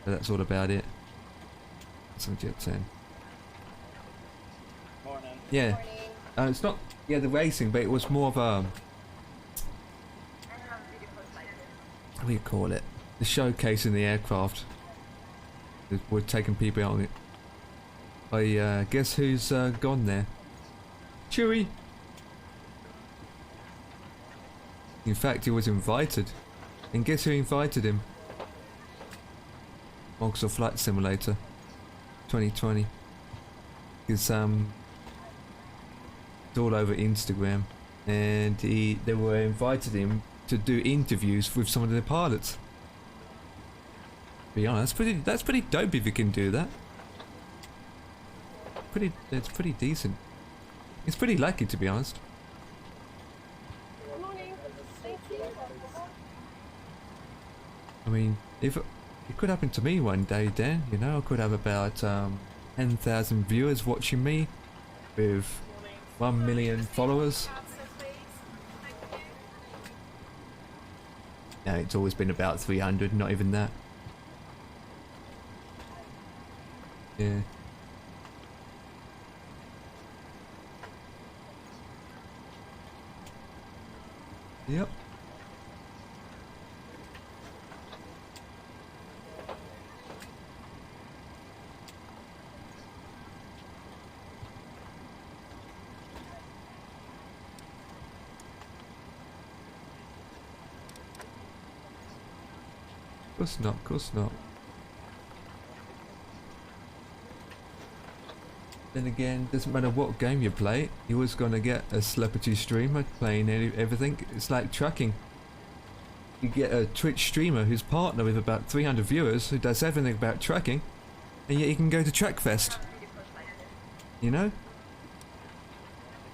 But that's all about it. Some Jet 10. Morning. Yeah. It's not, yeah, the racing, but it was more of a, what do you call it? The showcasing the aircraft. We're taking people out on it. I guess who's gone there? Chewie! In fact, he was invited. And guess who invited him? Microsoft Flight Simulator 2020. Because it's all over Instagram, and they were invited him to do interviews with some of the pilots. Be honest, that's pretty dope if you can do that. That's pretty decent. It's pretty lucky, to be honest. Morning. Thank you. I mean, if it could happen to me one day, Dan, you know, I could have about 10,000 viewers watching me with 1 million followers. No, it's always been about 300, not even that. Yeah. Yep. Of course not. Then again, doesn't matter what game you play, you're always gonna get a celebrity streamer playing everything. It's like trucking. You get a Twitch streamer who's partner with about 300 viewers who does everything about trucking, and yet you can go to Trackfest. You know?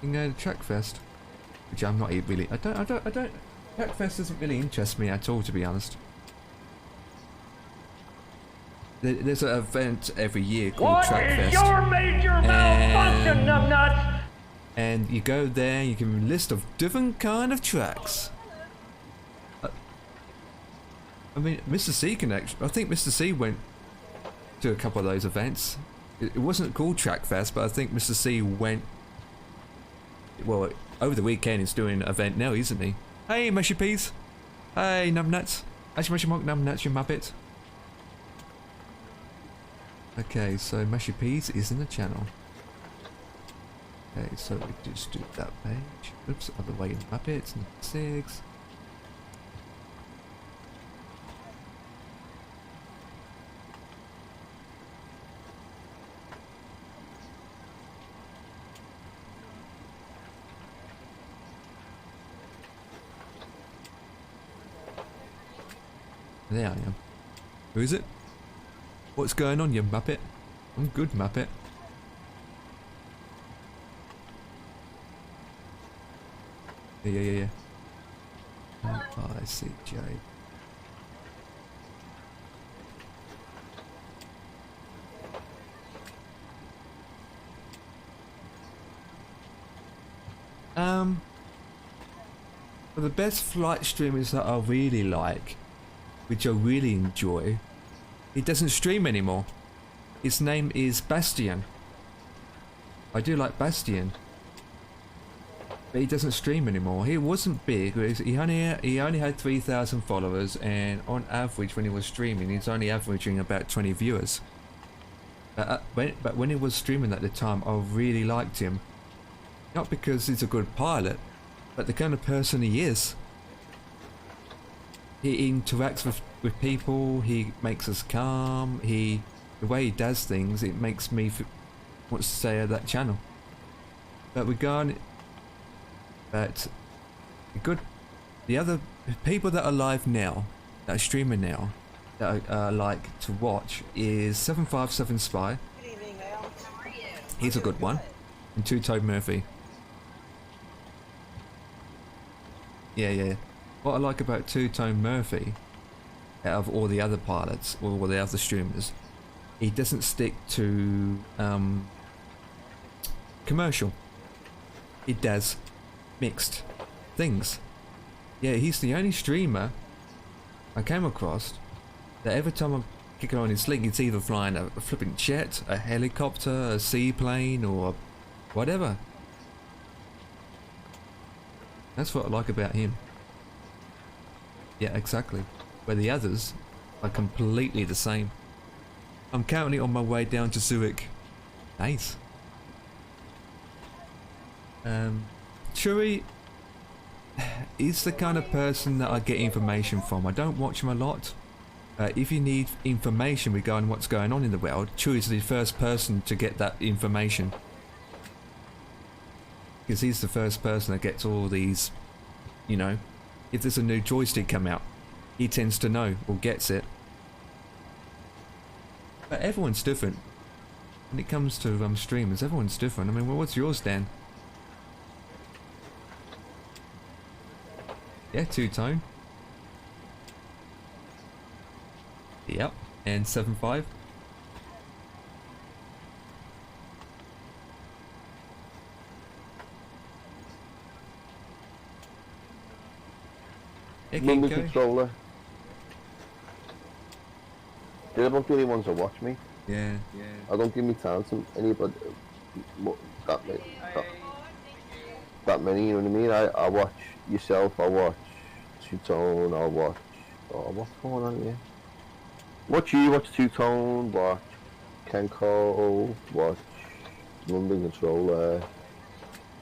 You can go to Trackfest, which I'm not really. I don't Trackfest doesn't really interest me at all, to be honest. There's an event every year called Trackfest. Your major malfunction, numbnuts? And you go there, you give them a list of different kind of tracks. I mean, Mr. C can actually... I think Mr. C went to a couple of those events. It wasn't called Trackfest, but I think Mr. C went... Well, over the weekend he's doing an event now, isn't he? Hey, Mushy Peas. Hey, Numbnuts. Actually, Mushy Monk Numbnuts, you muppet. Okay, so Mushy Peas is in the channel. Okay, so we just do that page. Oops, other way in Muppets, 6. There I am. Who is it? What's going on, you Muppet? I'm good, Muppet. Yeah. Oh, I see, Jay. For the best flight streamers that I really like, which I really enjoy, he doesn't stream anymore. His name is Bastian. I do like Bastian. But he doesn't stream anymore. He wasn't big. He only had 3,000 followers, and on average, when he was streaming, he's only averaging about 20 viewers. But when he was streaming at the time, I really liked him. Not because he's a good pilot, but the kind of person he is. He interacts with people. He makes us calm. The way he does things, it makes me want to stay at that channel. But the other people that are live now, that are streaming now, that I like to watch is 757 Spy. Good evening, ma'am. How are you? He's a good one. And Two-Toed Murphy. Yeah. What I like about Two-Tone Murphy, out of all the other pilots, or all the other streamers, he doesn't stick to commercial. He does mixed things. Yeah, he's the only streamer I came across that every time I'm kicking on his link, it's either flying a flipping jet, a helicopter, a seaplane, or whatever. That's what I like about him. Yeah, exactly. Where the others are completely the same. I'm currently on my way down to Zurich. Nice. Chewy is the kind of person that I get information from. I don't watch him a lot. If you need information regarding what's going on in the world, Chewy's the first person to get that information. Because he's the first person that gets all these, you know, if there's a new joystick come out, he tends to know or gets it. But everyone's different. When it comes to streamers, everyone's different. I mean, well, what's yours, Dan? Yeah, Two-Tone. Yep, and 7.5. Mummy controller. They're about the only ones that watch me. Yeah. I don't give me time to anybody that many, you know what I mean? I watch yourself, I watch Two-Tone, I watch... Oh, what's going on here? Watch you, watch Two-Tone, watch Kenko, watch Mummy controller.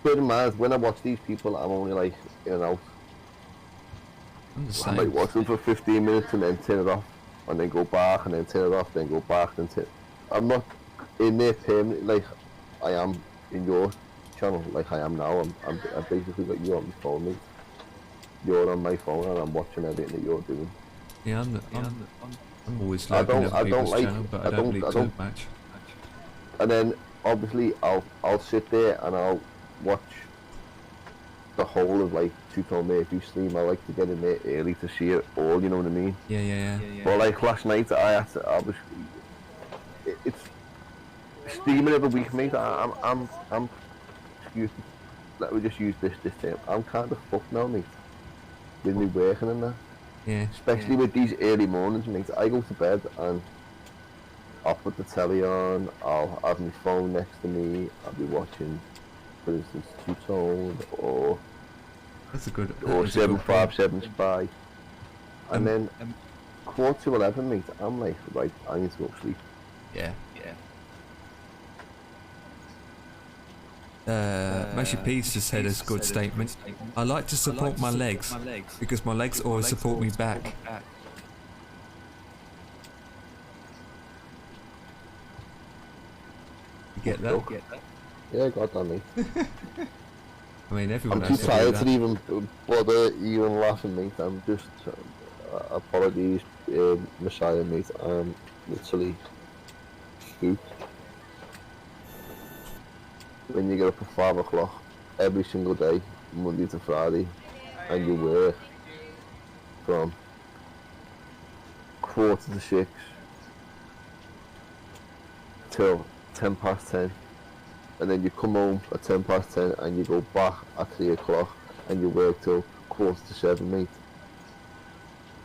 But in mind, when I watch these people, I'm only like in and out. I might watch them for 15 minutes and then turn it off, and then go back, and then turn it off, then go back, and turn. I'm not in there permanently like I am in your channel, like I am now. I've basically got you on my phone, mate. You're on my phone, and I'm watching everything that you're doing. Yeah, I'm always looking at people's channel, but I don't really talk much. And then obviously I'll sit there and I'll watch the whole of like two-tone Murphy stream. I like to get in there early to see it all. You know what I mean? Yeah. But like last night, I was. It's steaming every week, mate. I'm. Excuse me. Let me just use this term. I'm kind of fucked now, mate. With me working and that. Yeah. Especially with these early mornings, mate. I go to bed and I'll put the telly on. I'll have my phone next to me. I'll be watching, for instance, Two Tone or That's a good. or that's a good 757 Spy. And then 11:15, mate. I'm like, right, I need to go to sleep. Yeah. Mashi Pete's just said a good statement. I like to support my legs because my legs always support me back. You get that? Yeah, I got that, mate. I mean, everyone I'm has too to do tired that. to even bother even laughing, mate. I'm just apologies, Messiah, mate. I'm literally spooked. When you get up at 5 o'clock every single day, Monday to Friday, and you work from 5:45 till 10:10, and then you come home at 10:10 and you go back at 3 o'clock and you work till 6:45, mate.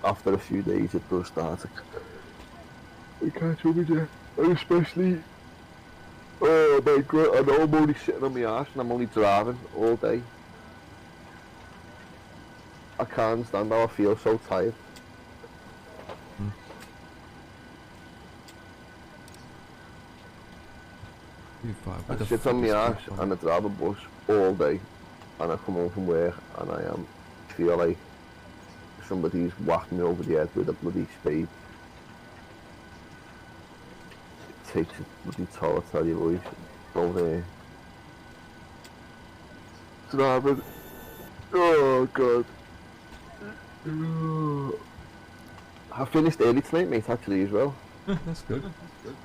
After a few days it does start to catch up with you, and especially, oh my god, I know I'm only sitting on my arse and I'm only driving all day. I can't stand how I feel so tired. I sit on my arse and I drive a bus all day, and I come home from work and I feel like somebody's whacked me over the head with a bloody spade. It takes a bloody toll, I tell you, boys. Over there. Driving. Oh god. I finished early tonight, mate, actually, as well. That's good.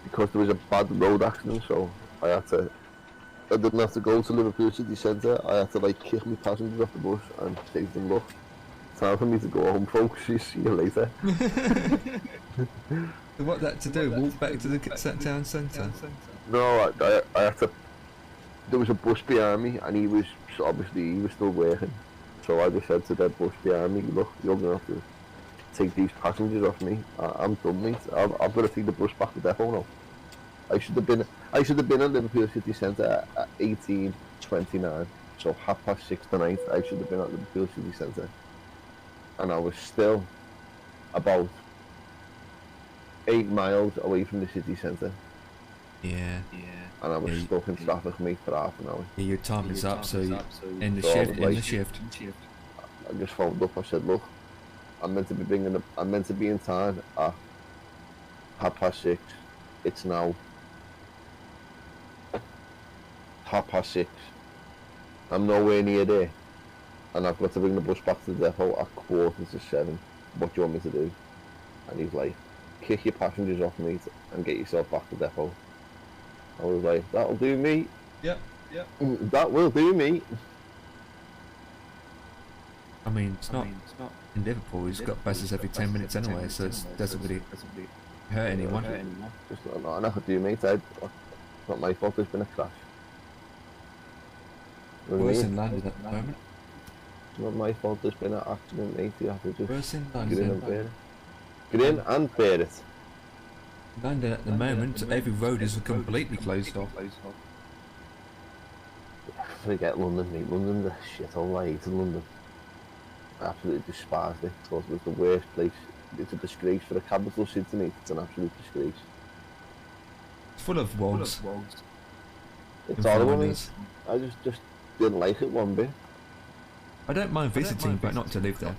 Because there was a bad road accident, so I didn't have to go to Liverpool City Centre. I had to like kick my passengers off the bus and say to them, look, time for me to go home, folks. See you later. So what that to do? Walk back to the town centre? No, I had to. There was a bus behind me, and he was still working. So I just said to that bus behind me, look, you're gonna have to take these passengers off me. I'm done, mate. I've got to take the bus back to depot now. I should have been at Liverpool City Centre at 18:29. So 6:30 tonight, I should have been at Liverpool City Centre, and I was still about 8 miles away from the city centre. Yeah. And I was stuck in traffic, mate, for half an hour. Yeah, your time is up, so you end the So I shift. was End the like- shift. I just phoned up. I said, look, I'm meant to be in time at 6:30. It's now 6:30. I'm nowhere near there, and I've got to bring the bus back to the depot at 6:45. What do you want me to do? And he's like, kick your passengers off, mate, and get yourself back to the depot. I was like, that'll do me. Yep. That will do me. I mean, it's not in Liverpool. He's got buses every 10 minutes anyway, so it doesn't really hurt anyone. Just not enough to do, mate. It's not my fault. There's been a crash. You know what I Worse mean? in London at the moment. It's not my fault. There's been an accident, mate. You have to just Worse in get in and London. bear it. Get in and bear it. London at the moment, every road is completely closed off. Forget London, mate. London's a shithole. I hated London. I absolutely despised it. Thought it was the worst place. It's a disgrace for the capital city, mate. It's an absolute disgrace. It's full of wogs. It's horrible, mate. I just didn't like it one bit. I don't mind visiting, but not to live there.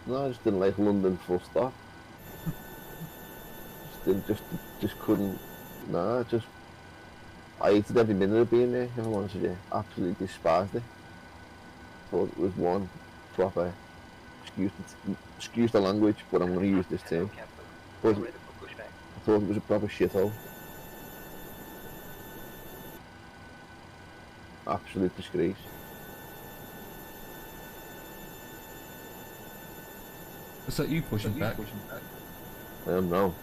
No, I just didn't like London full stop. just couldn't. Nah, I hated every minute of being there, if I'm honest with you. Absolutely despised it. Thought it was one proper, excuse the language, but I'm going to use this term. I thought it was a proper shithole. Absolute disgrace. What's that you pushing back? I don't know.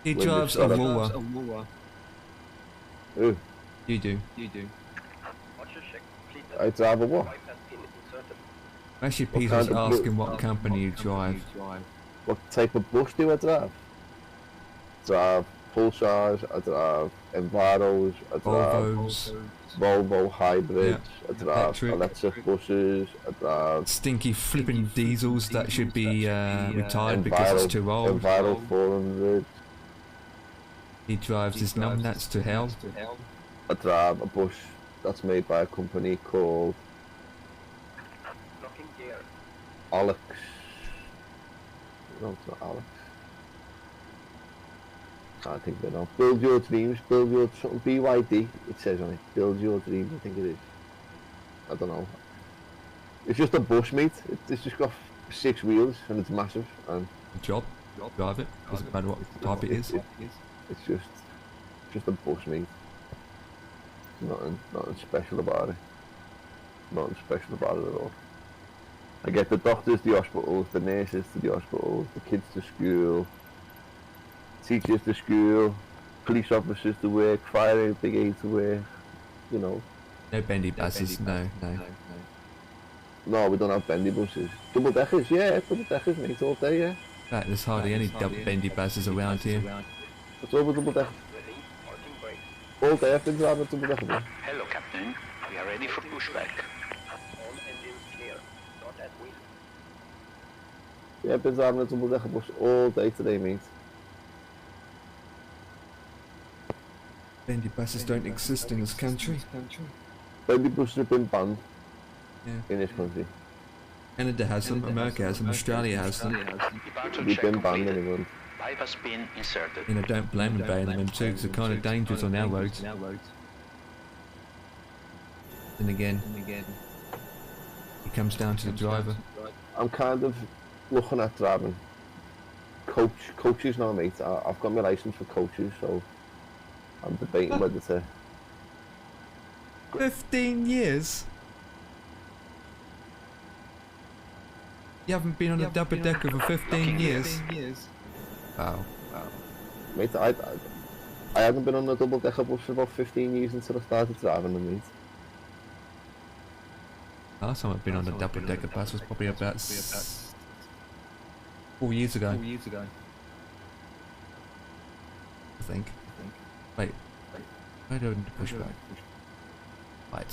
He When drives you a start Roller. Who? You do. I drive a what? Actually, What Peter's kind of asking what company you drive. What type of bus do I drive? Drive Pulsars, I drive Envaros, I drive Volvos. Volvo hybrids, Yeah. I drive Electric. electric buses, I drive Stinky flipping diesels that should be retired because it's too old. Enviro 400. He drives his numbnuts to hell. I drive a bus that's made by a company called Alex. No, it's not Alex. Can't think of it now. Build your dreams, build your something BYD. It says on it. Build your dreams. I think it is. I don't know. It's just a bus, mate. It's just got 6 wheels and it's massive. And Job. Drive it. Doesn't matter what type it is. It's just a bus, mate. Nothing special about it. Nothing special about it at all. I get the doctors to the hospitals, the nurses to the hospitals, the kids to school, teachers to school, police officers to work, fire brigade to work, you know. No bendy buses, no. No, we don't have bendy buses. Double deckers, yeah, double deckers, mate, all day, yeah. Right, there's hardly any bendy buses around here. It's over double deckers. All day I've been driving a double decker bus. Hello, Captain. We are ready for pushback. Yeah, I've been driving a double decker bus all day today, mate. Bendy buses don't exist in this country. Bendy buses have been banned Yeah. in this country. Canada has them, America has them, Australia has them. Departure We've check been banned in completed. England. Bypass pin inserted. You know, don't blame them banning them too, because they're kind of dangerous on our roads. And again, it comes down to the driver. I'm kind of looking at driving coaches now, mate. I've got my license for coaches, so I'm debating whether to. 15 years? You haven't been on a double decker for 15 years? Wow. Mate, I hadn't been on a double decker bus for about 15 years until I started driving them, mate. Last time I've been on a double decker bus was probably about 4 years ago. I think. Wait. Where do I need to push back? Right.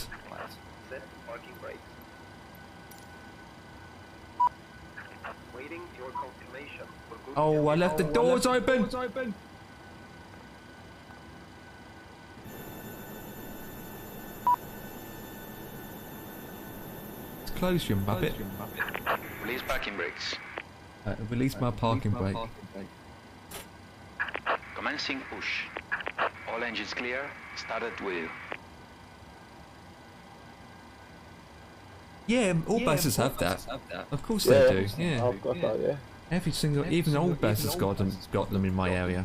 Set parking brakes. Waiting your confirmation for good. Oh, I left the doors open! It's closed, you muppet. Release parking brakes. Release my parking brake. Commencing push. All engines clear. Start at wheel. Yeah, all buses have that. Of course Yeah, they do. Yeah. I've got that, yeah. Every single, even old buses got them in my area.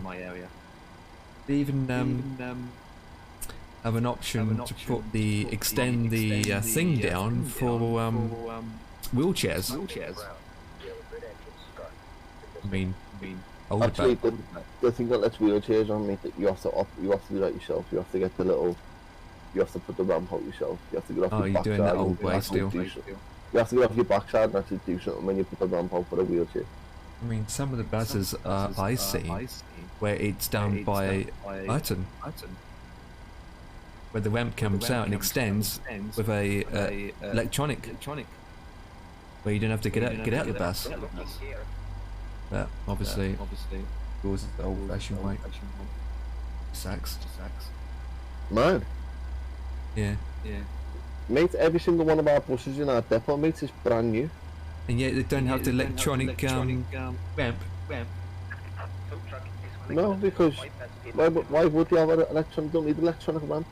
They even have an option to put extend the thing down for wheelchairs. I mean, older Actually, bu- the thing that lets wheelchairs on, mate, that you have to do that yourself. You have to get the little. You have to put the ramp out yourself. You have to get off Oh, your you're backside. doing that and old way actually still. do something. You have to get off your backside and actually do something when you put the ramp out for a wheelchair. I mean, some of the buses I see where it's done by Iton, where the ramp comes out and extends with a electronic, where you don't have to get out the bus. But obviously, yours is the old-fashioned way. Sacks. Man, Yeah. mate, every single one of our buses in our depot, mate, is brand new. And yet they don't have the electronic ramp. No, because why would you have an electronic? Don't need electronic ramp.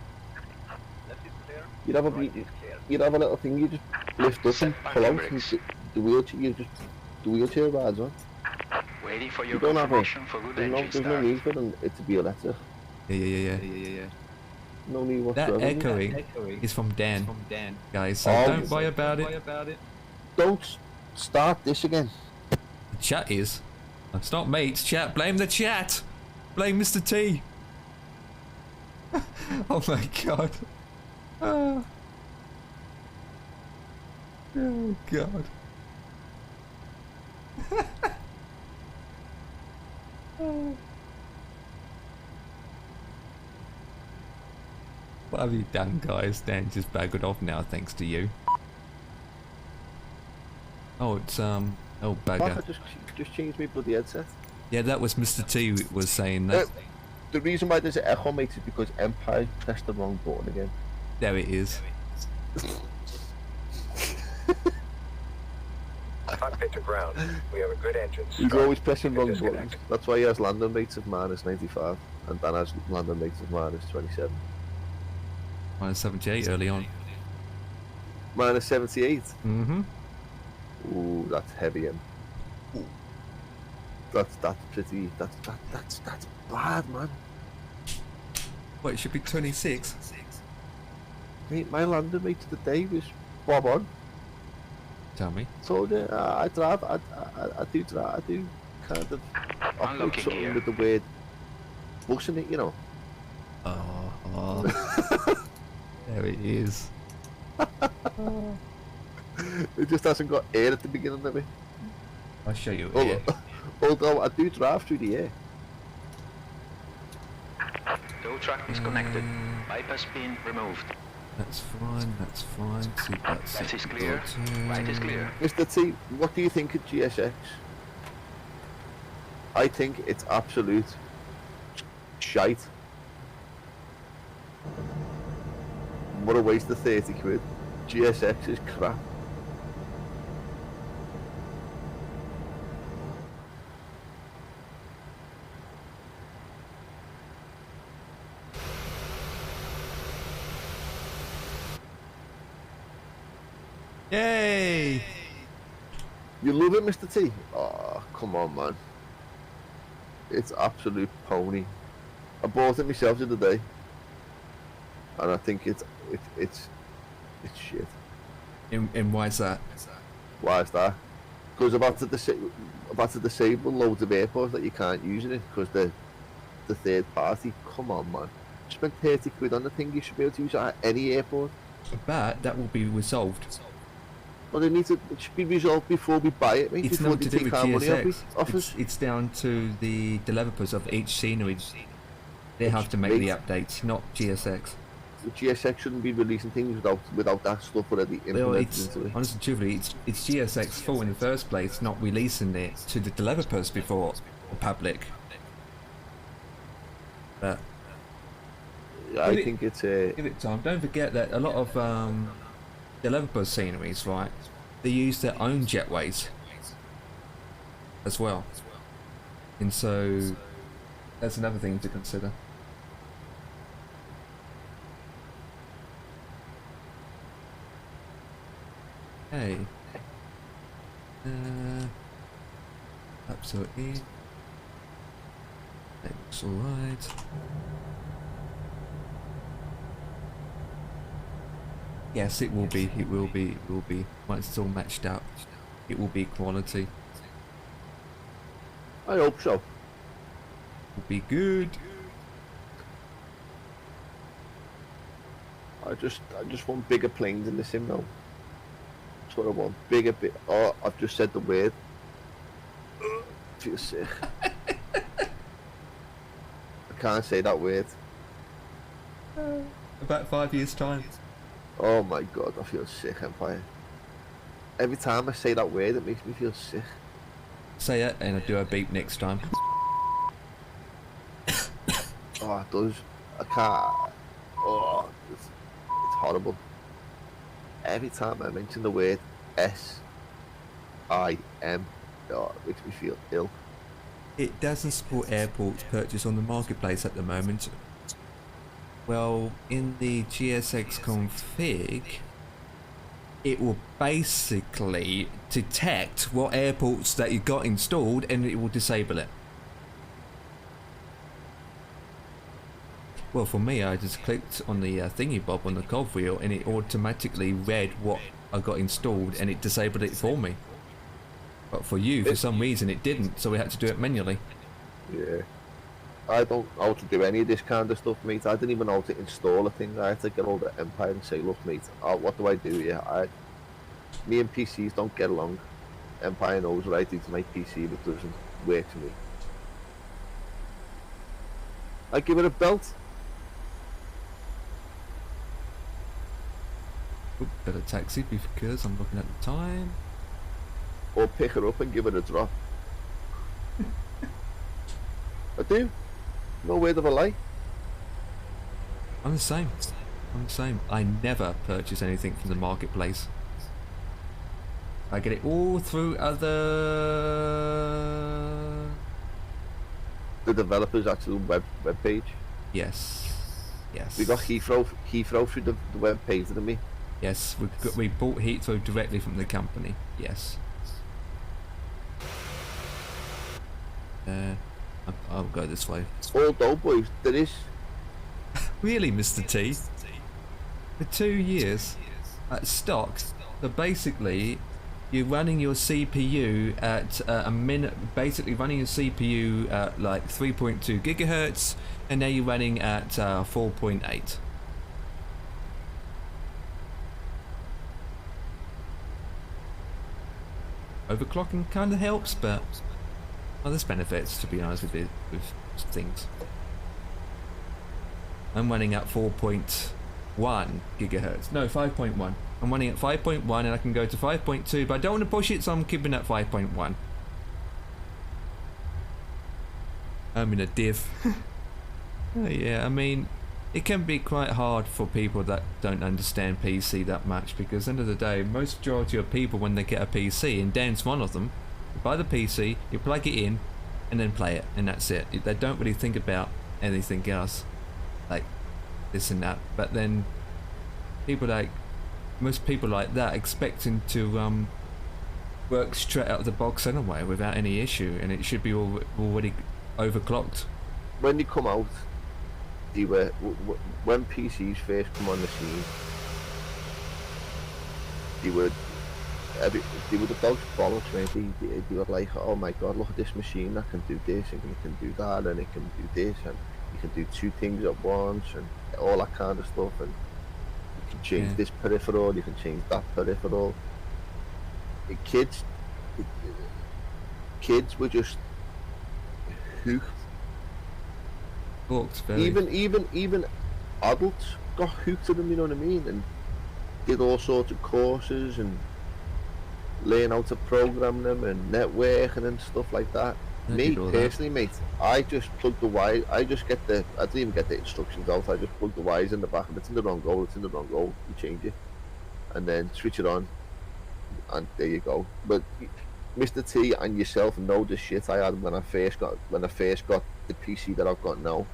You'd have a little thing you just lift up and pull out and the wheelchair. You just the wheelchair rides on. Waiting for your You don't have confirmation for good engine there's no start. need for it to be electric. Yeah. No need That whatsoever. echoing is from Dan, guys. So Oh, don't worry about it. Don't start this again. The chat is. It's not me. It's chat. Blame the chat. Blame Mr. T. Oh my god. Oh, oh god. Oh. What have you done, guys? Dan just buggered off now, thanks to you. Oh, it's oh bugger. I just changed my bloody headset. Yeah, that was Mr. T was saying that. The reason why there's an echo, mate, is because Empire pressed the wrong button again. There it is. Hot pit to ground. We have a good engine. He's always pressing wrong buttons. That's why he has landing rates of minus 95, and Dan has landing rates of minus 27. Minus 78 early on. Minus 78? Mm-hmm. Ooh, that's heavy, him. That's pretty. That's bad, man. What, it should be 26? Mate, my landing rate of the day was bob on. Tell me. So I drive. I do kind of operate something with the word bus in it, you know. Oh. There it is. It just hasn't got air at the beginning of it. I'll show you air. Although I do drive through the air. Tow truck disconnected. Bypass pin removed. That's fine, that's fine. Left is clear. Right is clear. Mr. T, what do you think of GSX? I think it's absolute shite. What a waste of 30 quid. GSX is crap. Yay! You love it, Mr. T? Oh, come on, man. It's absolute pony. I bought it myself the other day, and I think it's shit. And why is that? Why is that? Because I've had to disable loads of airports that you can't use in it because the third party. Come on, man. You spent 30 quid on the thing. You should be able to use it at any airport. But that will be resolved. Well, it should be resolved before we buy it, mate. It's before not they to do take with our money off GSX. us. It's down to the developers of each scenery. They have to make the updates, not GSX. The GSX shouldn't be releasing things without that stuff already implemented into it. Honestly, truthfully, it's GSX fault in the first place, not releasing it to the developers before the public. But I think it's a... Give it time. Don't forget that a lot of developer sceneries, right, they use their own jetways as well. And so that's another thing to consider. Hey. Absolutely. That looks alright. Yes, it will be. It will be. It will be. Once it's all matched up, it will be quality. I hope so. It will be good. I just want bigger planes in the sim now. That's what I want. Bigger bit. Oh, I've just said the word. I feel sick. I can't say that word. About 5 years' time. Oh my god, I feel sick, Empire. Every time I say that word, it makes me feel sick. Say it and I'll do a beep next time. Oh, it does. I can't. Oh, it's horrible. Every time I mention the word S-I-M, oh, it makes me feel ill. It doesn't support airports purchased on the marketplace at the moment. Well, in the GSX config, it will basically detect what airports that you got installed and it will disable it. Well, for me, I just clicked on the thingy bob on the cogwheel, and it automatically read what I got installed, and it disabled it for me. But for you, for some reason, it didn't, so we had to do it manually. Yeah. I don't know how to do any of this kind of stuff, mate. I didn't even know how to install a thing. I had to get hold of Empire and say, look, mate, what do I do here? Me and PCs don't get along. Empire knows what I do to my PC, but doesn't work for me. I give it a belt. Oop, got a taxi because I'm looking at the time. Or pick her up and give it a drop. I do. No word of a lie. I'm the same. I'm the same. I never purchase anything from the marketplace. I get it all through other... The developer's actual web page. Yes. Yes. We got Heathrow through the web page, didn't we? Yes, we bought Heathrow directly from the company. Yes. I'll go this way. Although, boys, there is... Really, Mr. T? For 2 years at stock, so basically you're running your CPU at a minute, basically running your CPU at like 3.2 gigahertz, and now you're running at 4.8. Overclocking kind of helps, but well, there's benefits, to be honest with things. I'm running at 4.1 gigahertz. No, 5.1. I'm running at 5.1 and I can go to 5.2, but I don't want to push it, so I'm keeping at 5.1. I'm in a div. Yeah, I mean, it can be quite hard for people that don't understand PC that much, because at the end of the day, most majority of people, when they get a PC, and Dan's one of them, you buy the PC, you plug it in, and then play it, and that's it. They don't really think about anything else, like this and that. But then most people like that expecting to work straight out of the box anyway without any issue, and it should be already overclocked. When they come out, they were when PCs first come on the scene, they were the dogs bollocks, mate. They were like, oh my god, look at this machine that can do this and it can do that and it can do this and you can do 2 things at once and all that kind of stuff, and you can change this peripheral, you can change that peripheral. The kids were just hooked. Even adults got hooked to them, you know what I mean, and did all sorts of courses and learn how to program them and networking and stuff like that. Me personally, mate, I just plug the wire. I didn't even get the instructions out. I just plug the wires in the back. If it's in the wrong hole, it's in the wrong hole. You change it, and then switch it on, and there you go. But Mr. T and yourself know the shit I had when I first got the PC that I've got now.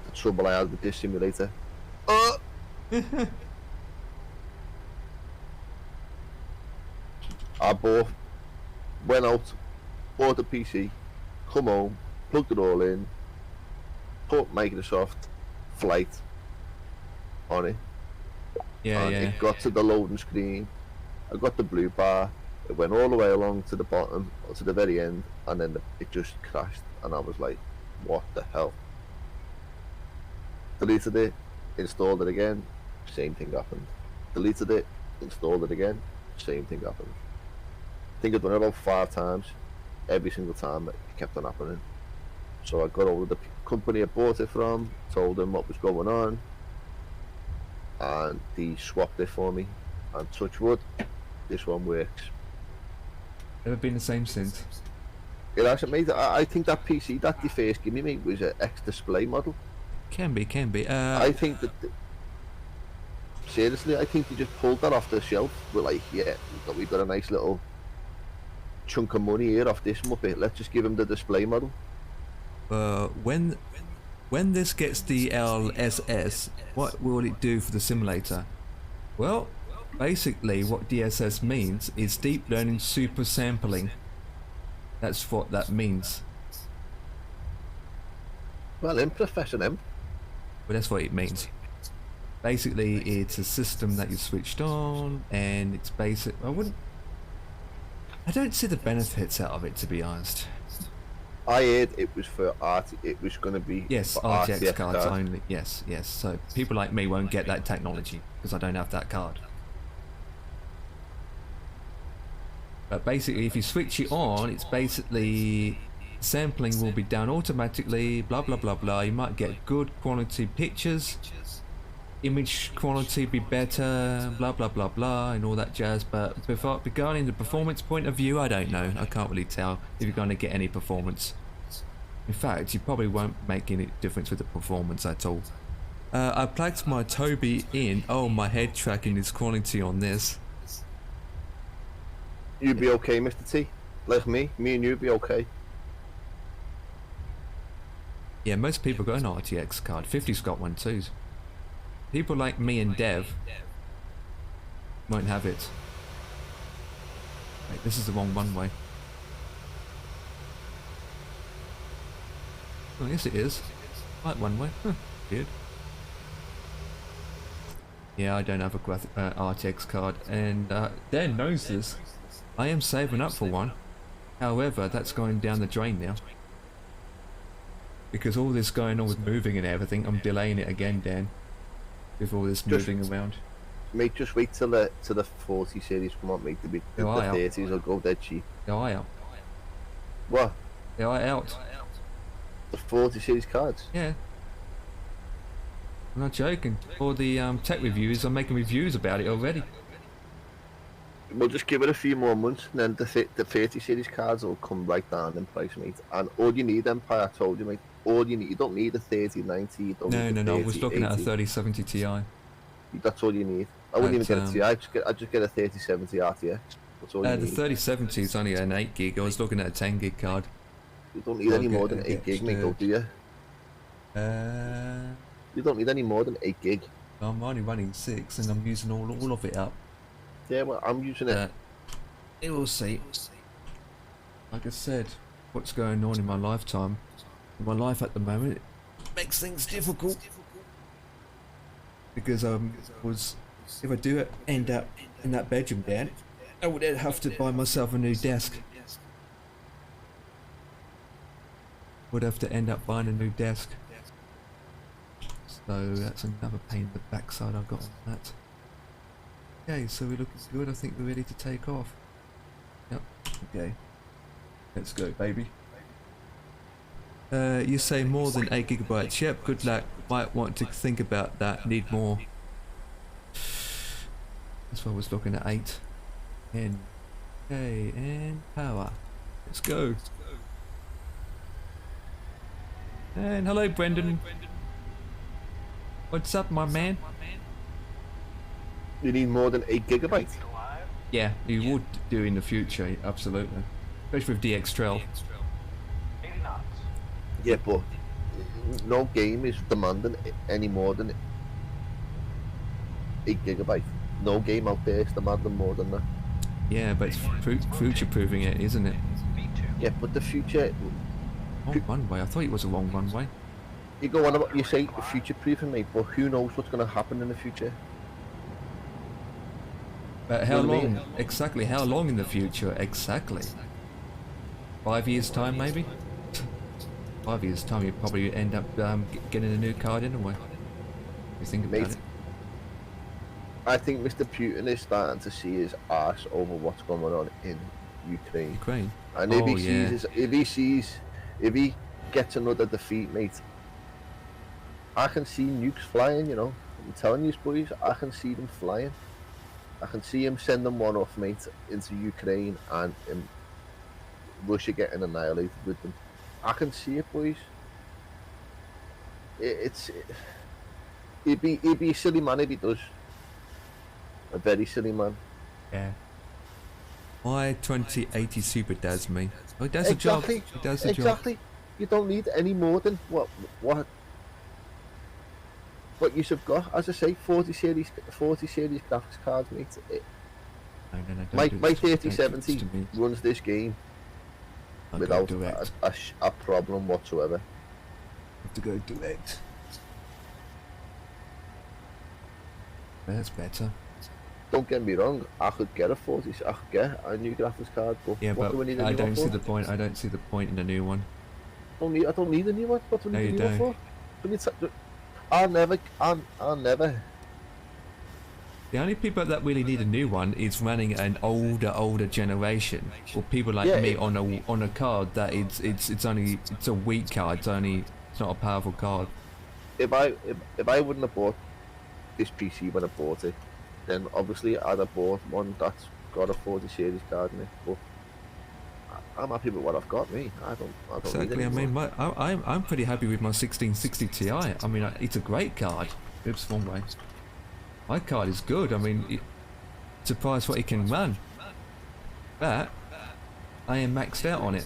The trouble I had with this simulator. I went out, bought the PC, come home, plugged it all in, put Microsoft Flight on it. It got to the loading screen. I got the blue bar. It went all the way along to the bottom, or to the very end, and then it just crashed. And I was like, what the hell? Deleted it, installed it again, same thing happened. Deleted it, installed it again, same thing happened. I think I'd done it about 5 times. Every single time it kept on happening. So I got over the company I bought it from, told them what was going on, and they swapped it for me. And touch wood, this one works. Never been the same since. It hasn't, mate. I think that PC that they first gave me, mate, was an X-Display model. Can be. I think that seriously, I think they just pulled that off the shelf. We're like, yeah, we've got a nice little chunk of money here off this muppet. Let's just give him the display model. When this gets the LSS, what will it do for the simulator? Well, basically what DSS means is deep learning super sampling. That's what that means. Well, Professor M. Well, that's what it means. Basically, it's a system that you switched on, and it's basic. I don't see the benefits out of it, to be honest. I heard it was for art. It was going to be Yes, for RTX RTX cards only. Yes, yes. So people like me won't get that technology because I don't have that card. But basically, if you switch it on, it's basically sampling will be done automatically. Blah blah blah blah. You might get good quality pictures. Image quality be better, blah blah blah blah, and all that jazz. But regarding the performance point of view, I don't know. I can't really tell if you're going to get any performance. In fact, you probably won't make any difference with the performance at all. I plugged my Toby in. Oh, my head tracking is quality on this. You'd be okay, Mr. T. Like me and you'd be okay. Yeah, most people got an RTX card. 50's got one too. People like me and Dev won't have it. Wait, this is the wrong one-way. Oh, yes it is. Right one-way. Huh, weird. Yeah, I don't have a RTX card, and Dan knows this. I am saving up for one. However, that's going down the drain now. Because all this going on with moving and everything, I'm delaying it again, Dan. With all this moving around. Mate, just wait till the 40 series come out, mate. The 30s will go dead cheap. They're out. What? They're out. The 40 series cards? Yeah. I'm not joking. All the tech reviews, I'm making reviews about it already. We'll just give it a few more months, and then the 30 series cards will come right down in price, mate. And all you need, Empire, I told you, mate. All you need, you don't need a 3090. You don't need a 30, I was looking 80. at a 3070 Ti. That's all you need. I wouldn't even get a Ti. I'd just get a 3070 RTX. That's all you need. The 3070 is only an 8 gig. I was looking at a 10 gig card. You don't need any more than 8 gig, mate, though, do you? You don't need any more than 8 gig. I'm only running 6, and I'm using all of it up. Yeah, well, I'm using it. We'll see. Like I said, what's going on in my lifetime, in my life at the moment, it makes things difficult. Because if I do end up in that bedroom, Dan, I would have to buy myself a new desk. Would have to end up buying a new desk. So that's another pain in the backside I've got on that. Okay, so we're looking good. I think we're ready to take off. Yep. Okay. Let's go, baby. You say more than 8 gigabytes. Yep, good luck. Might want to think about that. Need more. That's why I was looking at 8. And okay, and power. Let's go. And hello, Brendan. What's up, my man? You need more than 8 gigabytes? Yeah, you would do in the future, absolutely. Especially with DX12. Yeah, but no game is demanding any more than 8 gigabytes. No game out there is demanding more than that. Yeah, but it's future-proofing it, isn't it? Yeah, but the future... Wrong runway. I thought it was a wrong runway. You go on about, you say future-proofing, mate, but who knows what's going to happen in the future? But how long? Exactly, how long in the future? Exactly. 5 years' time, maybe? 5 years' time, you probably end up getting a new card anyway. If you think about it. I think Mr. Putin is starting to see his arse over what's going on in Ukraine. And if he gets another defeat, mate, I can see nukes flying, you know. I'm telling you, boys, I can see them flying. I can see him sending one off, mate, into Ukraine, and Russia getting annihilated with them. I can see it, boys. He'd be a silly man if he does. A very silly man. Yeah. Why 2080 Super does me? Oh, it does a job. It does a job. Exactly. You don't need any more than what you've got. As I say, 40 series graphics cards, mate. My 3070 runs this game without a problem whatsoever. Have to go direct. That's better. Don't get me wrong, I could get a 40, I could get a new graphics card, but Yeah, what but do I need a I new one don't see for? the point. I don't see the point in a new one. I don't need a new one. What do I No, need you a new one don't. for? What do you t- I'll never. The only people that really need a new one is running an older generation, or people like Yeah, me on a card that it's a weak card. It's not a powerful card. If I wouldn't have bought this PC when I bought it, then obviously I'd have bought one that's got a 40 series card in it. But I'm happy with what I've got. Me, I don't Exactly. need I any mean, more. I'm pretty happy with my 1660 Ti. I mean, it's a great card. Oops, wrong way. My card is good. I mean, surprised what it can run. But I am maxed out on it.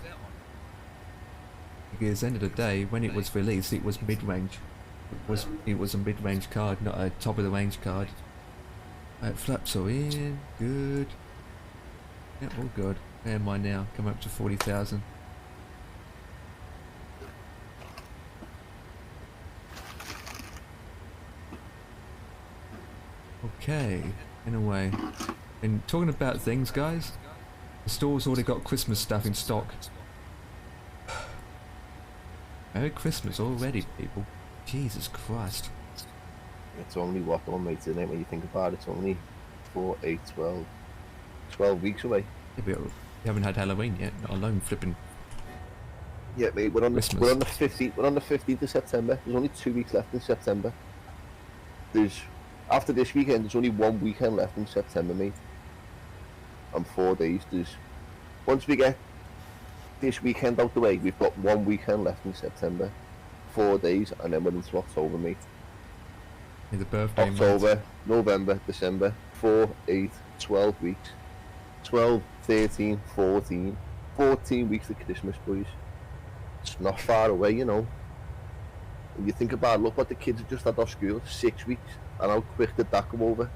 Because at the end of the day, when it was released, it was mid-range. It was a mid-range card, not a top-of-the-range card. Right, flaps are in. Good. Yeah, all good. Where am I now? Come up to 40,000. Okay, in a way. And talking about things, guys, the store's already got Christmas stuff in stock. Merry Christmas already, people. Jesus Christ. It's only what on, mate, isn't it? When you think about it, it's only 4, 8, 12 weeks away. Yeah, but we haven't had Halloween yet, not alone flipping. Yeah, mate, we're on the Christmas. we're on the 15th. We're on the 15th of September. There's only 2 weeks left in September. After this weekend, there's only 1 weekend left in September, mate. And 4 days. Once we get this weekend out the way, we've got 1 weekend left in September, 4 days, and then we're into October, mate. Yeah, the birthday October, month. November, December, 4, 8, 12 weeks. 12, 13, 14. 14 weeks of Christmas, boys. It's not far away, you know. When you think about it, look what the kids have just had off school, 6 weeks, and how quick did that go over?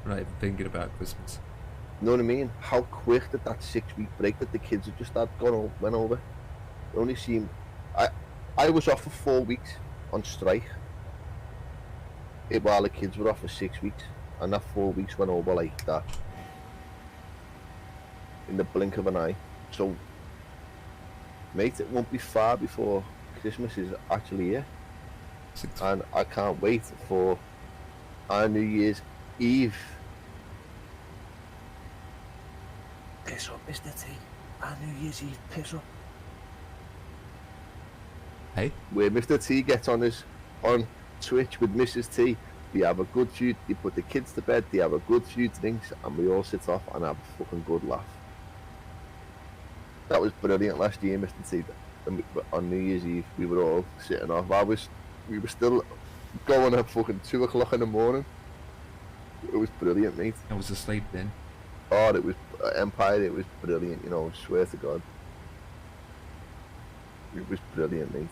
I'm not even thinking about Christmas. You know what I mean? How quick did that 6 week break that the kids have just had went over? It only seemed... I was off for 4 weeks on strike, while the kids were off for 6 weeks, and that 4 weeks went over like that. In the blink of an eye. So, mate, it won't be far before Christmas is actually here. And I can't wait for our New Year's Eve. Piss up, Mr. T. Our New Year's Eve, piss up. Hey? Where Mr. T gets on Twitch with Mrs. T. They have a good few, they put the kids to bed, they have a good few drinks, and we all sit off and have a fucking good laugh. That was brilliant last year, Mr. T. On New Year's Eve, we were all sitting off. We were still going at fucking 2 o'clock in the morning. It was brilliant, mate. I was asleep then. Oh, it was Empire. It was brilliant. You know, I swear to God, it was brilliant, mate.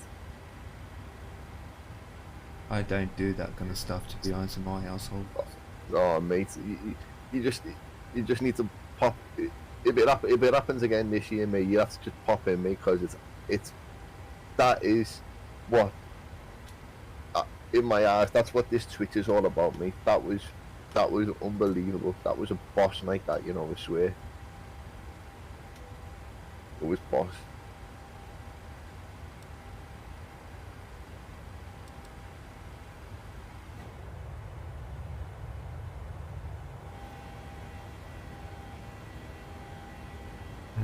I don't do that kind of stuff, to be honest, in my household. Oh, mate, you just need to pop. If it happens again this year, mate, you have to just pop in, mate, because that is what in my eyes, that's what this Twitch is all about, mate. That was unbelievable. That was a boss night, that, you know, I swear. It was boss.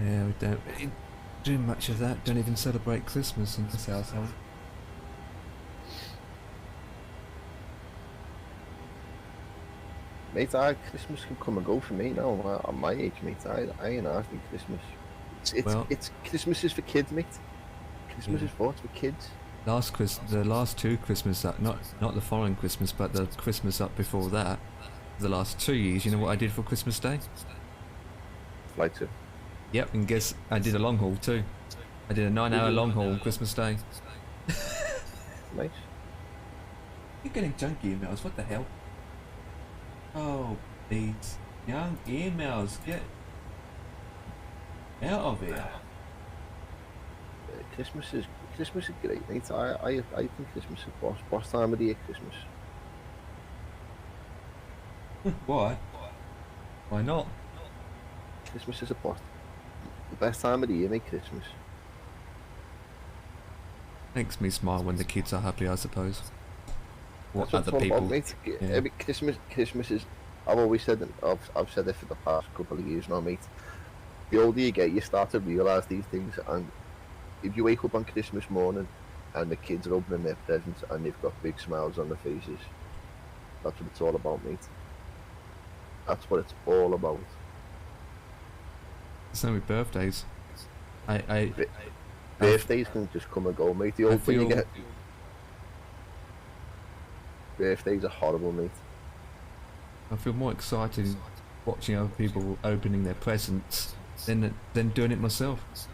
Yeah, we don't really do much of that. Don't even celebrate Christmas in this household. Mate, Christmas can come and go for me now. At my age, mate, I ain't asking Christmas. It's Christmas is for kids, mate. Christmas is for kids. The last two Christmas up, not the following Christmas, but the Christmas up before that, the last 2 years, you know what I did for Christmas Day? Fly to. Yep, and guess I did a long haul too. I did a 9-hour long haul on Christmas Day. Nice. You're getting junk emails, what the hell? Oh, these young emails, get out of here. Christmas is great, mate. I think Christmas is boss time of the year. Christmas. Why? Why not? Christmas is a bust. The best time of the year, mate, Christmas. Makes me smile when the kids are happy, I suppose. What That's other it's all about, people? mate. Yeah. Every Christmas is. I've always said, and I've said it for the past couple of years now, mate. The older you get, you start to realise these things, and if you wake up on Christmas morning and the kids are opening their presents and they've got big smiles on their faces, that's what it's all about, mate. That's what it's all about. Same with birthdays. I Birthdays can just come and go, mate. The older you get, birthdays are horrible, mate. I feel more excited watching other people opening their presents than doing it myself.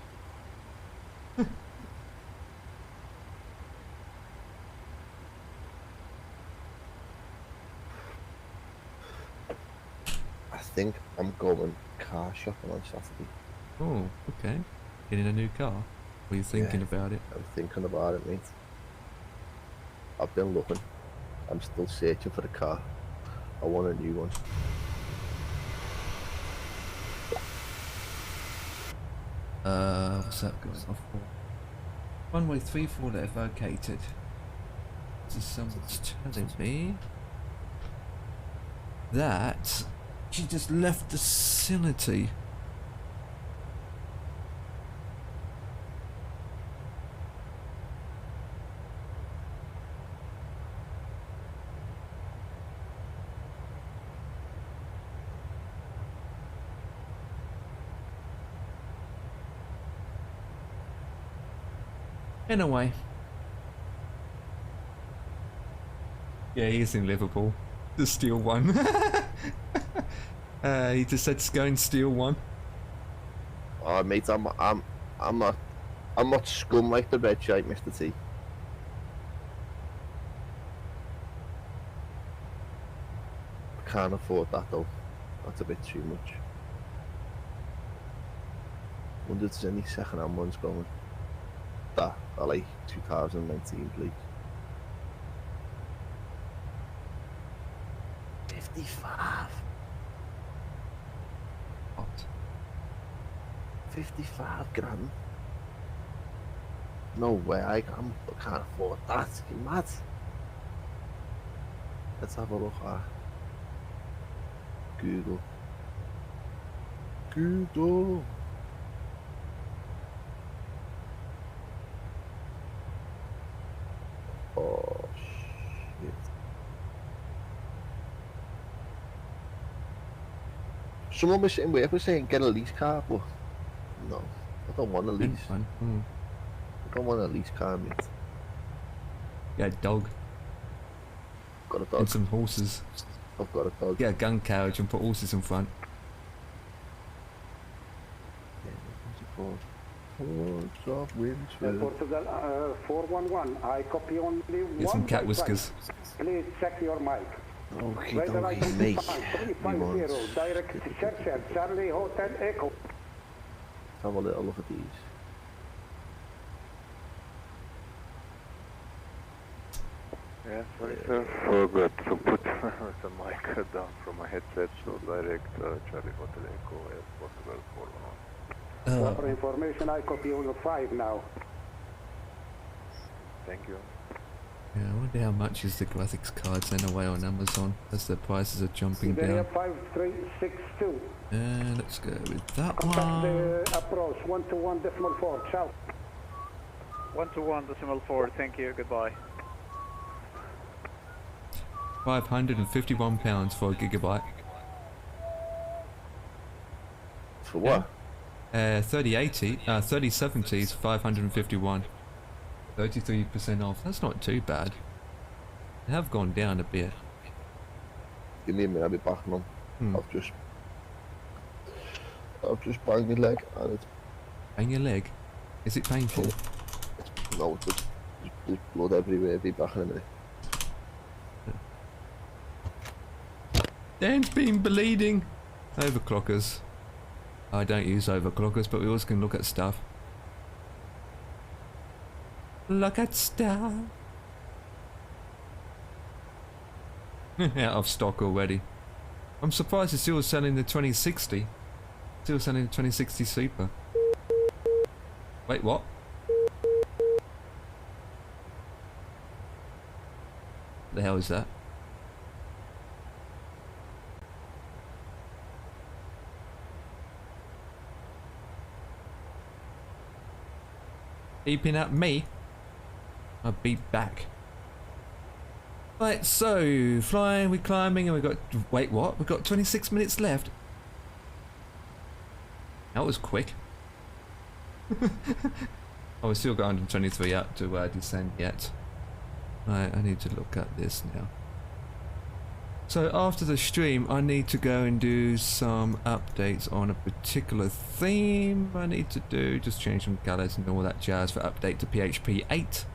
I think I'm going car shopping on Saturday. Oh, okay. Getting a new car. What are you thinking about it? I'm thinking about it, mate. I've been looking. I'm still searching for the car. I want a new one. What's that going off for? Runway 34 that vacated. So someone's telling me that she just left the facility. Anyway. Yeah, he's in Liverpool. The steal one. He just said to go and steal one. Oh, mate, I'm not scum like the red shape, Mr. T. I can't afford that though. That's a bit too much. Wonder if there's any second-hand ones going. That are like 2019, please. 55. What? 55 grand. No way, I can't afford that. You're mad. Let's have a look at Google. Google. Oh shit. Someone was saying, we saying get a lease car, but no, I don't want a lease. I don't want a lease car, mate. Yeah, a dog. Got a dog. And some horses. I've got a dog. Yeah, a gun carriage and put horses in front. Yeah, what's it called? Soft winds. Portugal 411, I copy only Get some one cat by whiskers. five. Please check your mic. Okay, Radar okay, ID mate. 350, direct to Churchill, Charlie Hotel Echo. Let's have a little look at these. Yes, sir. Forgot to put the mic down from my headset, so direct Charlie Hotel Echo at Portugal 411. For information, I copy all 5 now. Thank you. Yeah, I wonder how much is the graphics cards anyway on Amazon as the prices are jumping Iberia down. 5362. Let's go with that Contact one. the approach 121.4. Ciao. 121.4. Thank you. Goodbye. £551 for a gigabyte. For what? 3070 is 551. 33% off. That's not too bad. They have gone down a bit. Give me a minute, I'll be back now. I've just banged my leg and it's... Bang your leg? Is it painful? No, there's blood everywhere. I'll be back in a minute. Dan's been bleeding. Overclockers. I don't use overclockers, but we always can look at stuff. Look at stuff. Out of stock already. I'm surprised it's still selling the 2060. Still selling the 2060 Super. Wait, what? The hell is that? Keeping up me? I'll be back. Right, so flying, we're climbing, and we've got. Wait, what? We've got 26 minutes left. That was quick. Oh, we've still got 123 up to descend yet. Right, I need to look at this now. So after the stream, I need to go and do some updates on a particular theme. I need to do just change some colors and all that jazz for update to PHP 8.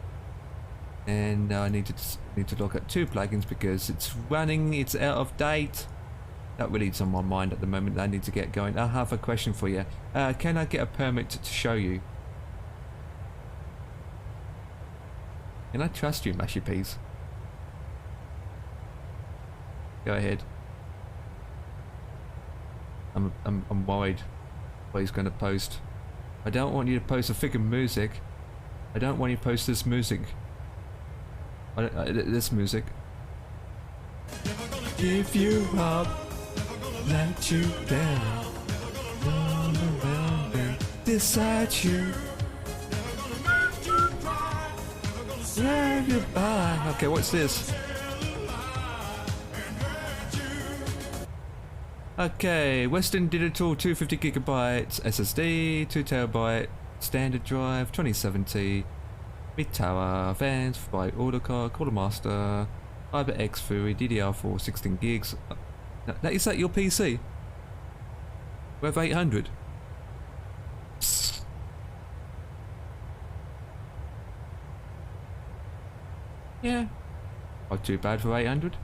And I need to look at 2 plugins because it's running, it's out of date. That really is on my mind at the moment. I need to get going. I have a question for you. Can I get a permit to show you? Can I trust you, Mashy Peas? Go ahead. I'm worried what he's going to post. I don't want you to post a freaking music. I don't want you to post this music. This music. Give you up, let you down, run around and decide you. Say goodbye. Okay, what's this? Okay, Western Digital 250 gigabytes SSD, 2 terabyte standard drive, 2070. Mid tower, fans, by order card, Quartermaster, HyperX Fury, DDR4, 16 gigs. Now, is that your PC? We have 800. Psst. Yeah. Not too bad for 800.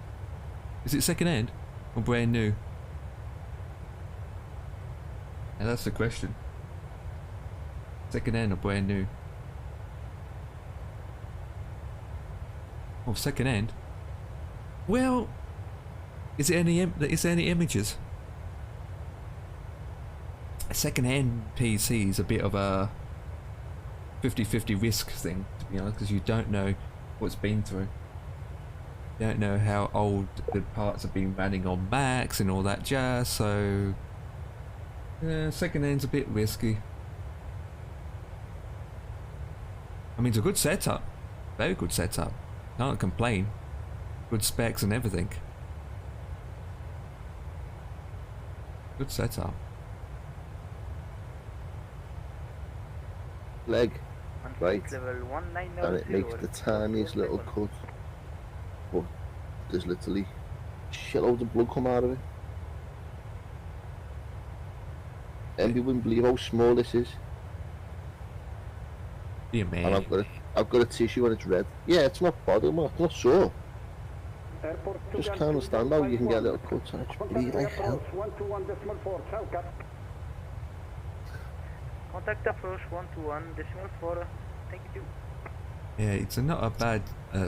Is it second hand or brand new? Now that's the question. Second hand or brand new? Oh, second hand. Well, is there any images? A second hand PC is a bit of a 50-50 risk thing, to be honest, because you don't know what's been through. You don't know how old the parts have been running on Macs and all that jazz, so yeah, second hand's a bit risky. I mean, it's a good setup, very good setup. Can't complain. Good specs and everything. Good setup. Leg, right? And it makes the tiniest little cut, but there's literally shitloads of blood come out of it. Envy wouldn't believe how small this is. Be a man. And I've got a tissue and it's red. Yeah, it's not bother, man. It's not sore. Just can't understand how you can get little cuts and it's bleed like hell. Contact approach 121.4. Thank you. Yeah, it's not a bad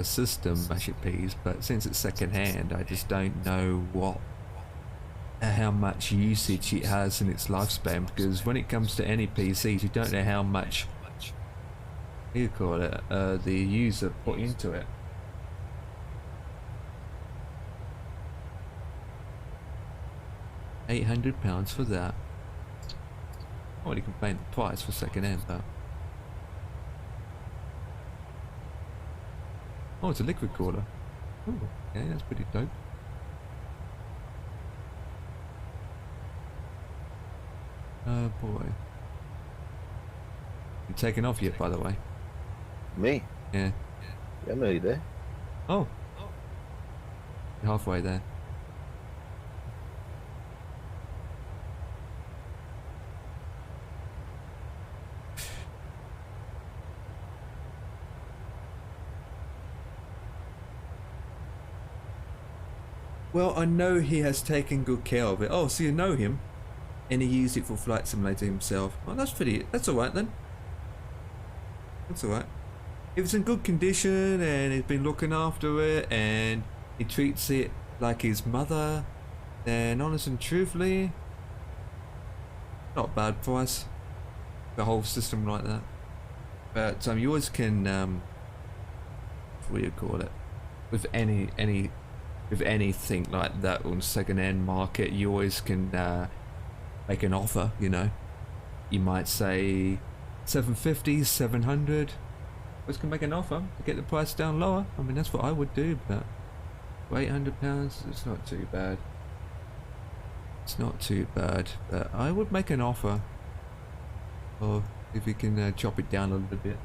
system, Mashy Peas, but since it's second hand, I just don't know how much usage it has in its lifespan, because when it comes to any PCs, you don't know how much you call it the user put into it. £800 for that. I already complained the price for second hand, but oh, it's a liquid cooler. Oh, yeah, that's pretty dope. Oh boy. You taken off yet, by the way? Me? Yeah. Yeah, I'm nearly there. Oh. You're halfway there. Well, I know he has taken good care of it. Oh, so you know him? And he used it for Flight Simulator himself. Oh, that's alright then. That's alright. If it's in good condition and he's been looking after it and he treats it like his mother, Then honest and truthfully, not a bad price. The whole system like that. But you always can what do you call it? With anything like that on second-hand market, you always can make an offer, you know. You might say 750, 700. Always can make an offer to get the price down lower. I mean, that's what I would do, but for £800, it's not too bad. It's not too bad, but I would make an offer. Or if we can chop it down a little bit.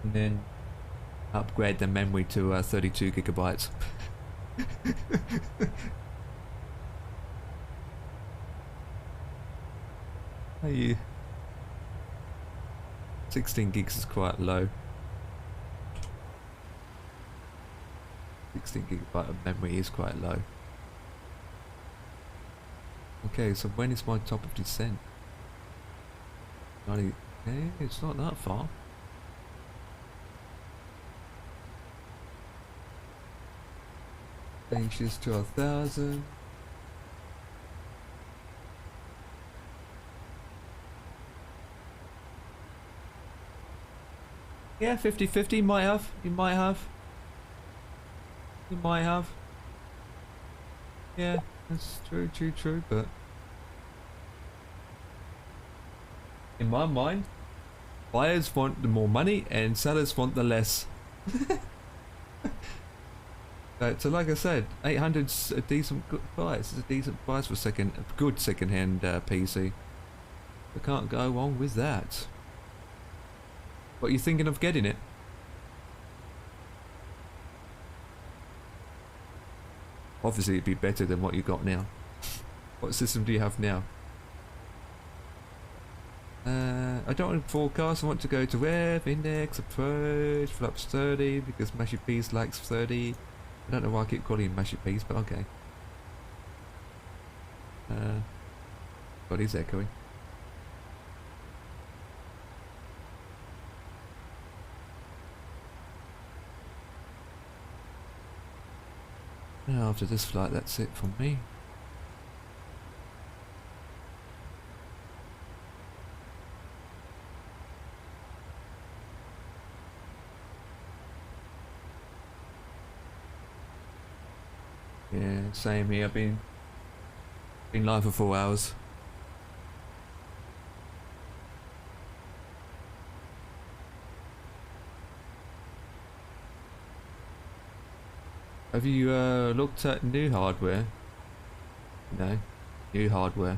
And then upgrade the memory to 32 gigabytes. Hey, 16 gigs is quite low. 16 gigabyte of memory is quite low. Okay, so when is my top of descent? 90. Okay, it's not that far. Anxious to 1,000. Yeah, 50-50, might have. You might have. You might have. Yeah, that's true, but in my mind, buyers want the more money and sellers want the less. So like I said, 800's a decent good price. It's a decent price for good second-hand PC. I can't go wrong with that. What are you thinking of getting it? Obviously it'd be better than what you got now. What system do you have now? I don't want to forecast. I want to go to rev, index, approach, flaps 30 because Mashy Peace likes 30. I don't know why I keep calling him Mashy Peace, but okay. God, he's echoing. Now after this flight, that's it from me. Yeah, same here. I've been live for 4 hours. Have you looked at new hardware? No, new hardware.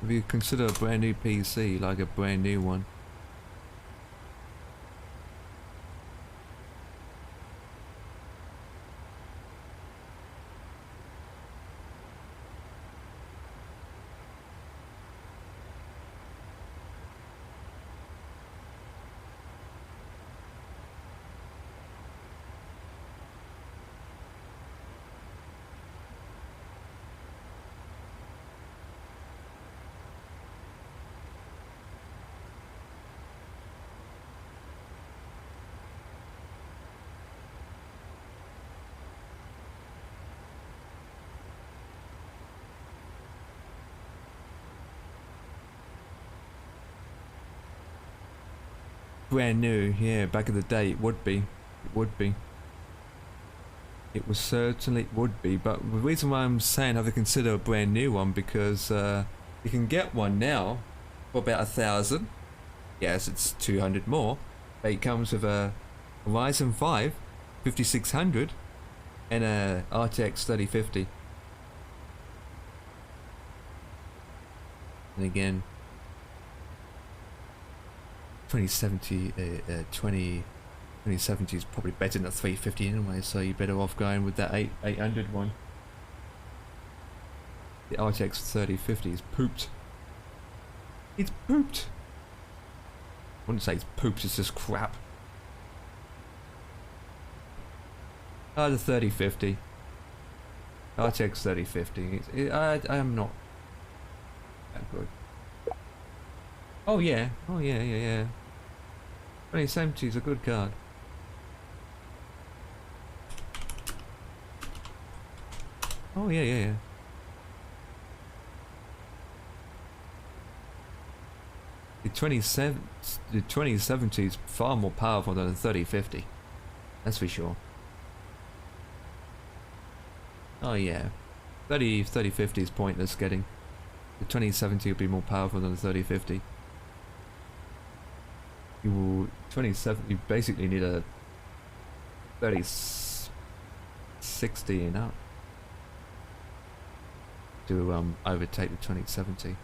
Have you considered a brand new PC, like a brand new one? Brand new, yeah, back in the day it would be. It would be. It was certainly would be, but the reason why I'm saying have to consider a brand new one because you can get one now for about 1,000. Yes, it's 200 more, but it comes with a Ryzen 5 5600 and a RTX 3050. And again, 2070 is probably better than a 350 anyway, so you're better off going with that 800 one. The RTX 3050 is pooped. It's pooped. I wouldn't say it's pooped, it's just crap. Oh, the 3050. RTX 3050. I am not that good. Oh yeah. Oh yeah. 2070 is a good card. Oh yeah. The 2070 is far more powerful than the 3050. That's for sure. Oh yeah. 3050 is pointless getting. The 2070 will be more powerful than the 3050. You basically need a 3060 and up to overtake the 2070.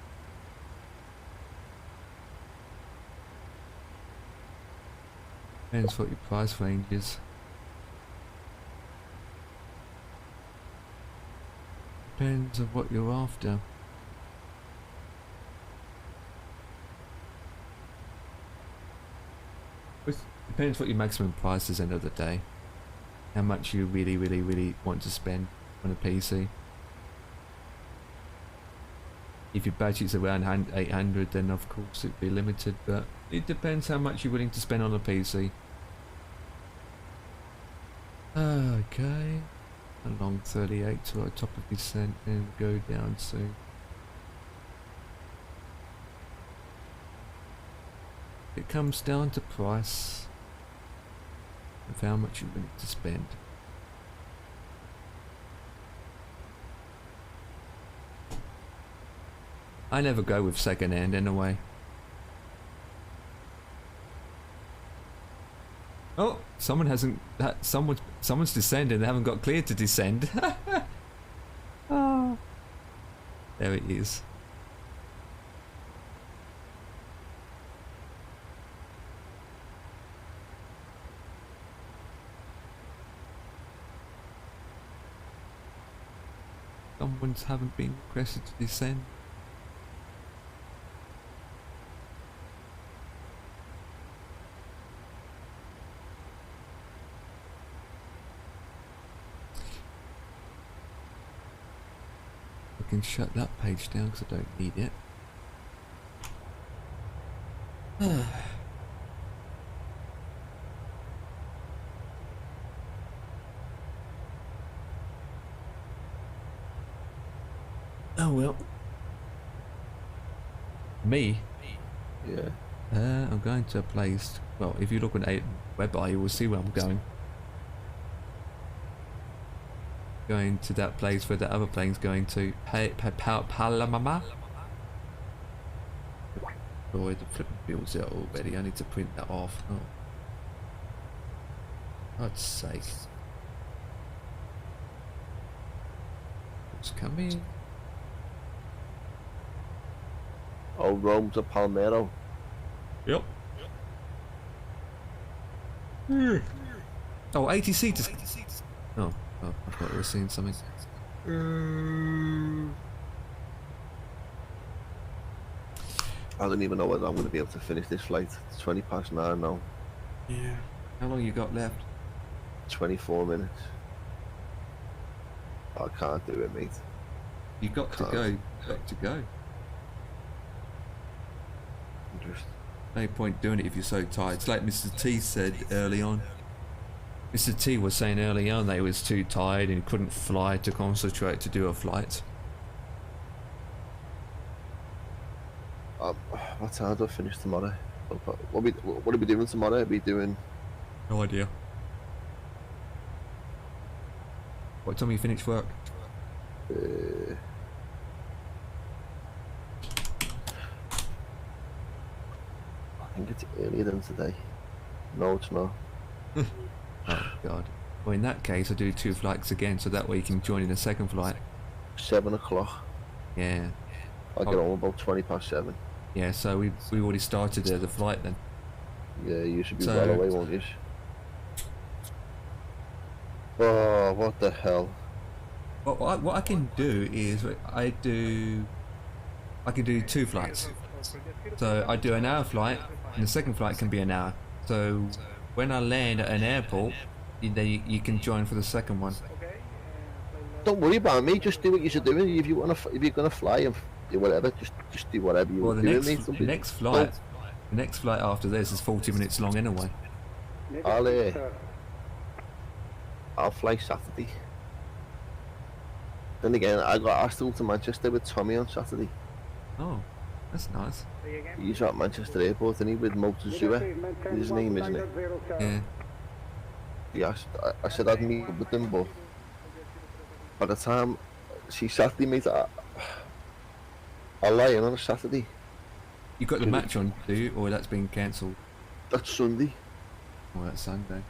Depends what your price range is. Depends on what you're after. Depends what your maximum price is at the end of the day. How much you really want to spend on a PC. If your budget's around 800, then of course it'd be limited, but it depends how much you're willing to spend on a PC. Okay. Along 38 to our top of descent and go down soon. It comes down to price of how much you're willing to spend. I never go with second hand anyway. Oh, someone's descending. They haven't got cleared to descend. Oh, there it is. Someone's haven't been requested to descend. I can shut that page down because I don't need it. Oh well. Me? Yeah. I'm going to a place. Well, if you look at a website, you will see where I'm going. Going to that place where the other plane's going to. Palamama. Boy, the flipping bill's out already. I need to print that off. Oh. God's sake. What's coming? Oh, Rome to Palmero. Yep. Oh, ATC to... Oh, I thought we were seeing something. I don't even know whether I'm going to be able to finish this flight. It's 20 past 9 now. Yeah. How long you got left? 24 minutes. I can't do it, mate. You got to go. Got to go. Just... No point doing it if you're so tired. It's like Mr. T said early on. Mr. T was saying early on that he was too tired and couldn't fly to concentrate to do a flight. What time do I finish tomorrow? What are we doing tomorrow? Are we doing... No idea. What time you finish work? I think it's earlier than today. No, it's not. Oh god. Well, in that case I do 2 flights again, so that way you can join in the second flight. 7 o'clock. Yeah. I get home about 20 past 7. Yeah, so we already started the flight then. Yeah, you should be well away, won't you? Oh, what the hell? Well, what I can do is I can do 2 flights. So I do an hour flight, and the second flight can be an hour. So when I land at an airport, you can join for the second one. Don't worry about me. Just do what you're doing. If you're gonna fly, do whatever. Just do whatever you Well, want the to do. next flight, the next flight after this is 40 minutes long anyway. I'll fly Saturday. Then again, I still go to Manchester with Tommy on Saturday. Oh, that's nice. He's at Manchester Airport, and he with Motozua. His name, isn't it? Yeah. Yeah, I said I'd meet up with them, but by the time Saturday, mate, I'll lie in on a Saturday. You got the match on, do you, or that's been cancelled? That's Sunday. Oh, that's Sunday.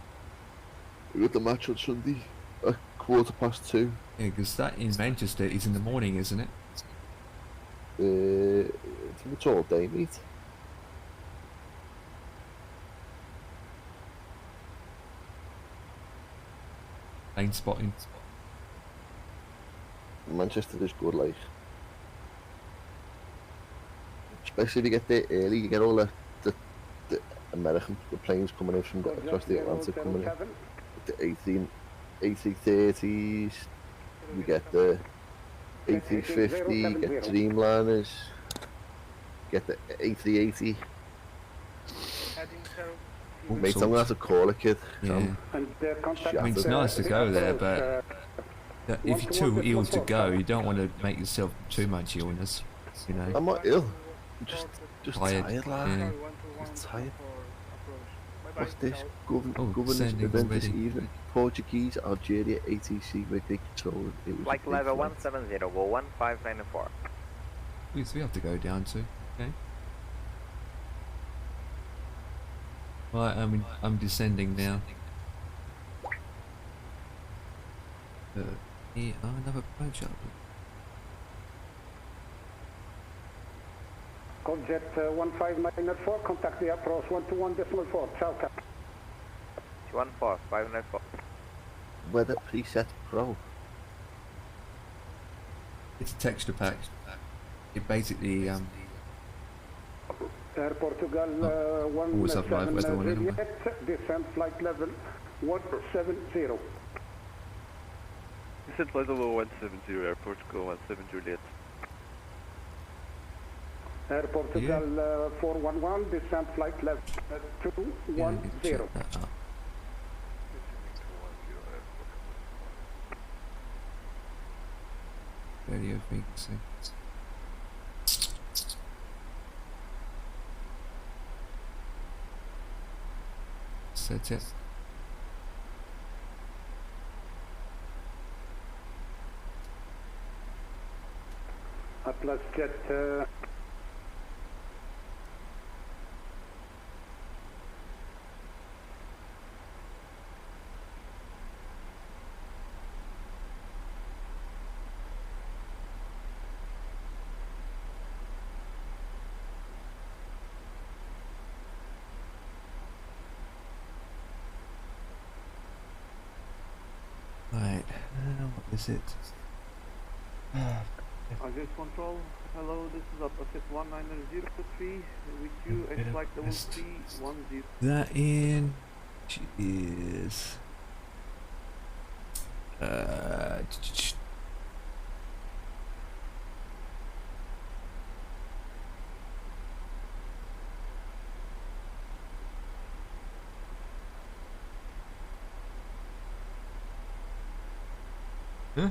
We got the match on Sunday at 2:15. Yeah, because that in Manchester is in the morning, isn't it? It's all day, mate. Plane spotting. Manchester is good, like. Especially if you get there early, you get all the American planes coming in from across the Atlantic coming in. The A330s, you get the A350, you get Dreamliners, you get the A380. Mate, I'm gonna have to call a kid. Yeah. I mean, it's nice to go there, but if you're too ill to go, you don't want to make yourself too much illness, you know. I'm not ill. I'm just tired, lad. Yeah. I'm tired. What's this? Governance event this evening. Portuguese, Algeria, ATC, where they control it. Flight level 170, go 1594. We have to go down to, okay. Right, I'm descending now. Yeah, another approach up. Jet 1594, contact the approach 121.4, ciao cap. 14594. Weather preset pro. It's a texture pack. It basically Air Portugal always have live weather on anyway. descent flight level 170. Descent flight level 170, Air Portugal 17 Juliet. Air Portugal 411, descent flight level 210. Radio frequency. Set it. Atlas Jet Right, what is it? Address control, hello, this is Opposite 19003 with you at flight level 310. That in is huh?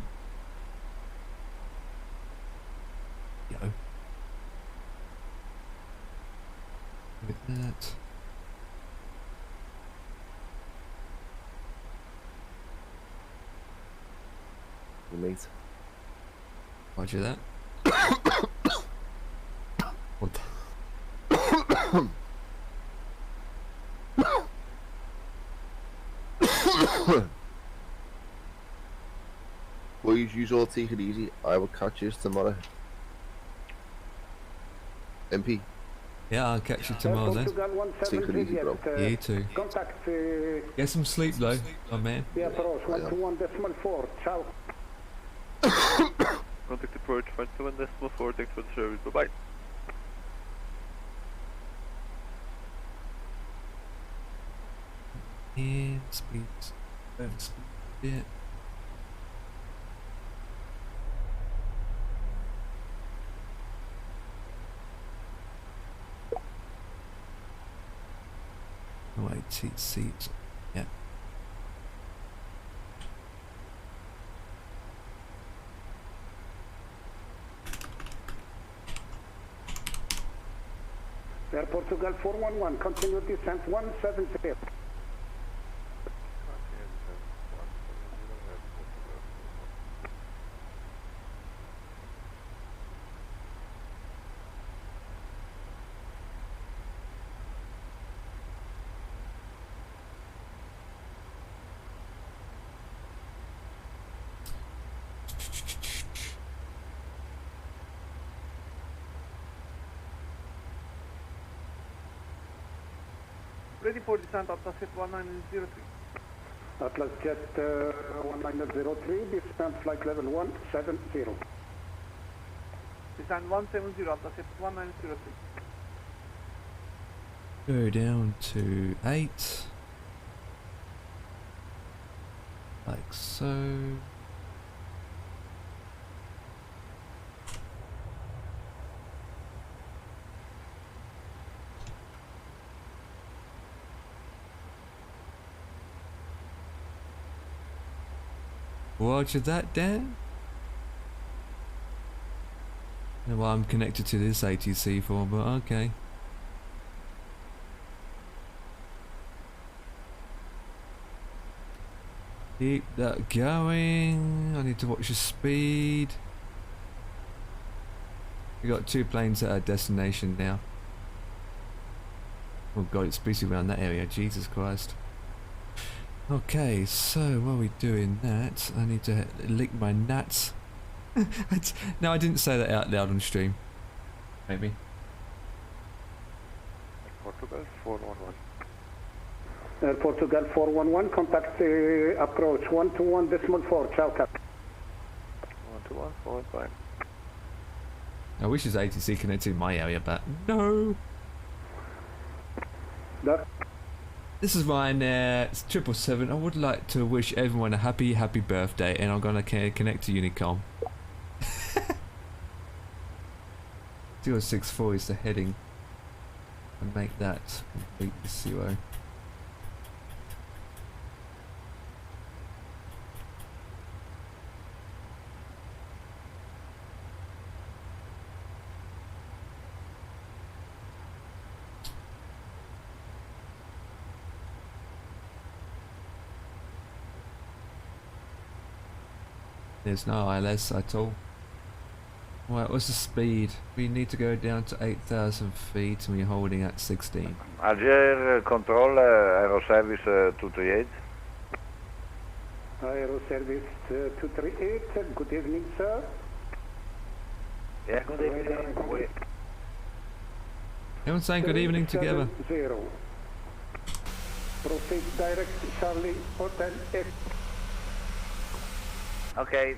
Yo. Look at that. Mate. Roger that. What the? Boys, you all take it easy. I will catch you tomorrow. MP. Yeah, I'll catch you tomorrow then. Take it easy, bro. You too. Contact Get some sleep though, my man. the approach 121.4, ciao. Contact approach 121.4, thanks for the service, bye bye. And speeds. Yeah. ATC. Yeah. Air Portugal 411, continue descent 170. Ready for descent, Atlas Jet 1903. Atlas Jet 1903, descent flight level 170. Descent 170, Atlas Jet 1903. Go down to 8. Like so. Roger that, Dan. I don't know why I'm connected to this ATC for, but okay. Keep that going. I need to watch the speed. We got 2 planes at our destination now. Oh god, it's busy around that area. Jesus Christ. Okay, so while we're doing that, I need to lick my nuts. No, I didn't say that out loud on stream. Maybe. Portugal 411. Air Portugal 411, contact approach 121.4, ciao cap. 121.5. I wish this ATC connected in my area, but no. This is Ryan, it's 777. I would like to wish everyone a happy birthday, and I'm gonna connect to Unicom. 064 is the heading, and make that complete the 0. There's no ILS at all. Right, what's the speed? We need to go down to 8,000 feet and we're holding at 16. Alger Control, Aero Service 238. Aero Service 238, good evening, sir. Yeah, good evening. Everyone saying good evening together. 0. Proceed direct Charlie Hotel X. Okay,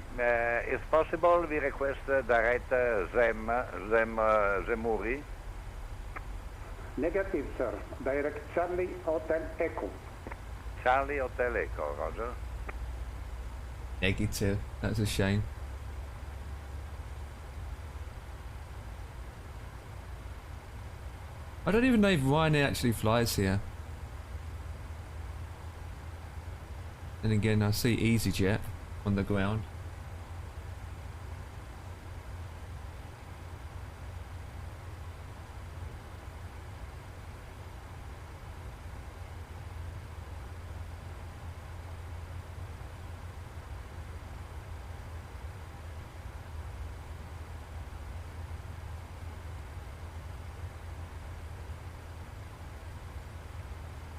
if possible, we request direct Zemuri. Negative, sir. Direct Charlie Hotel Echo. Charlie Hotel Echo, Roger. Negative. That's a shame. I don't even know if Ryanair actually flies here. And again, I see EasyJet on the ground.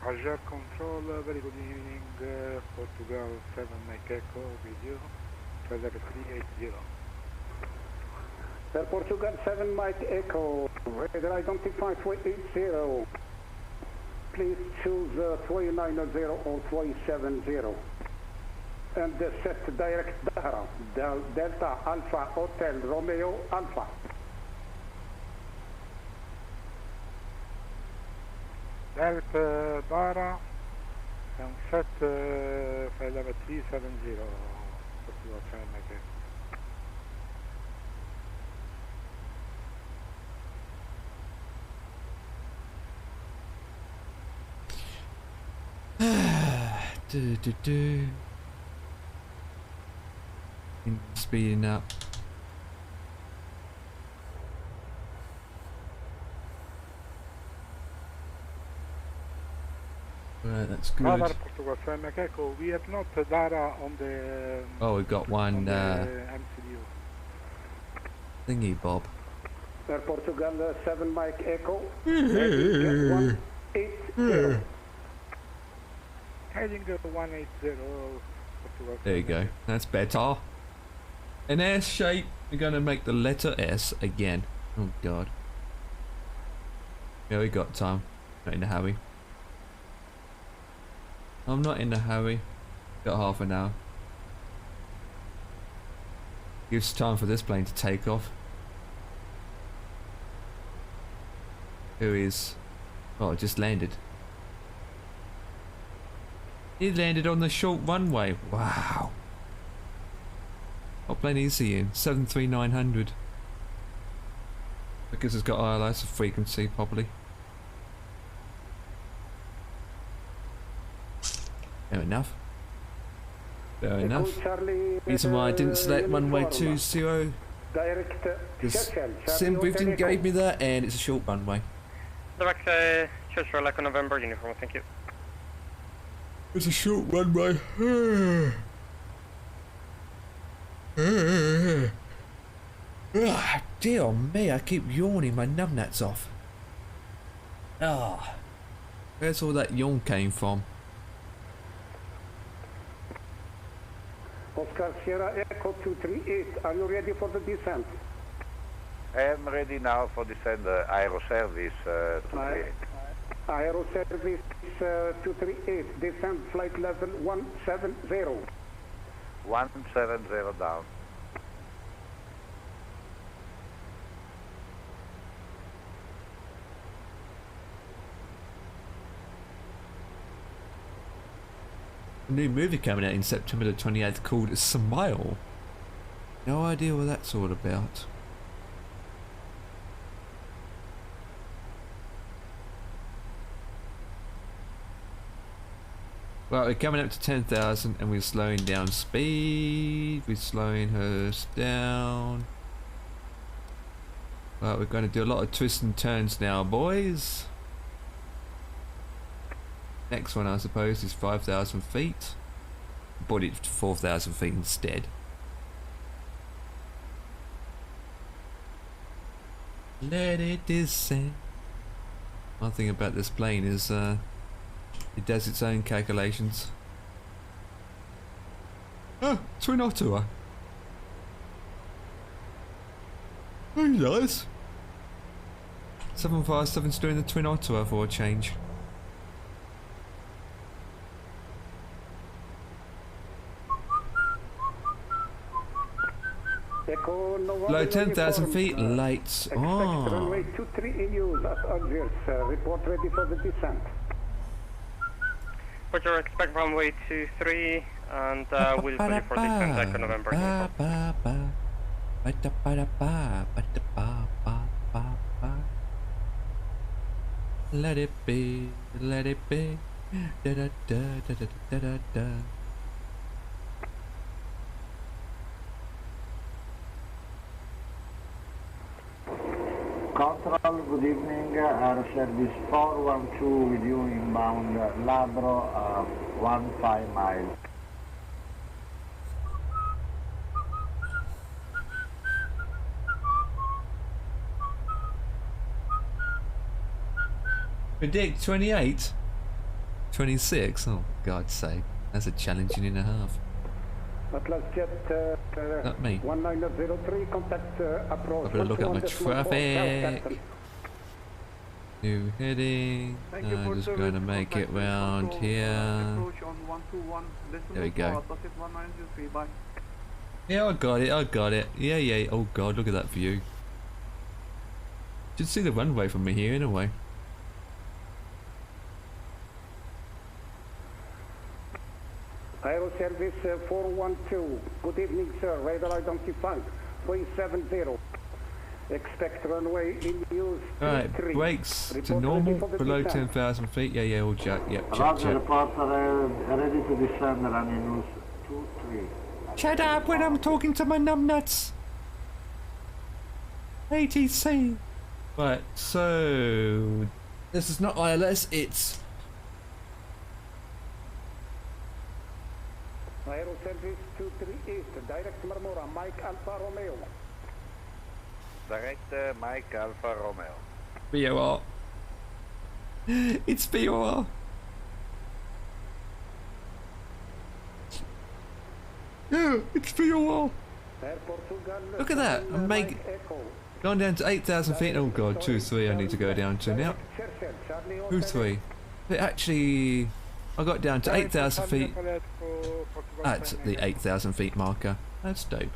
Alger Control, very good evening, Portugal 7 Mike Echo with you, 380. Air Portugal 7 Mike Echo, weather identify 380. Please choose 390 or 370. And set direct Dahra, Delta Alpha Hotel Romeo Alpha. Delta Dara, and set file level 370, Portugal 7 Mike Echo. do. Speeding up. Right, that's good. Radar Portugal 7 Mike Echo, we have not data on the Oh, we've got one MCU. thingy bob. Air Portugal 7 Mike Echo. Heading 180. Heading 180. Portugal There you 7 go. Mike That's better. An S shape. We're gonna make the letter S again. Oh god. Yeah, we got time. Not in a hurry. I'm not in a hurry. Got half an hour. Gives time for this plane to take off. Who is? Oh, it just landed. He landed on the short runway. Wow. What plane is he in? 73900. Because it's got ILS frequency probably. Fair enough. Fair enough. Reason why I didn't select runway 20 because SimBriefing gave me that and it's a short runway. Direct Churchill Echo November uniform, thank you. It's a short runway. Dear me, I keep yawning my numbnuts off. Ah, where's all that yawn came from? Oscar Sierra Echo 238, are you ready for the descent? I am ready now for descent, aero service 238. Aero service 238, descent flight level 170. 170 down. A new movie coming out in September the 28th called Smile. No idea what that's all about. Well, we're coming up to 10,000 and we're slowing down speed. We're slowing her down. Well, we're going to do a lot of twists and turns now, boys. Next one, I suppose, is 5,000 feet. Brought it to 4,000 feet instead. Let it descend. One thing about this plane is it does its own calculations. Oh, Twin Ottawa. Very nice. 757's doing the Twin Ottawa for a change. Below 10,000 feet, lights on. Runway 23 in use at Algiers. Report ready for the descent. Put your expect runway 23 and we'll put you for descent Echo November uniform. Let it be, let it be. Da da da da da da da da. Control, good evening. Air Service 412 with you inbound Labro, 15 miles. Predict 28? 26? Oh, God's sake. That's a challenging and a half. Atlas Jet Not me. 1903, contact approach. I've got to look at my traffic. New heading. I'm just going to make it round here. There we go. Yeah, I got it, I got it. Yeah, yeah. Oh God, look at that view. Should see the runway from me here in a way. Aero Service 412. Good evening, sir. Radar identified. 370. Expect runway in use. Alright, brakes to normal, below 10,000 feet. Yeah, all jack. Yep, check, Roger, check. reporter, ready to descend, running news 23. Shut up when I'm talking to my numbnuts. ATC. Right, so this is not ILS, it's Aero service 238, direct Marmora, Mike Alfa Romeo. Direct Mike Alfa Romeo. BOR. It's BOR. Yeah, it's BOR. Look at that. I'm making gone down to 8,000 feet. Oh god, 2-3 I need to go down to now. 2-3. But actually, I got down to 8,000 feet at the 8,000 feet marker. That's dope.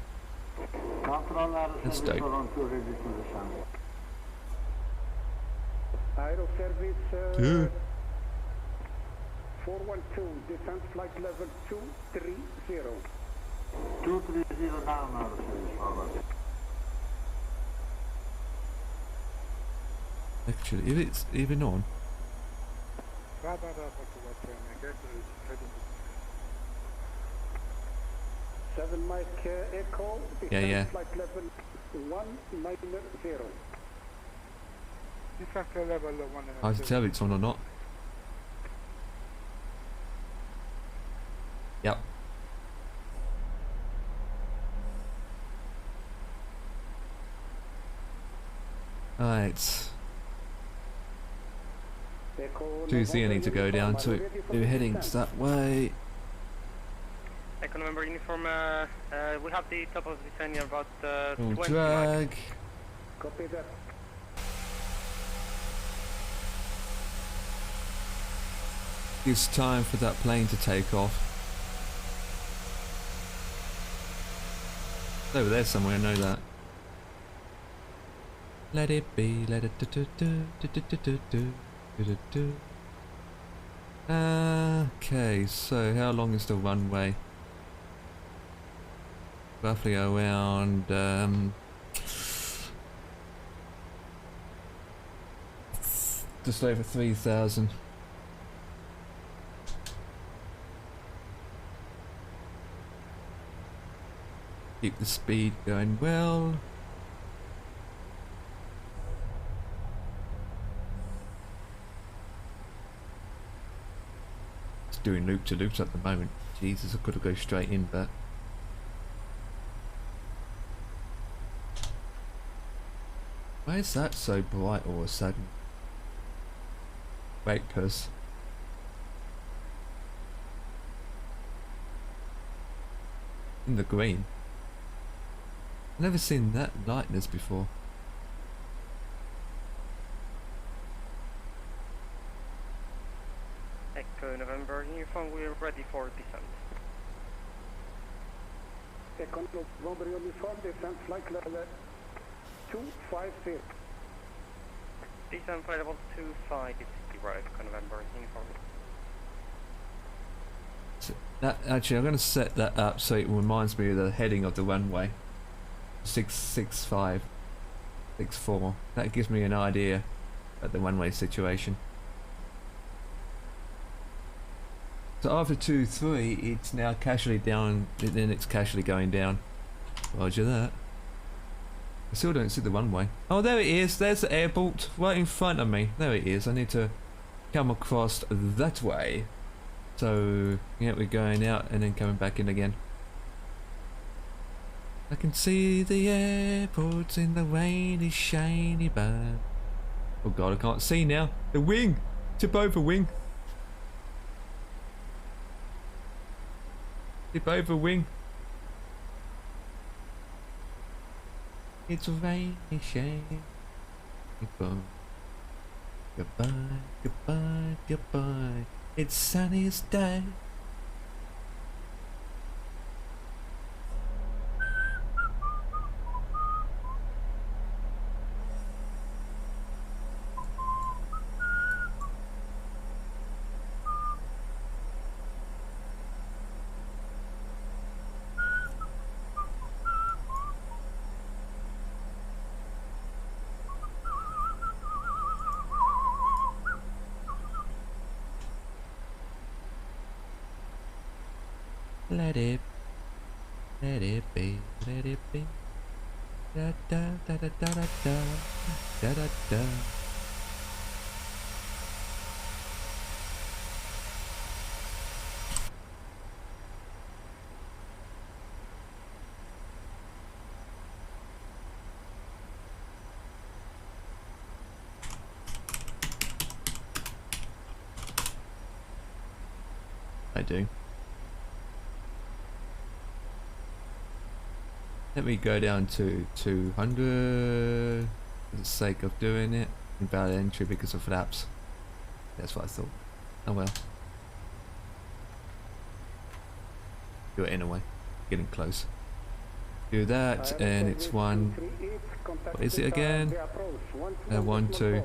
That's dope. Aero service 412, descent flight level 230. 230 down, aero service forward. Actually, if it's even on. 7 Mike Echo, Yeah. flight level 190. Descent level 1. I can tell if it's on or not. Yep. Alright. 2C I need to go down to it. We're heading that way. Echo November uniform, we have the top of the descent near about 20 drag. miles. Copy that. It's time for that plane to take off. It's over there somewhere, I know that. Let it be, let it do. Okay, so how long is the runway? Roughly around just over 3,000. Keep the speed going well. It's doing loop to loops at the moment. Jesus, I could have go straight in, but why is that so bright all of a sudden? Wait, cuz in the green. I've never seen that lightness before. Echo November uniform, we're ready for descent. Echo November uniform, descent flight level 250. Descent flight level 250, Echo November uniform. So that, actually, I'm going to set that up so it reminds me of the heading of the runway. 665, 64. That gives me an idea of the runway situation. So after 2-3, it's now casually down. Then it's casually going down. Roger that. I still don't see the runway. Oh, there it is. There's the airport right in front of me. There it is. I need to come across that way. So yeah, we're going out and then coming back in again. I can see the airport in the rainy, shiny bird. Oh god, I can't see now. The wing! Tip over, wing! Tip over, wing! It's rainy, shiny bird. Goodbye, goodbye, goodbye. It's sunniest day. Let it be, let it be. Da da da da da da da da da da. I do. Let me go down to 200 for the sake of doing it. Invalid entry because of flaps. That's what I thought. Oh well. Do it anyway. Getting close. Do that and it's one. What is it again? 1 2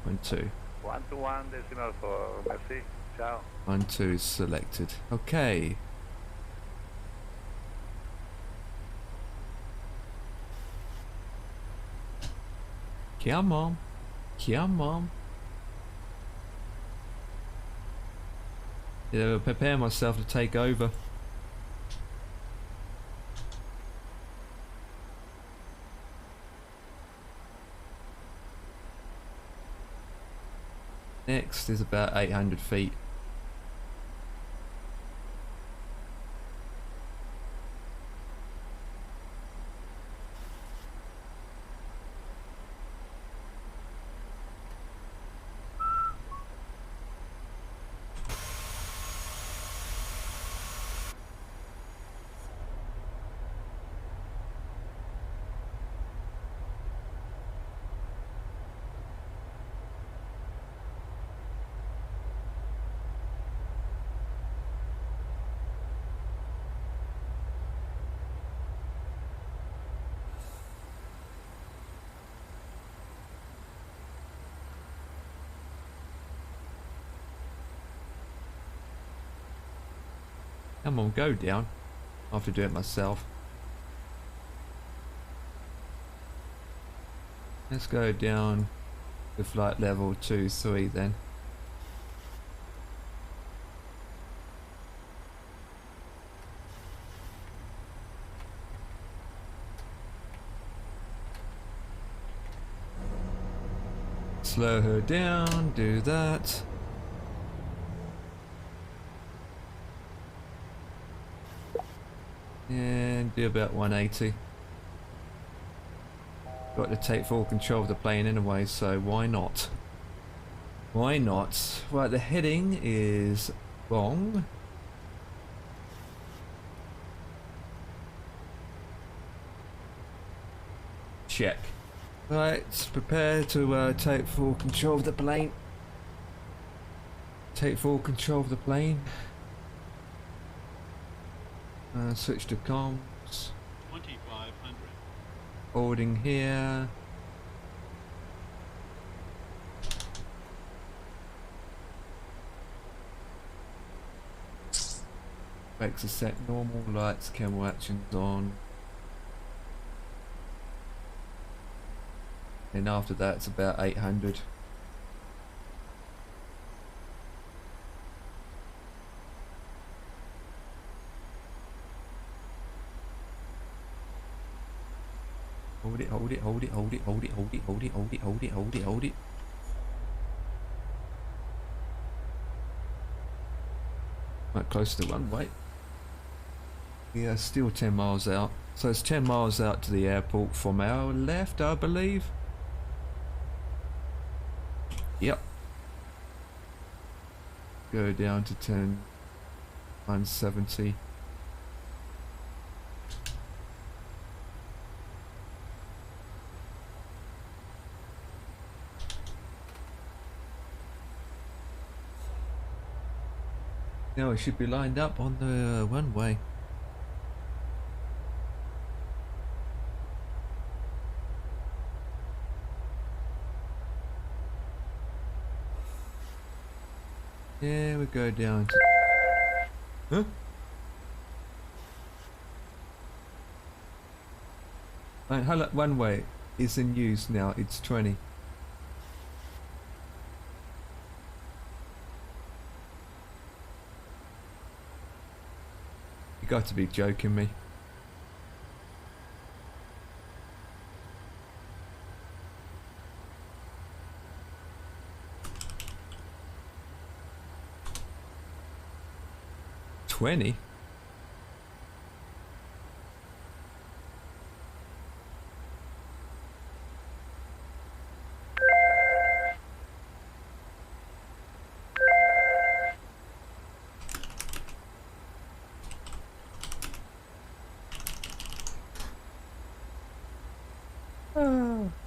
1 2 121 decimal 4. Merci. Ciao. 1 2 selected. Okay. Come on. Come on. Yeah, prepare myself to take over. Next is about 800 feet. Come on, go down. I have to do it myself. Let's go down to flight level 2, 3 then. Slow her down, do that. And do about 180. Got to take full control of the plane anyway, so why not? Why not? Right, the heading is wrong. Check. Right, prepare to take full control of the plane. Take full control of the plane. Switch to comms. 2500. Holding here. Brakes are set normal, lights, camera actions on. And after that it's about 800. Hold it, hold it, hold it, hold it, hold it, hold it, hold it, hold it, hold it, hold it, hold it. Right, close to the runway. Yeah, still 10 miles out. So it's 10 miles out to the airport from our left, I believe. Yep. Go down to 10, 170. Now it should be lined up on the runway. Yeah, we go down to... Huh? Right, runway is in use now, it's 20. got to be joking me. $20?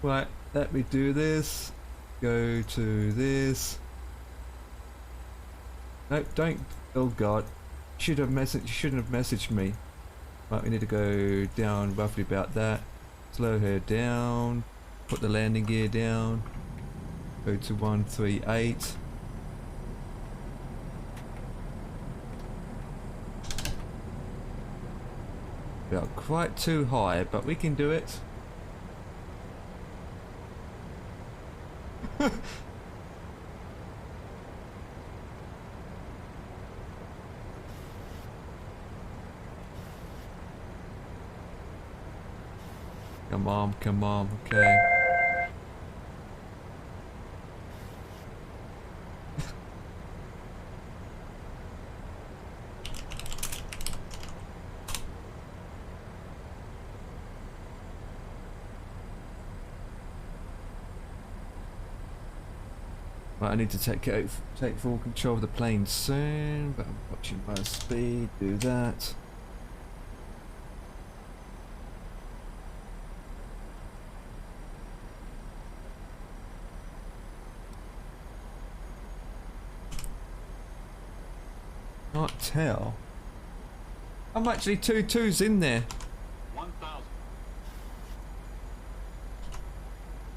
Right, let me do this. Go to this. No, don't. Oh God, shouldn't have messaged me. Right, we need to go down roughly about that. Slow her down. Put the landing gear down. Go to 138. About quite too high, but we can do it. Come on, okay. Right, I need to take full control of the plane soon, but I'm watching my speed, do that. Can't tell. I'm actually 2-2s in there. 1,000.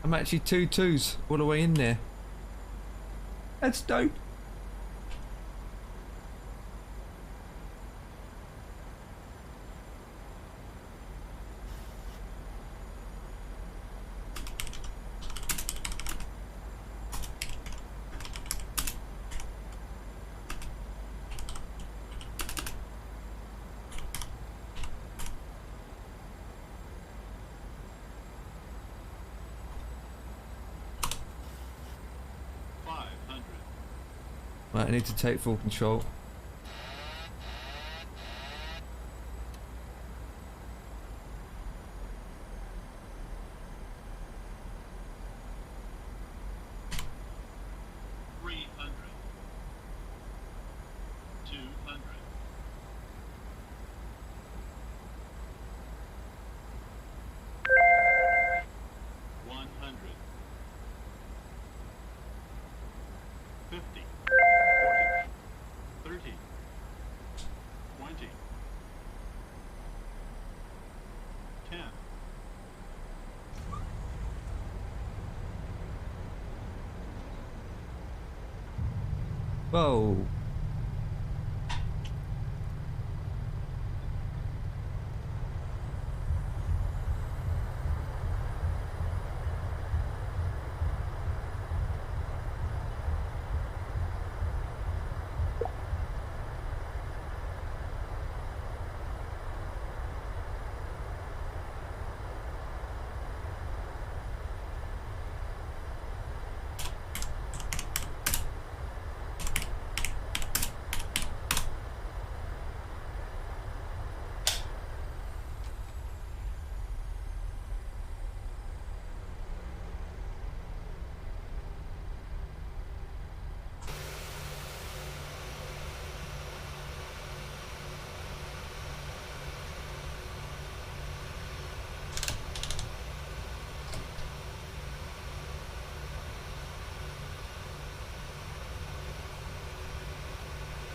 I'm actually 2-2s all the way in there. That's dope. Right, I need to take full control. Whoa.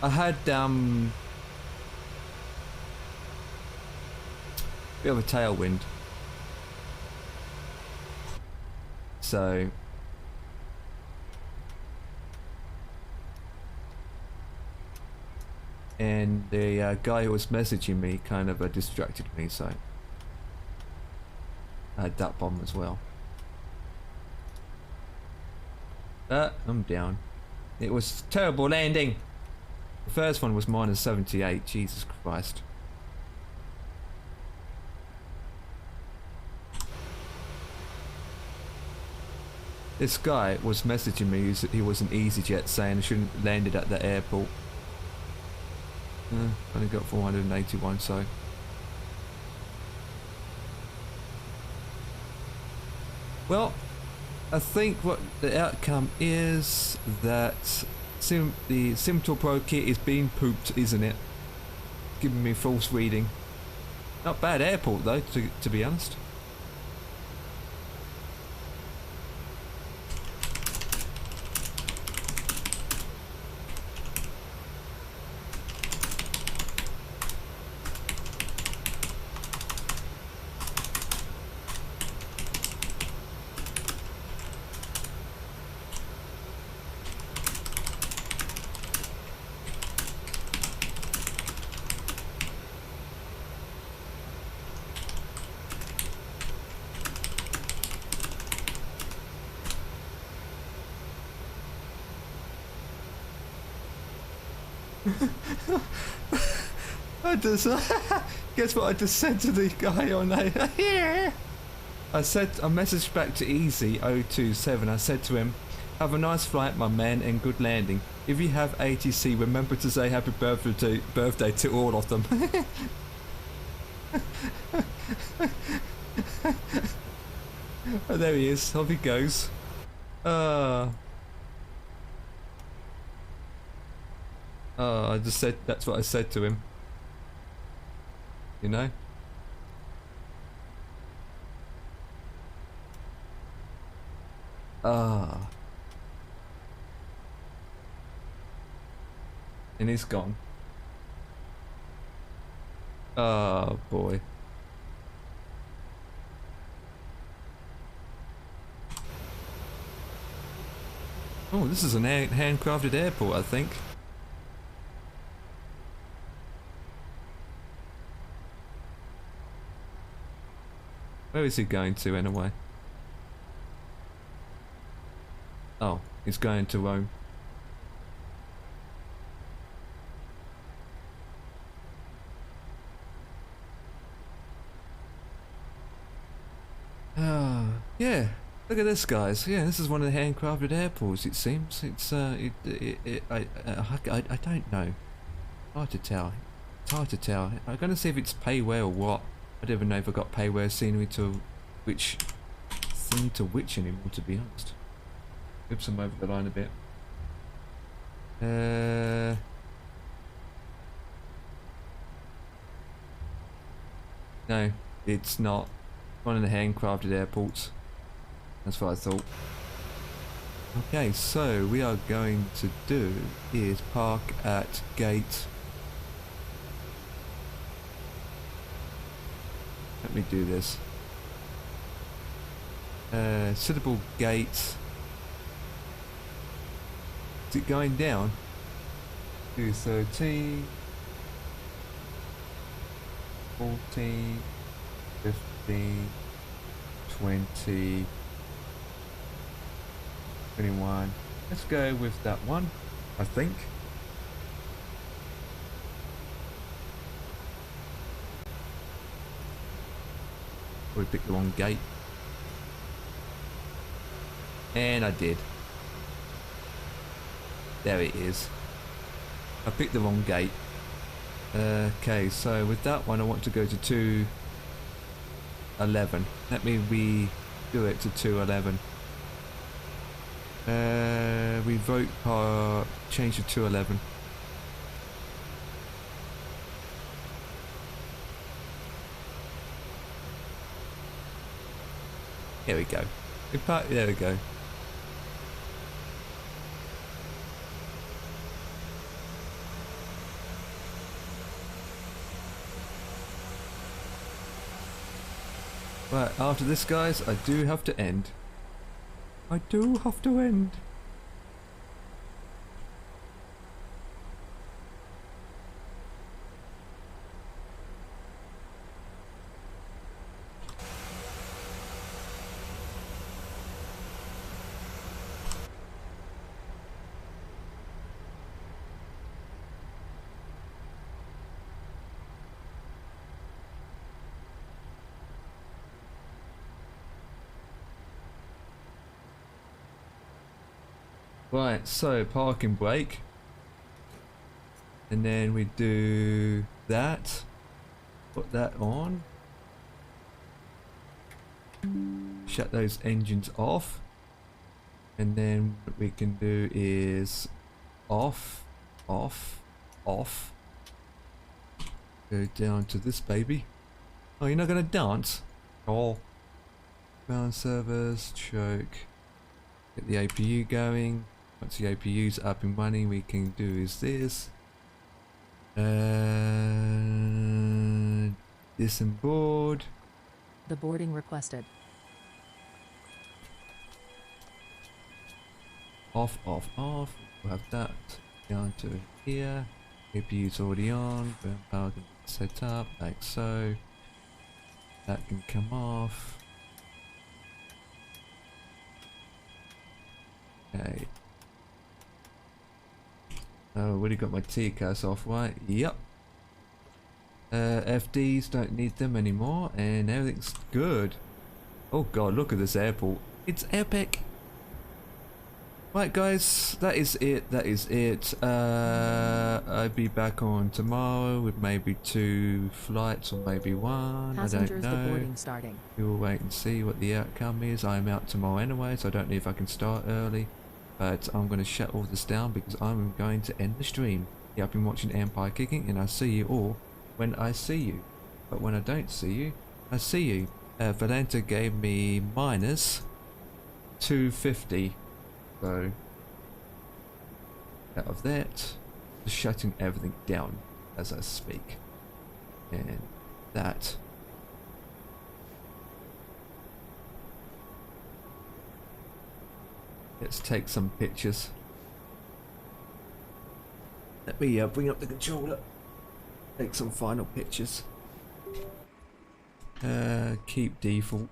I had bit of a tailwind, so and the guy who was messaging me kind of distracted me, so I had that bomb as well. I'm down. It was terrible landing. The first one was -78, Jesus Christ. This guy was messaging me. He was an EasyJet saying I shouldn't have landed at the airport. Only got 481, so. Well, I think what the outcome is that the Simtor Pro kit is being pooped, isn't it? Giving me false reading. Not bad airport though, to be honest. I just guess what I just said to the guy on there. I messaged back to Easy027. I said to him, "Have a nice flight, my man, and good landing. If you have ATC, remember to say happy birthday to all of them." Oh, there he is. Off he goes. I just said, that's what I said to him. You know? And he's gone. Oh boy. Oh, this is an handcrafted airport, I think. Where is he going to anyway? Oh, he's going to Rome. Yeah. Look at this, guys. Yeah, this is one of the handcrafted airports. It seems it's I don't know. Hard to tell. It's hard to tell. I'm gonna see if it's payware or what. I don't even know if I got payware scenery to which anymore, to be honest. Oops, I'm over the line a bit. No, it's not. One of the handcrafted airports. That's what I thought. Okay, so we are going to do is park at gate. Let me do this. Suitable gate. Is it going down? 213, 14, 15, 20, 21. Let's go with that one, I think. Probably picked the wrong gate. And I did. There it is. I picked the wrong gate. Okay, so with that one I want to go to 211. Let me redo it to 211. Revoke part, change to 211. Here we go. There we go. Right, after this, guys, I do have to end. I do have to end. Right, so parking brake. And then we do that. Put that on. Shut those engines off. And then what we can do is off, off, off. Go down to this baby. Oh, you're not gonna dance? Oh. Ground servers, choke. Get the APU going. Once the APU's up and running, we can do is this. Disemboweled. The boarding requested. Off, off, off. We'll have that down to here. APU's already on. Burn power can be set up like so. That can come off. Okay. Oh, already got my TCAS off, right? Yep. FDs don't need them anymore, and everything's good. Oh god, look at this airport. It's epic. Right guys, that is it, that is it. I'll be back on tomorrow with maybe 2 flights or maybe 1, Passengers I don't know. boarding starting. We'll wait and see what the outcome is. I'm out tomorrow anyway, so I don't know if I can start early. But I'm going to shut all this down because I'm going to end the stream. Yeah, I've been watching Empire Kicking, and I see you all when I see you. But when I don't see you, I see you. Valenta gave me minus 250. So, out of that, just shutting everything down as I speak. And that. Let's take some pictures. Let me bring up the controller. Take some final pictures. Keep default.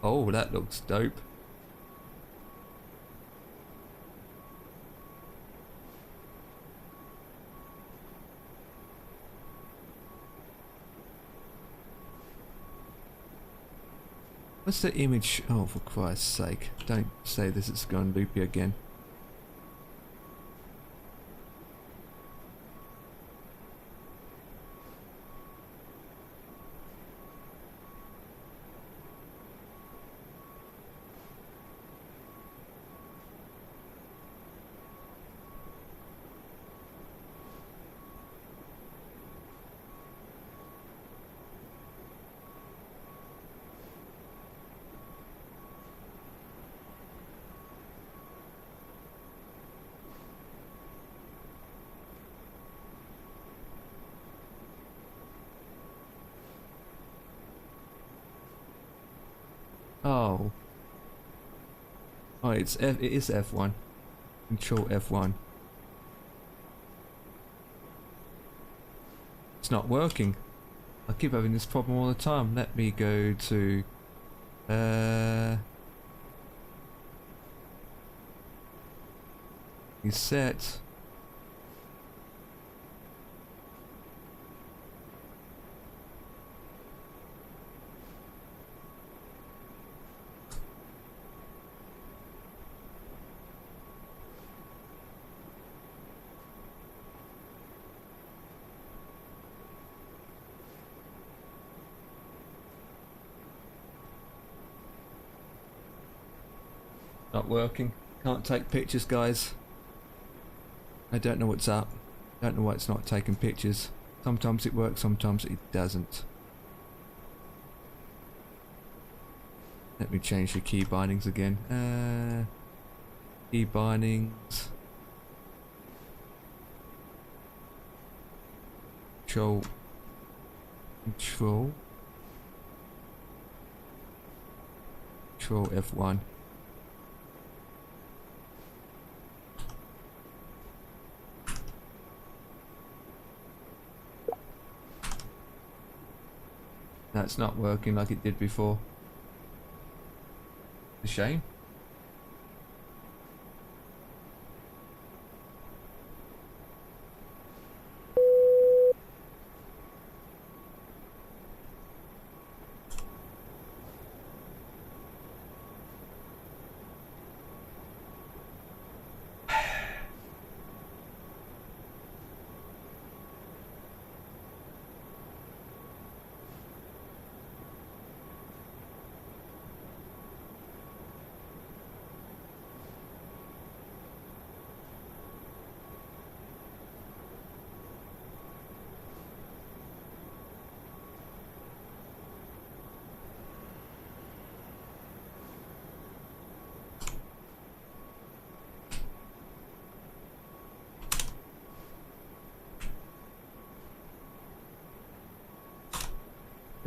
Oh, that looks dope. What's the image? Oh, for Christ's sake. Don't say this is going loopy again. Oh. Oh, it is F1. Control F1. It's not working. I keep having this problem all the time. Let me go to reset. Not working. Can't take pictures, guys. I don't know what's up. Don't know why it's not taking pictures. Sometimes it works, sometimes it doesn't. Let me change the key bindings again. Key bindings. Control. Control F1. That's not working like it did before. A shame.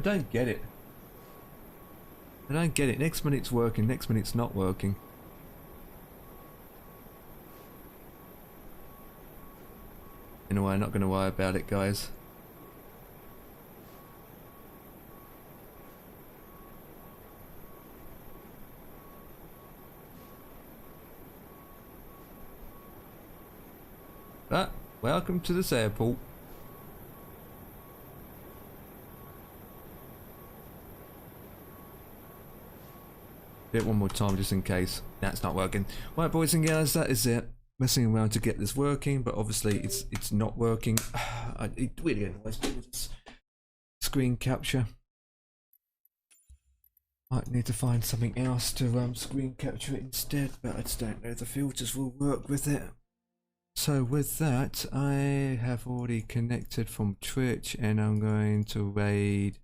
I don't get it. I don't get it. Next minute's working, next minute's not working. Anyway, I'm not going to worry about it, guys. But, welcome to this airport. Do it one more time just in case. That's not working. Right, boys and girls, that is it. Messing around to get this working, but obviously it's not working. It really annoys me with this screen capture. Might need to find something else to screen capture it instead, but I just don't know if the filters will work with it. So with that, I have already connected from Twitch, and I'm going to raid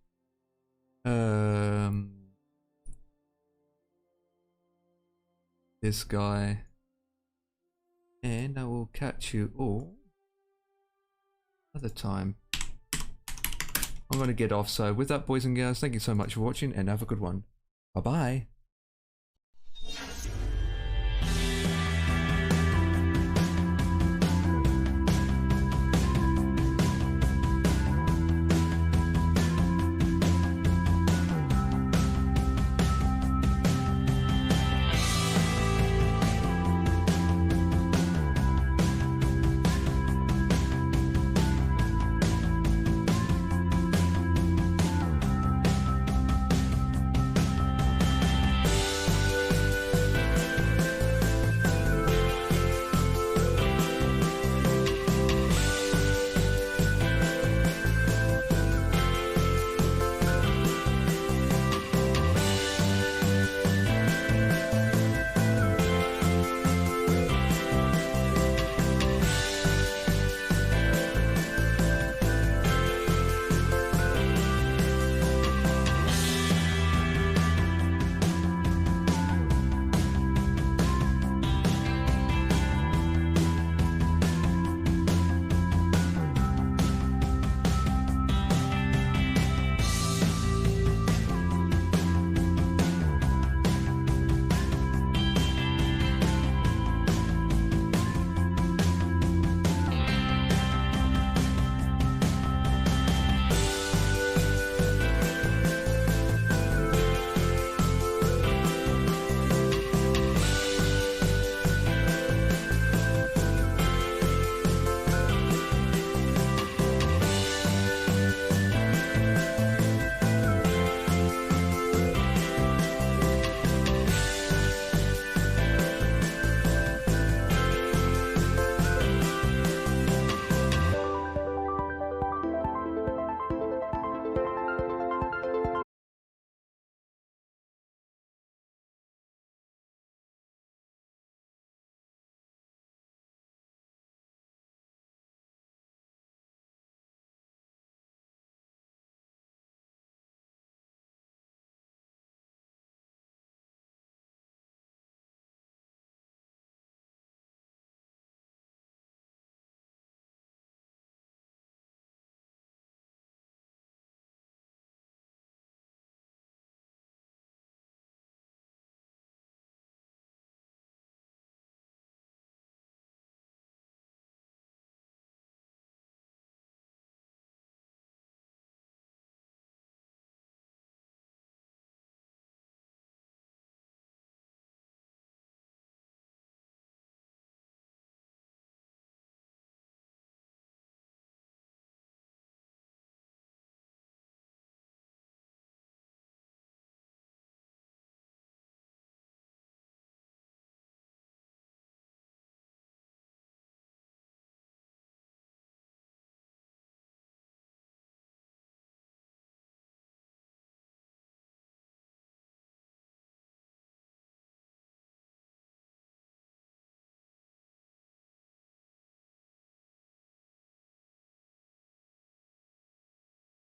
this guy, and I will catch you all another time. I'm going to get off. So with that, boys and girls, thank you so much for watching, and have a good one. Bye bye.